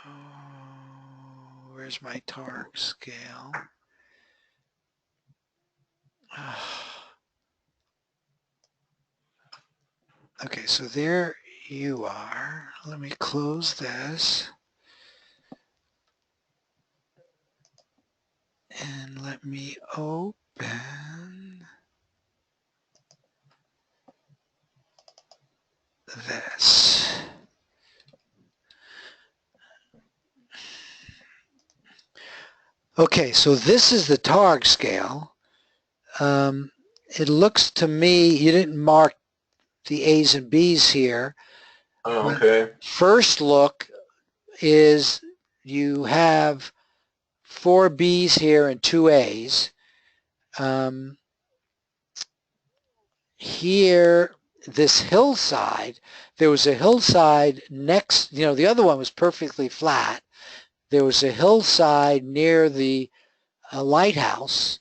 Oh, where's my TARC scale? Okay, so there you are. Let me close this. And let me open this. Okay, so this is the TARG scale. It looks to me, you didn't mark the A's and B's here. Oh, okay. First look is you have 4 B's here and 2 A's. Here, this hillside, there was a hillside next, you know, the other one was perfectly flat. There was a hillside near the lighthouse.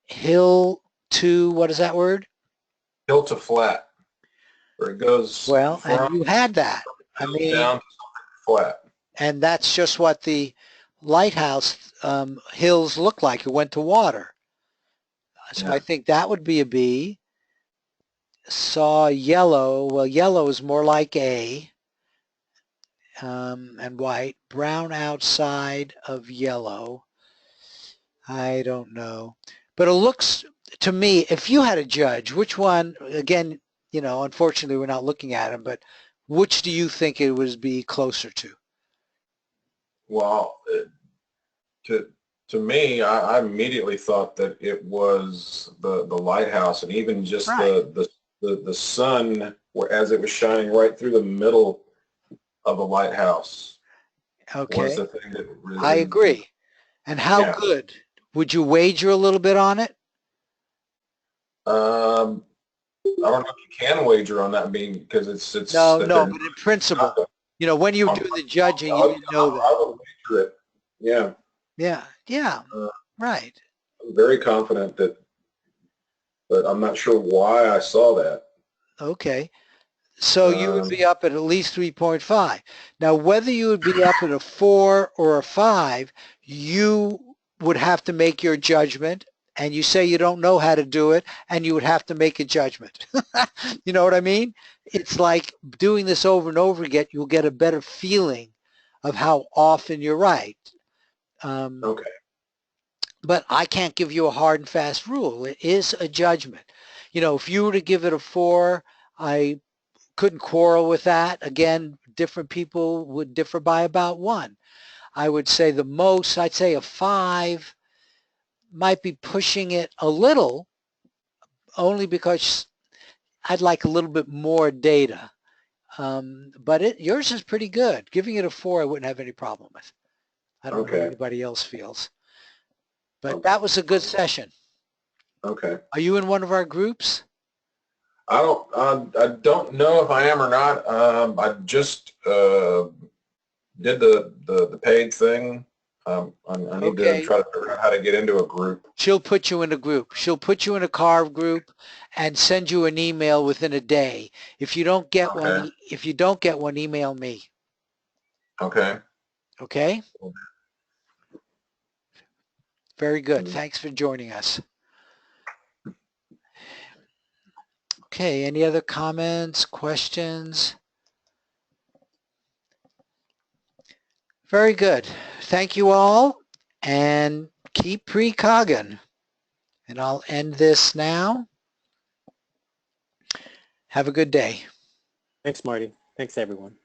Hill to, what is that word? Hill to flat, where it goes Well, and from you had that. I mean, down to flat. and that's just what the lighthouse hills look like. It went to water. So Yeah. I think that would be a B. Saw yellow. Well, yellow is more like A. And white. Brown outside of yellow. I don't know. But it looks to me, if you had a judge, which one, again, you know, unfortunately we're not looking at them, but which do you think it would be closer to? Well, to me, I immediately thought that it was the lighthouse, and even just Right. the sun, as it was shining right through the middle of the lighthouse, was Okay. the thing that really, I agree. And how yeah. good? Would you wager a little bit on it? I don't know if you can wager on that being because it's No, that no, they're but in principle, not. you know, when you do the judging, you know that. I would wager it. Yeah. Yeah, yeah, Uh, right. I'm very confident that, but I'm not sure why I saw that. Okay. So you would be up at least 3.5. Now, whether you would be up at a 4 or a 5, you would have to make your judgment, and you say you don't know how to do it, and you would have to make a judgment. You know what I mean? It's like doing this over and over again, you'll get a better feeling of how often you're right. Okay. But I can't give you a hard and fast rule. It is a judgment. You know, if you were to give it a 4, I couldn't quarrel with that. Again, different people would differ by about 1. I would say the most, I'd say a 5 might be pushing it a little, only because I'd like a little bit more data. But yours is pretty good. Giving it a 4, I wouldn't have any problem with. I don't know how Okay. anybody else feels. But Okay. that was a good session. Okay. Are you in one of our groups? I don't know if I am or not. I just did the paid thing. I need Okay. to try to figure out how to get into a group. She'll put you in a group. She'll put you in a carve group and send you an email within a day. If you don't get Okay. one, email me. Okay. Okay? Very good. Mm. Thanks for joining us. Okay, any other comments, questions? Very good. Thank you all, and keep precogging. And I'll end this now. Have a good day. Thanks, Marty. Thanks, everyone.